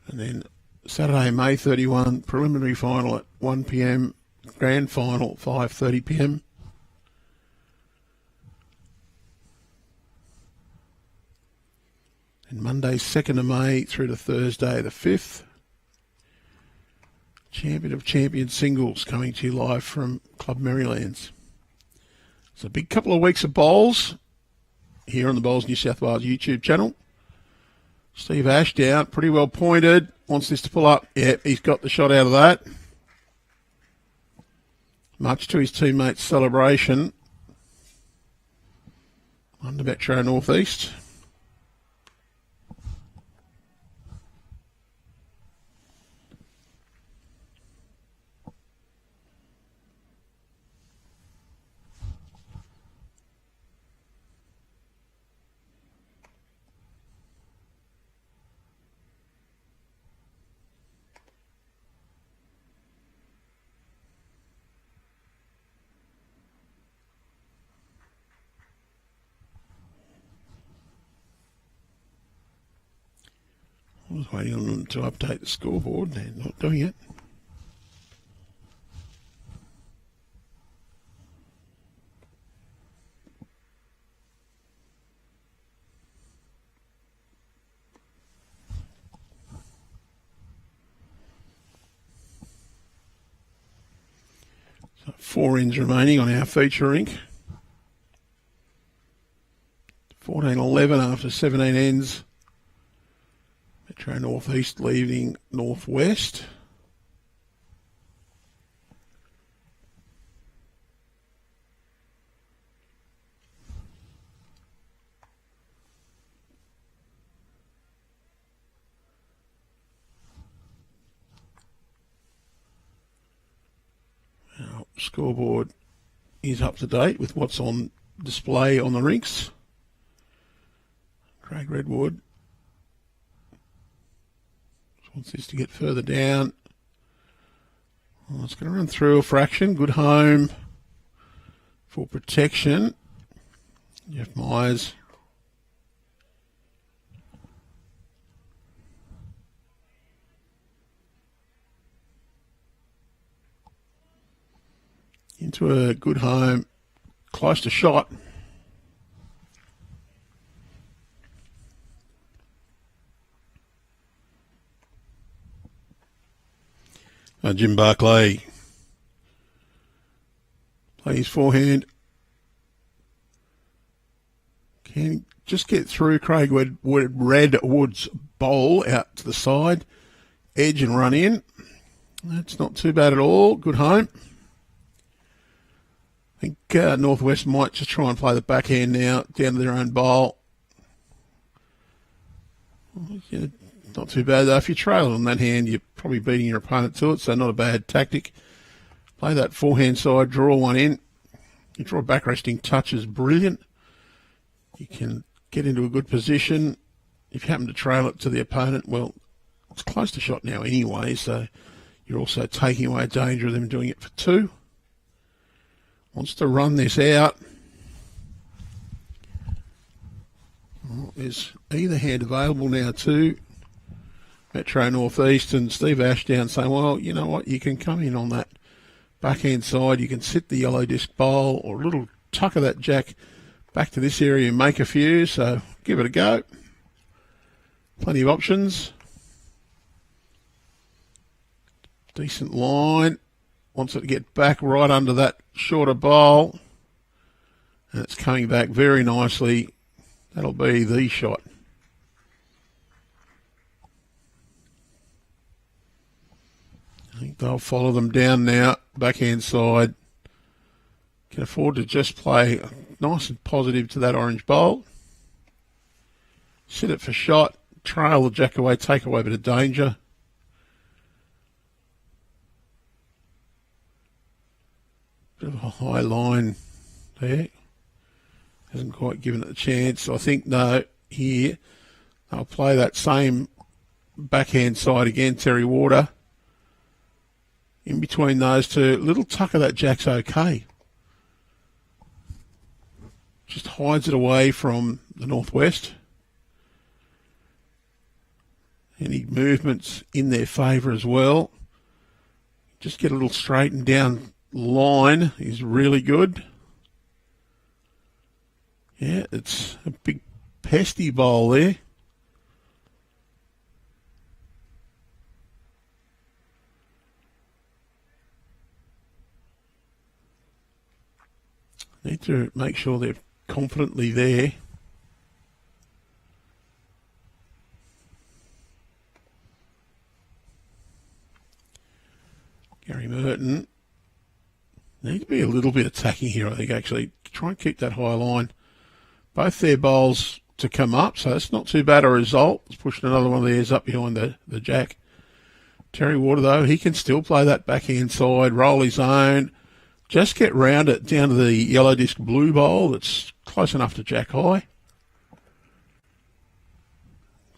And then Saturday, May 31, preliminary final at 1 p.m, grand final 5:30 p.m. And Monday, 2nd of May through to Thursday the 5th. Champion of Champions singles coming to you live from Club Merrylands. It's a big couple of weeks of bowls here on the Bowls New South Wales YouTube channel. Steve Ashdown, pretty well pointed, wants this to pull up. Yeah, he's got the shot out of that. Much to his teammates' celebration. Under Metro Northeast. I was waiting on them to update the scoreboard. They're not doing it. So 4 ends remaining on our feature rink. 14-11 after 17 ends. Metro Northeast leaving Northwest. Our scoreboard is up to date with what's on display on the rinks. Craig Redwood wants this to get further down. Well, it's going to run through a fraction. Good home for protection. Jeff Myers. Into a good home. Close to shot. Jim Barclay plays forehand. Can just get through Craig Redwood's bowl out to the side. Edge and run in. That's not too bad at all. Good home. I think Northwest might just try and play the backhand now down to their own bowl. Yeah, not too bad though. If you trail on that hand, you're probably beating your opponent to it, so not a bad tactic. Play that forehand side, draw one in. You draw back resting touch is brilliant. You can get into a good position. If you happen to trail it to the opponent, well, it's close to shot now anyway, so you're also taking away danger of them doing it for 2. Wants to run this out. There's either hand available now to Metro Northeast, and Steve Ashdown saying, well, you know what, you can come in on that backhand side, you can sit the yellow disc bowl or a little tuck of that jack back to this area and make a few, so give it a go. Plenty of options. Decent line. Wants it to get back right under that shorter bowl. And it's coming back very nicely. That'll be the shot. I think they'll follow them down now. Backhand side. Can afford to just play nice and positive to that orange bowl. Sit it for shot. Trail the jack away. Take away a bit of danger. Bit of a high line there. Hasn't quite given it a chance. I think, no, here they'll play that same backhand side again, Terry Water. In between those two, little tuck of that jack's okay. Just hides it away from the northwest. Any movements in their favour as well. Just get a little straightened down line is really good. Yeah, it's a big pesty bowl there. Need to make sure they're confidently there. Gary Merton. Need to be a little bit attacking here, I think, actually. Try and keep that high line. Both their bowls to come up, so it's not too bad a result. It's pushing another one of theirs up behind the jack. Terry Water, though, he can still play that backhand side, roll his own. Just get round it down to the yellow disc blue bowl that's close enough to jack high.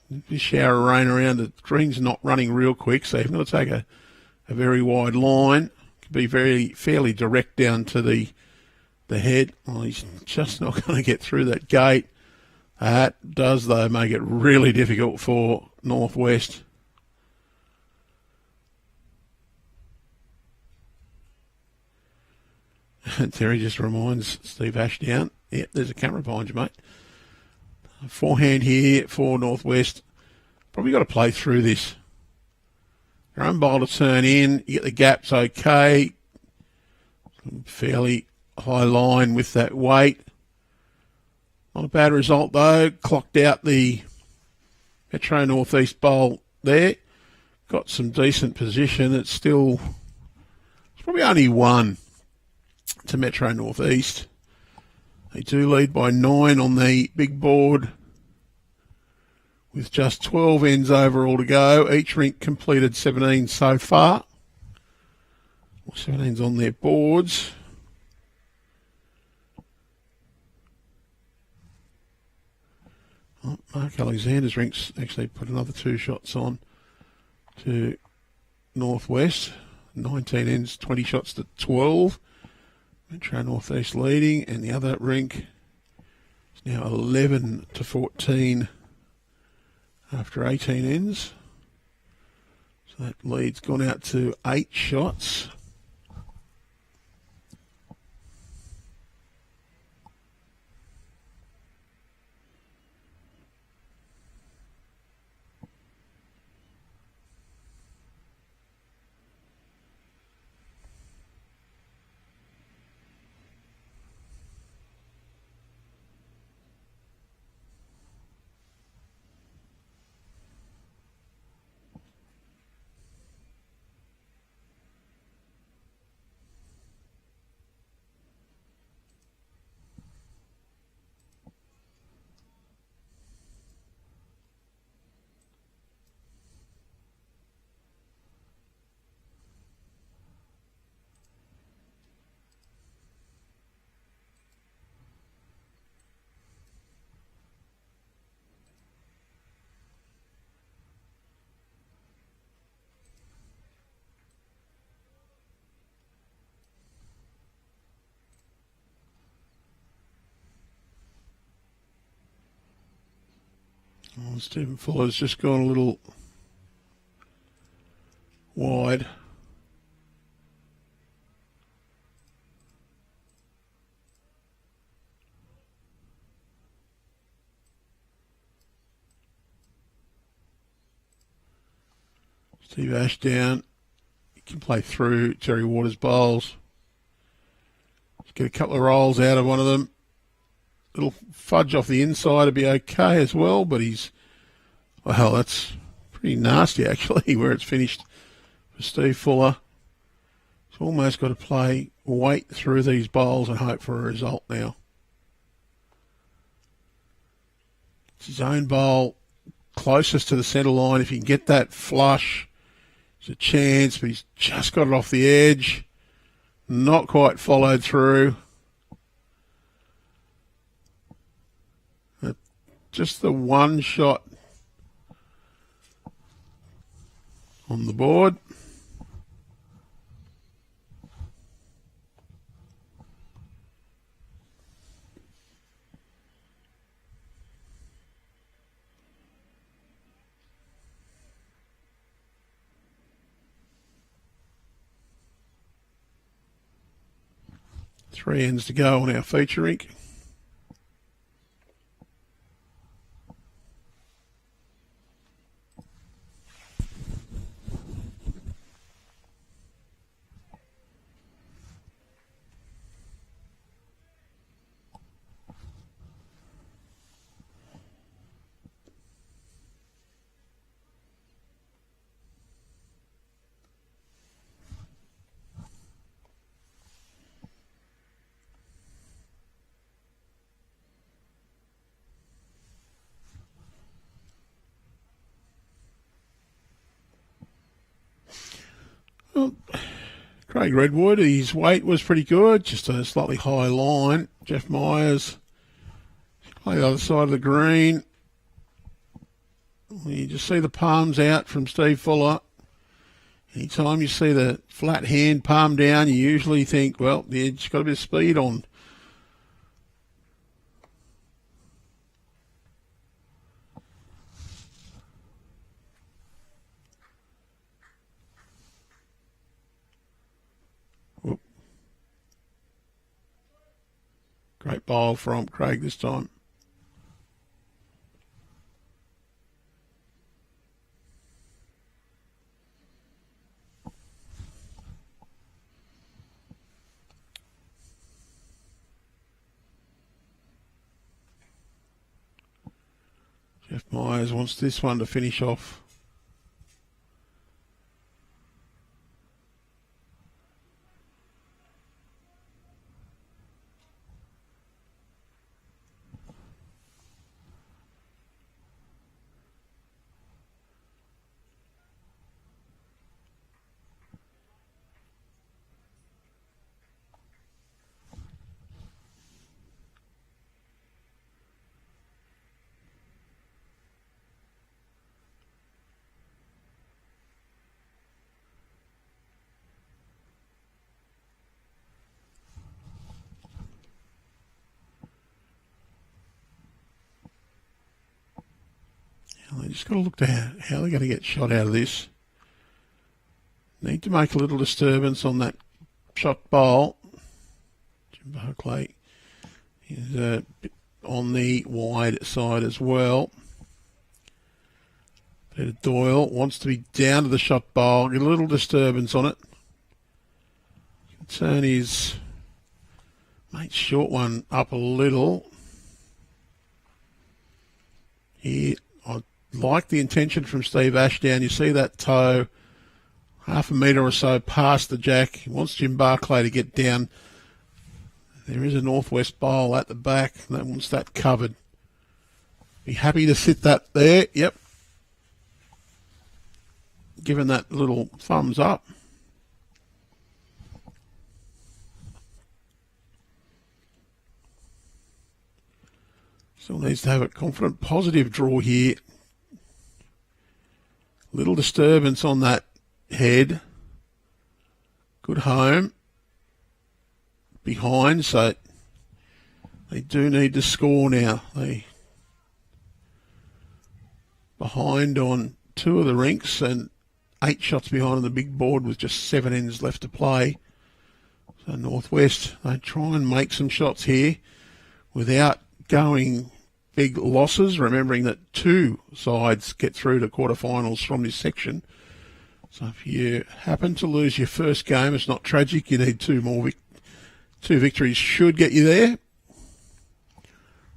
This shower of rain around, the green's not running real quick, so you've got to take a very wide line. Could be fairly direct down to the head. Well, he's just not going to get through that gate. That does, though, make it really difficult for Northwest. Terry just reminds Steve Ashdown, yep, there's a camera behind you, mate. Forehand here for Northwest. Probably got to play through this. Your own bowl to turn in. You get the gaps okay. Fairly high line with that weight. Not a bad result, though. Clocked out the Metro Northeast bowl there. Got some decent position. It's probably only one to Metro Northeast. They do lead by 9 on the big board with just 12 ends overall to go. Each rink completed 17 so far. 17's on their boards. Oh, Mark Alexander's rink's actually put another 2 shots on to Northwest. 19 ends, 20 shots to 12. Metro Northeast leading, and the other rink is now 11 to 14 after 18 ends. So that lead's gone out to 8 shots. Oh, Stephen Fuller's just gone a little wide. Steve Ashdown, he can play through Terry Waters' bowls. Just get a couple of rolls out of one of them. Little fudge off the inside would be okay as well, but well, that's pretty nasty actually, where it's finished for Steve Fuller. He's almost got to play weight through these bowls and hope for a result now. It's his own bowl closest to the centre line. If he can get that flush, there's a chance, but he's just got it off the edge. Not quite followed through. Just the one shot on the board. Three ends to go on our feature rink. Well, Craig Redwood, his weight was pretty good, just a slightly high line. Jeff Myers, play the other side of the green. You just see the palms out from Steve Fuller. Anytime you see the flat hand palm down, you usually think, well, the edge's got a bit of speed on. Great bowl from Craig this time. Jeff Myers wants this one to finish off. They just got to look to how they're going to get shot out of this. Need to make a little disturbance on that shot bowl. Jim Barclay is a bit on the wide side as well. Peter Doyle wants to be down to the shot bowl, get a little disturbance on it. Turn his mate's short one up a little. Here, I like the intention from Steve Ashdown. You see that toe half a metre or so past the jack. He wants Jim Barclay to get down. There is a northwest bowl at the back. That wants that covered. Be happy to sit that there. Yep. Giving that little thumbs up. Still needs to have a confident, positive draw here. Little disturbance on that head. Good home. Behind, so they do need to score now. They behind on 2 of the rinks and 8 shots behind on the big board with just 7 ends left to play. So Northwest, they try and make some shots here without going big losses, remembering that 2 sides get through to quarterfinals from this section. So if you happen to lose your first game, it's not tragic. You need 2 more. 2 victories should get you there.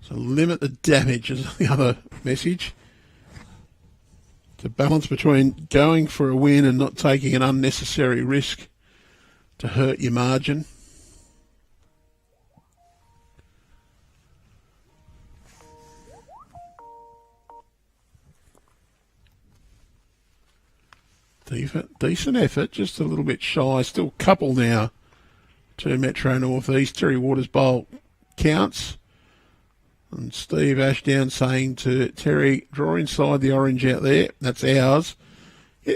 So limit the damage is the other message. It's a balance between going for a win and not taking an unnecessary risk to hurt your margin. Decent effort, just a little bit shy. Still couple now to Metro North East. Terry Waters' bowl counts. And Steve Ashdown saying to Terry, draw inside the orange out there. That's ours.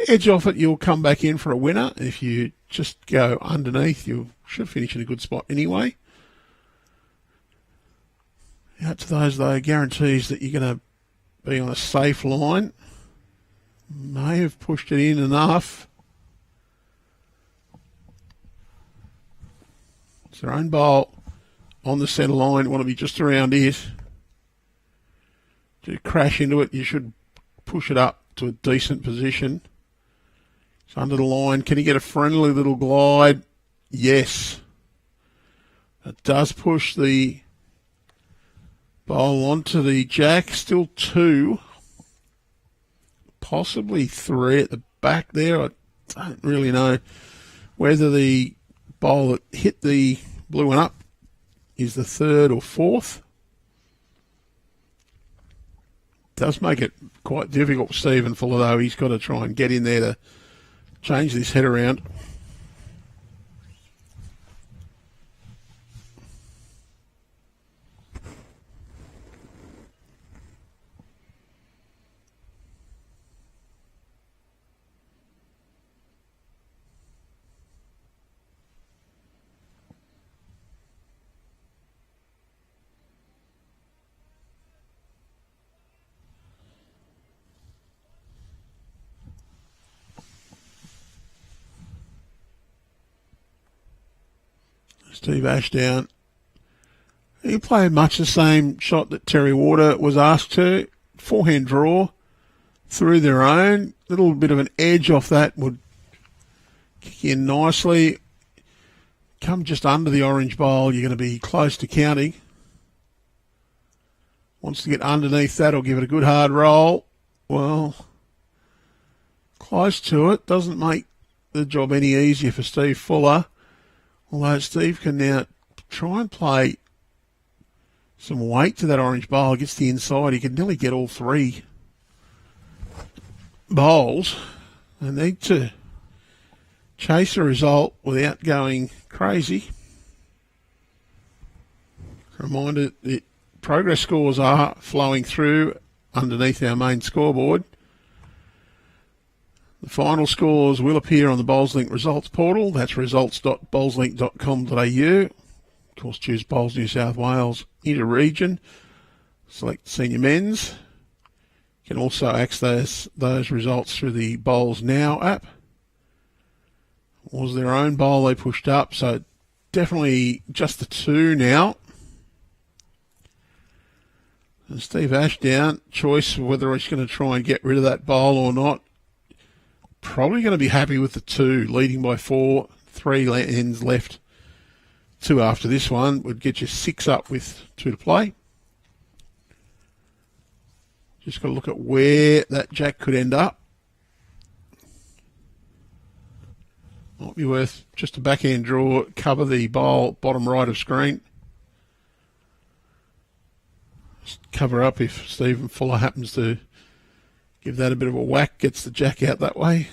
Edge off it, you'll come back in for a winner. If you just go underneath, you should finish in a good spot anyway. Out to those, though, guarantees that you're going to be on a safe line. May have pushed it in enough. It's their own bowl on the centre line. Want to be just around it. To crash into it, you should push it up to a decent position. It's under the line. Can he get a friendly little glide? Yes. It does push the bowl onto the jack. Still 2. Possibly 3 at the back there. I don't really know whether the bowl that hit the blue one up is the 3rd or 4th. Does make it quite difficult for Stephen Fuller, though. He's got to try and get in there to change this head around. Steve Ashdown. He played much the same shot that Terry Water was asked to. Forehand draw through their own. Little bit of an edge off that would kick in nicely. Come just under the orange bowl, you're going to be close to counting. Wants to get underneath that or give it a good hard roll. Well, close to it. Doesn't make the job any easier for Steve Fuller. Although Steve can now try and play some weight to that orange bowl. Gets the inside. He can nearly get all 3 bowls. They need to chase a result without going crazy. Reminder, the progress scores are flowing through underneath our main scoreboard. The final scores will appear on the BowlsLink results portal. That's results.bowlslink.com.au. Of course, choose Bowls New South Wales Inter-Region. Select Senior Men's. You can also access those results through the Bowls Now app. It was their own bowl they pushed up, so definitely just the 2 now. And Steve Ashdown, choice of whether he's going to try and get rid of that bowl or not. Probably going to be happy with the 2, leading by 4, 3 ends left. 2 after this one would get you 6 up with 2 to play. Just got to look at where that jack could end up. Might be worth just a backhand draw, cover the bowl bottom right of screen. Just cover up if Stephen Fuller happens to give that a bit of a whack, gets the jack out that way.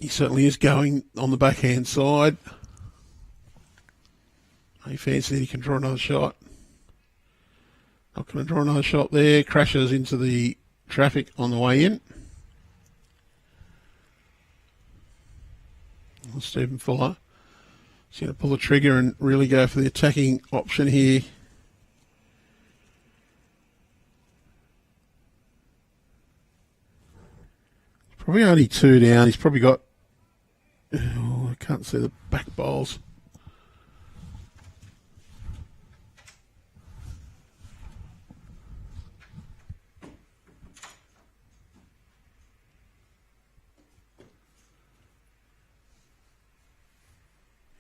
He certainly is going on the backhand side. He fancies he can draw another shot. Not going to draw another shot there. Crashes into the traffic on the way in. Stephen Fuller is going to pull the trigger and really go for the attacking option here. Probably only 2 down. He's probably got... Oh, I can't see the back bowls.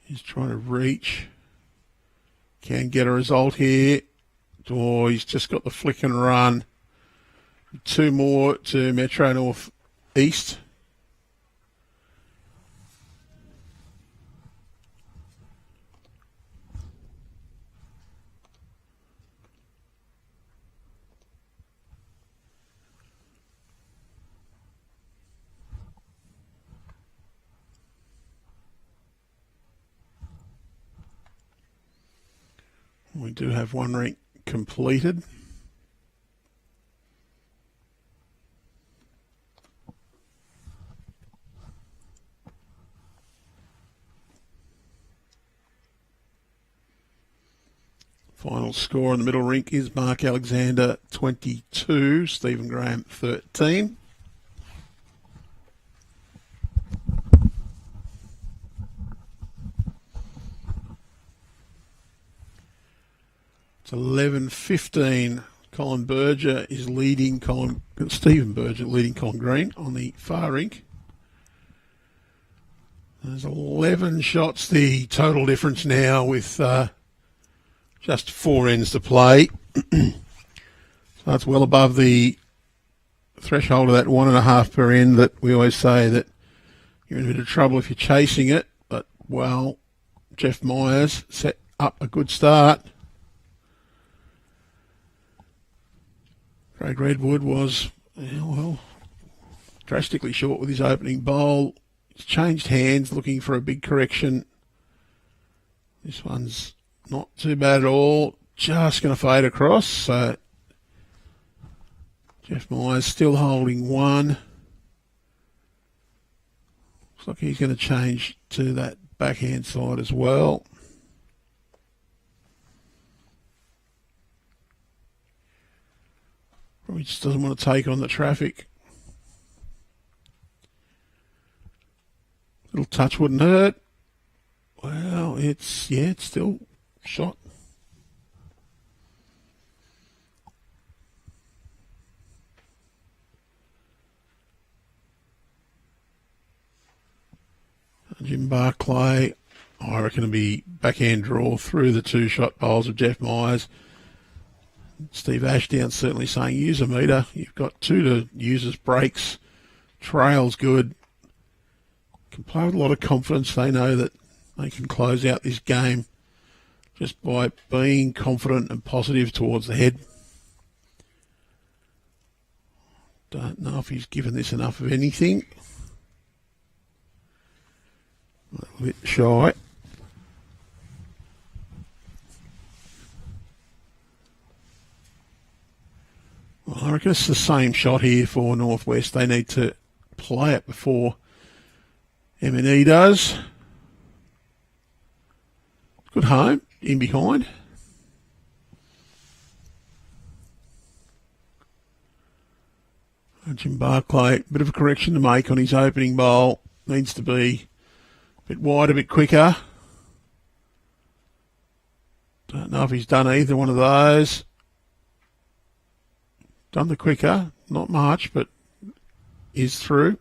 He's trying to reach. Can get a result here. Oh, he's just got the flick and run. 2 more to Metro North East. We do have 1 rink completed. Final score in the middle rink is Mark Alexander 22, Stephen Graham 13. It's 11:15. Colin Berger is leading Stephen Berger leading Colin Green on the far rink. There's 11 shots, the total difference now with just 4 ends to play. So that's well above the threshold of that 1.5 per end that we always say that you're in a bit of trouble if you're chasing it. But, well, Jeff Myers set up a good start. Craig Redwood was, well, drastically short with his opening bowl. He's changed hands, looking for a big correction. This one's not too bad at all. Just going to fade across. So Jeff Myers still holding 1. Looks like he's going to change to that backhand side as well. Probably just doesn't want to take on the traffic. Little touch wouldn't hurt. Well, it's still shot. Jim Barclay, I reckon, will be backhand draw through the 2-shot bowls of Jeff Myers. Steve Ashdown certainly saying use a meter. You've got 2 to use as breaks. Trail's good. Can play with a lot of confidence. They know that they can close out this game just by being confident and positive towards the head. Don't know if he's given this enough of anything. A little bit shy. Well, I reckon it's the same shot here for Northwest. They need to play it before M&E does. Good home, in behind. Jim Barclay, bit of a correction to make on his opening bowl. Needs to be a bit wide, a bit quicker. Don't know if he's done either one of those. Done the quicker, not much, but is through.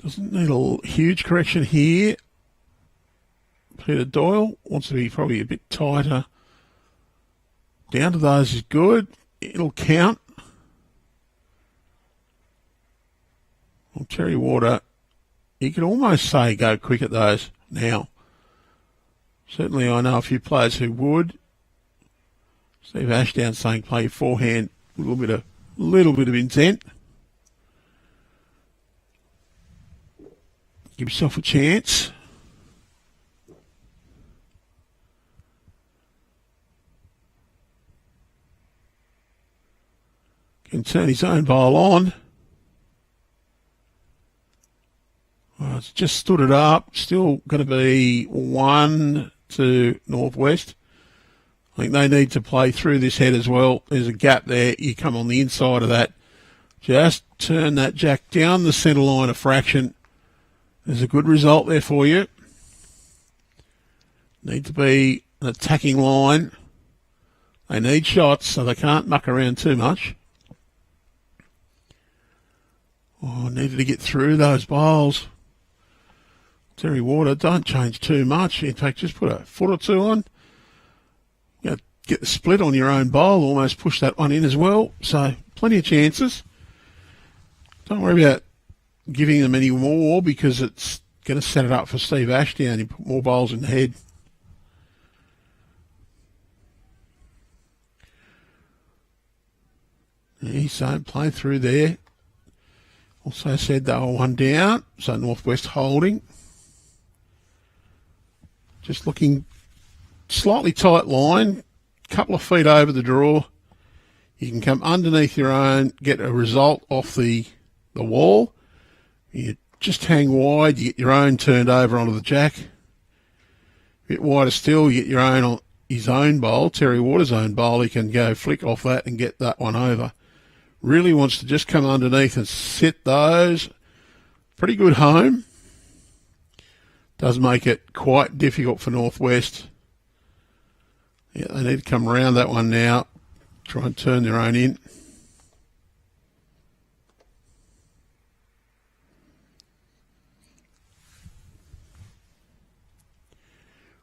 Doesn't need a huge correction here. Peter Doyle wants to be probably a bit tighter. Down to those is good. It'll count. Well, Terry Water, you could almost say go quick at those now. Certainly I know a few players who would. Steve Ashdown saying play your forehand, a little bit of intent. Give yourself a chance. can turn his own bowl on. Well, it's just stood it up. Still going to be 1 to Northwest. I think they need to play through this head as well. There's a gap there. You come on the inside of that. Just turn that jack down the centre line a fraction. There's a good result there for you. Need to be an attacking line. They need shots, so they can't muck around too much. Oh, needed to get through those bowls. Terry Water, don't change too much. In fact, just put a foot or two on. You know, get the split on your own bowl, almost push that one in as well. So, plenty of chances. Don't worry about giving them any more because it's going to set it up for Steve Ashdown. You put more bowls in the head. So play through there. Also said they were 1 down, so Northwest holding. Just looking slightly tight line, couple of feet over the draw. You can come underneath your own, get a result off the wall. You just hang wide, you get your own turned over onto the jack. A bit wider still, you get your own on his own bowl, Terry Waters' own bowl. He can go flick off that and get that one over. Really wants to just come underneath and sit those. Pretty good home. Does make it quite difficult for Northwest. Yeah, they need to come around that one now. Try and turn their own in.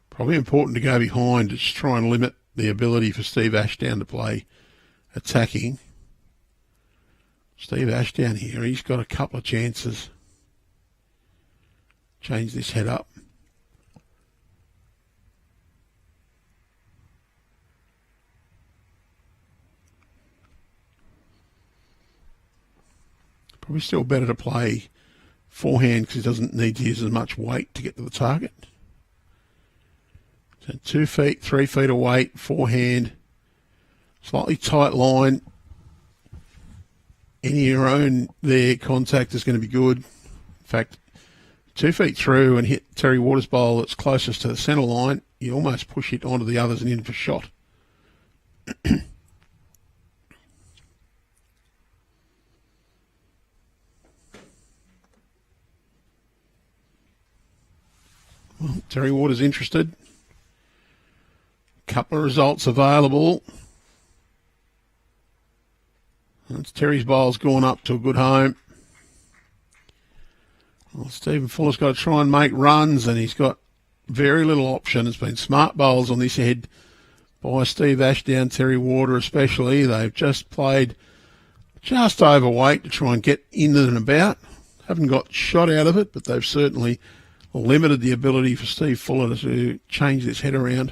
Probably important to go behind to just try and limit the ability for Steve Ashdown to play attacking. Steve Ashdown here, he's got a couple of chances. Change this head up. Probably still better to play forehand because he doesn't need to use as much weight to get to the target. So 2 feet, 3 feet of weight, forehand, slightly tight line. Any of your own there contact is going to be good. In fact, 2 feet through and hit Terry Waters' bowl that's closest to the centre line, you almost push it onto the others and in for shot. Well, Terry Waters interested. Couple of results available. That's Terry's bowl's gone up to a good home. Well, Stephen Fuller's got to try and make runs, and he's got very little option. It's been smart bowls on this head by Steve Ashdown, Terry Water especially. They've just played just overweight to try and get in and about. Haven't got shot out of it, but they've certainly limited the ability for Steve Fuller to change this head around.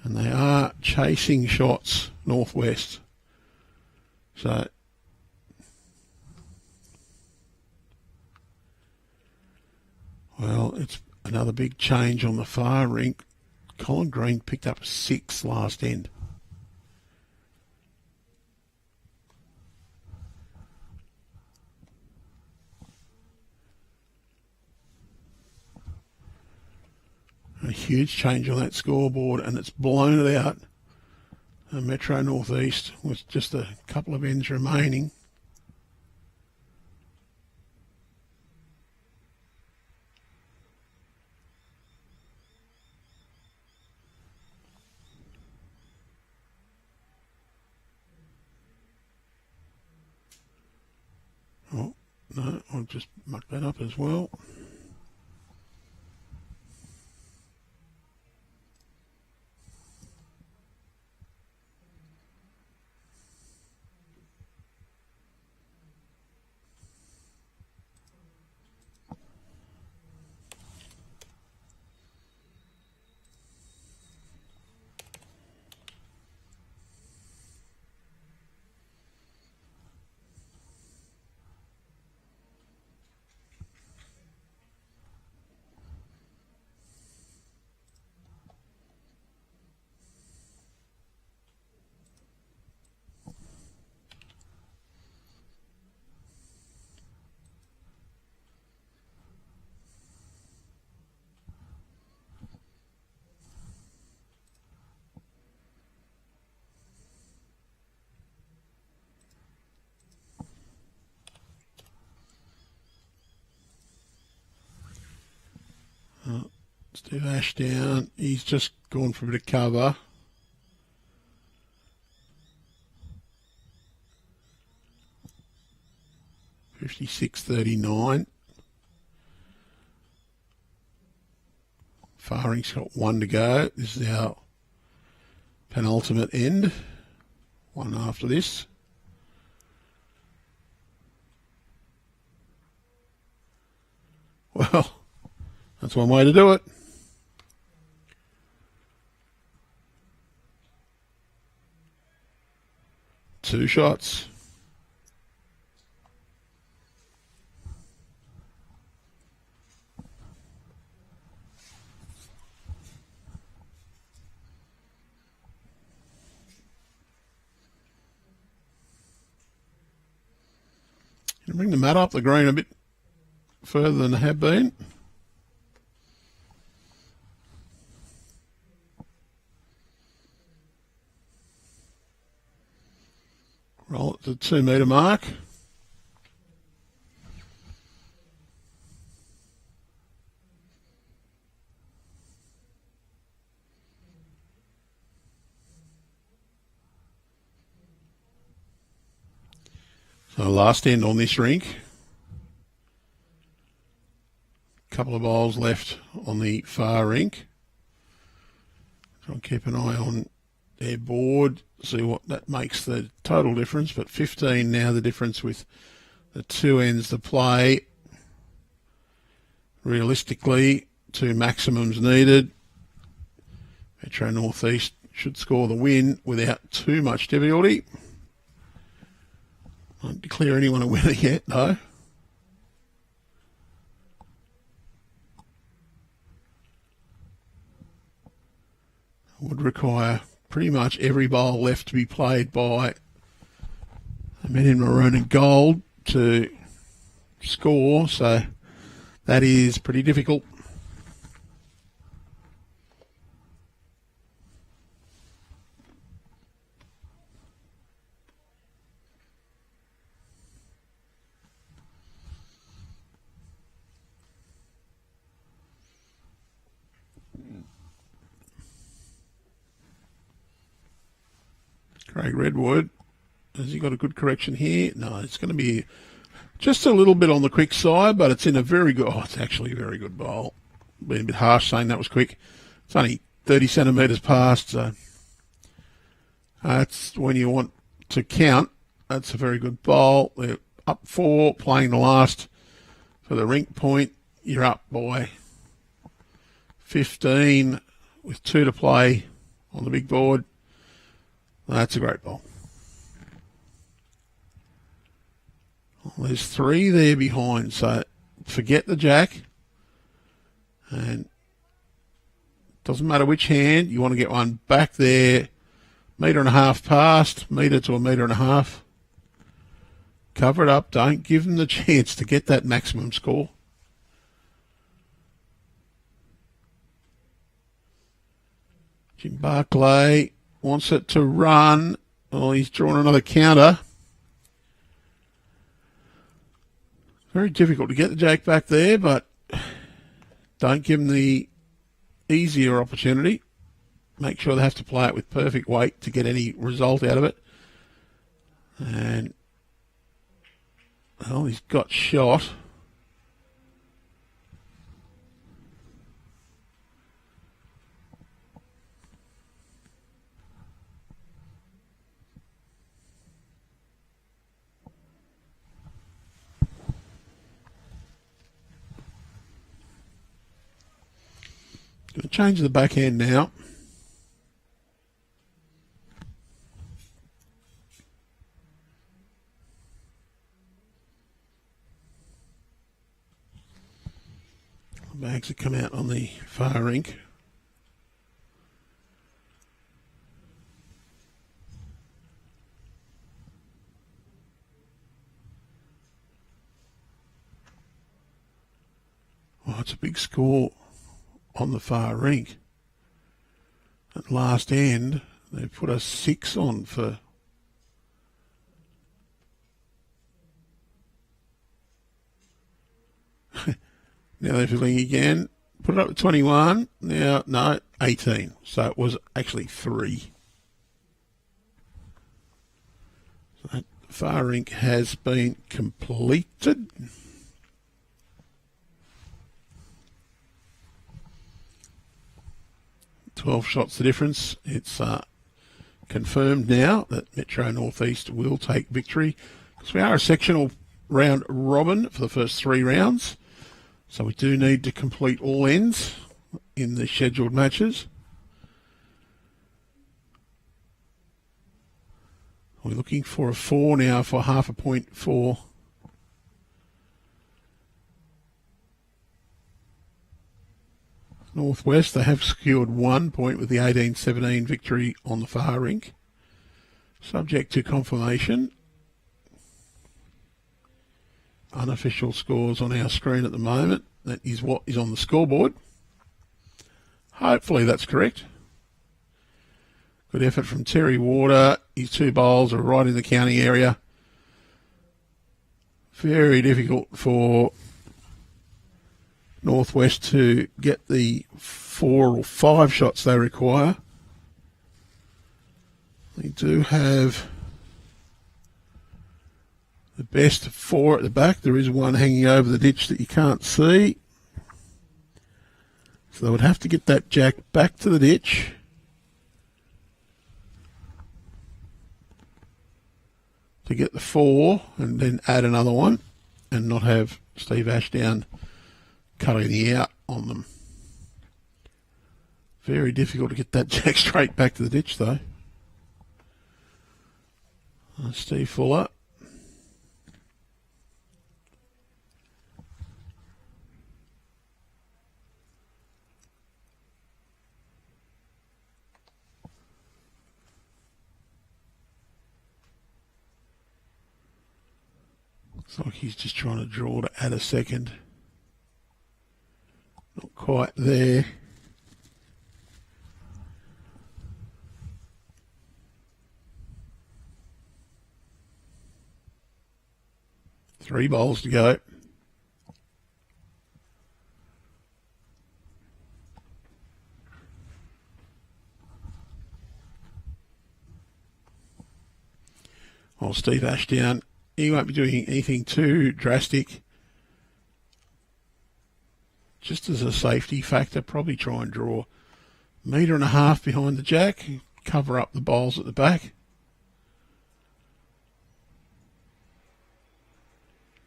And they are chasing shots, Northwest. So, well, it's another big change on the far rink. Colin Green picked up 6 last end. A huge change on that scoreboard, and it's blown it out. Metro Northeast with just a couple of ends remaining. Oh, no, I'll just muck that up as well. Steve Ashdown, he's just gone for a bit of cover. $56.39. Farink's got one to go. This is our penultimate end. One after this. Well, that's one way to do it. Two shots. Bring the mat up the green a bit further than they have been. Roll it to the 2 metre mark. So last end on this rink. Couple of bowls left on the far rink. Try and keep an eye on their board, see what that makes the total difference. But 15 now the difference with the two ends to play. Realistically, 2 maximums needed. Metro North East should score the win without too much difficulty. Won't declare anyone a winner yet, though. Would require pretty much every bowl left to be played by the men in maroon and gold to score, so that is pretty difficult. Craig Redwood, has he got a good correction here? No, it's going to be just a little bit on the quick side, but it's in a very good, it's actually a very good bowl. Been a bit harsh saying that was quick. It's only 30 centimetres past, so that's when you want to count. That's a very good bowl. They're up 4, playing the last for the rink point. You're up by 15 with 2 to play on the big board. That's a great ball. Well, there's 3 there behind, so forget the jack. And doesn't matter which hand, you want to get one back there, 1.5 metres past, metre to 1.5 metres. Cover it up, don't give them the chance to get that maximum score. Jim Barclay wants it to run. Oh, he's drawn another counter. Very difficult to get the jack back there, but don't give them the easier opportunity. Make sure they have to play it with perfect weight to get any result out of it. And, well, he's got shot. Going to change the backhand now. The bags have come out on the far rink. Oh, it's a big score on the far rink. At last end, they put a 6 on for now they're filling again. Put it up to 21. Now, no, 18. So it was actually 3. So that far rink has been completed. $12 shots the difference. It's confirmed now that Metro Northeast will take victory, because we are a sectional round robin for the first 3 rounds. So we do need to complete all ends in the scheduled matches. We're looking for a 4 now for half a point for Northwest. They have secured 1 point with the 18-17 victory on the far rink. Subject to confirmation. Unofficial scores on our screen at the moment. That is what is on the scoreboard. Hopefully that's correct. Good effort from Terry Warder. His 2 bowls are right in the counting area. Very difficult for Northwest to get the 4 or 5 shots they require. They do have the best 4 at the back. There is one hanging over the ditch that you can't see. So they would have to get that jack back to the ditch. To get the 4 and then add another one and not have Steve Ashdown cutting the out on them. Very difficult to get that jack straight back to the ditch though. Steve Fuller. Looks like he's just trying to draw to add a second. Not quite there. Three bowls to go. Well, Steve Ashdown, he won't be doing anything too drastic. Just as a safety factor, probably try and draw 1.5 metres behind the jack, cover up the bowls at the back.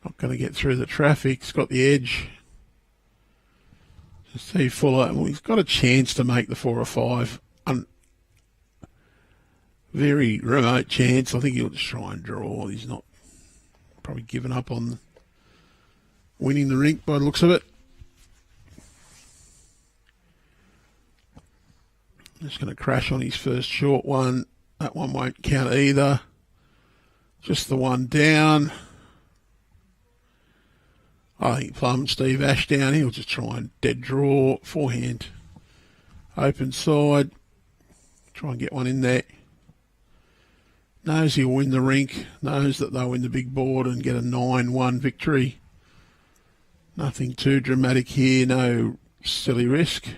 Not going to get through the traffic. He's got the edge. Steve Fuller, well, he's got a chance to make the 4 or 5. Very remote chance. I think he'll just try and draw. He's not probably given up on winning the rink by the looks of it. Just going to crash on his first short one. That one won't count either. Just the one down. I think plumb Steve Ashdown. He'll just try and dead draw. Forehand. Open side. Try and get one in there. Knows he'll win the rink. Knows that they'll win the big board and get a 9-1 victory. Nothing too dramatic here. No silly risk.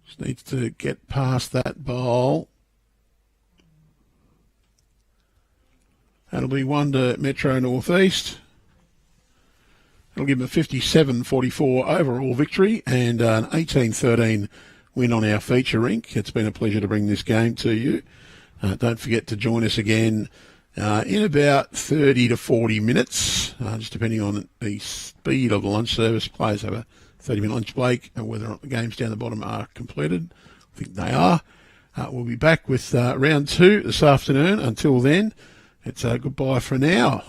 Just needs to get past that bowl. That'll be 1 to Metro Northeast. It'll give them a 57-44 overall victory and an 18-13 win on our feature rink. It's been a pleasure to bring this game to you. Don't forget to join us again in about 30 to 40 minutes, just depending on the speed of the lunch service. Players have a 30-minute lunch break, and whether or not the games down the bottom are completed. I think they are. We'll be back with round 2 this afternoon. Until then, it's goodbye for now.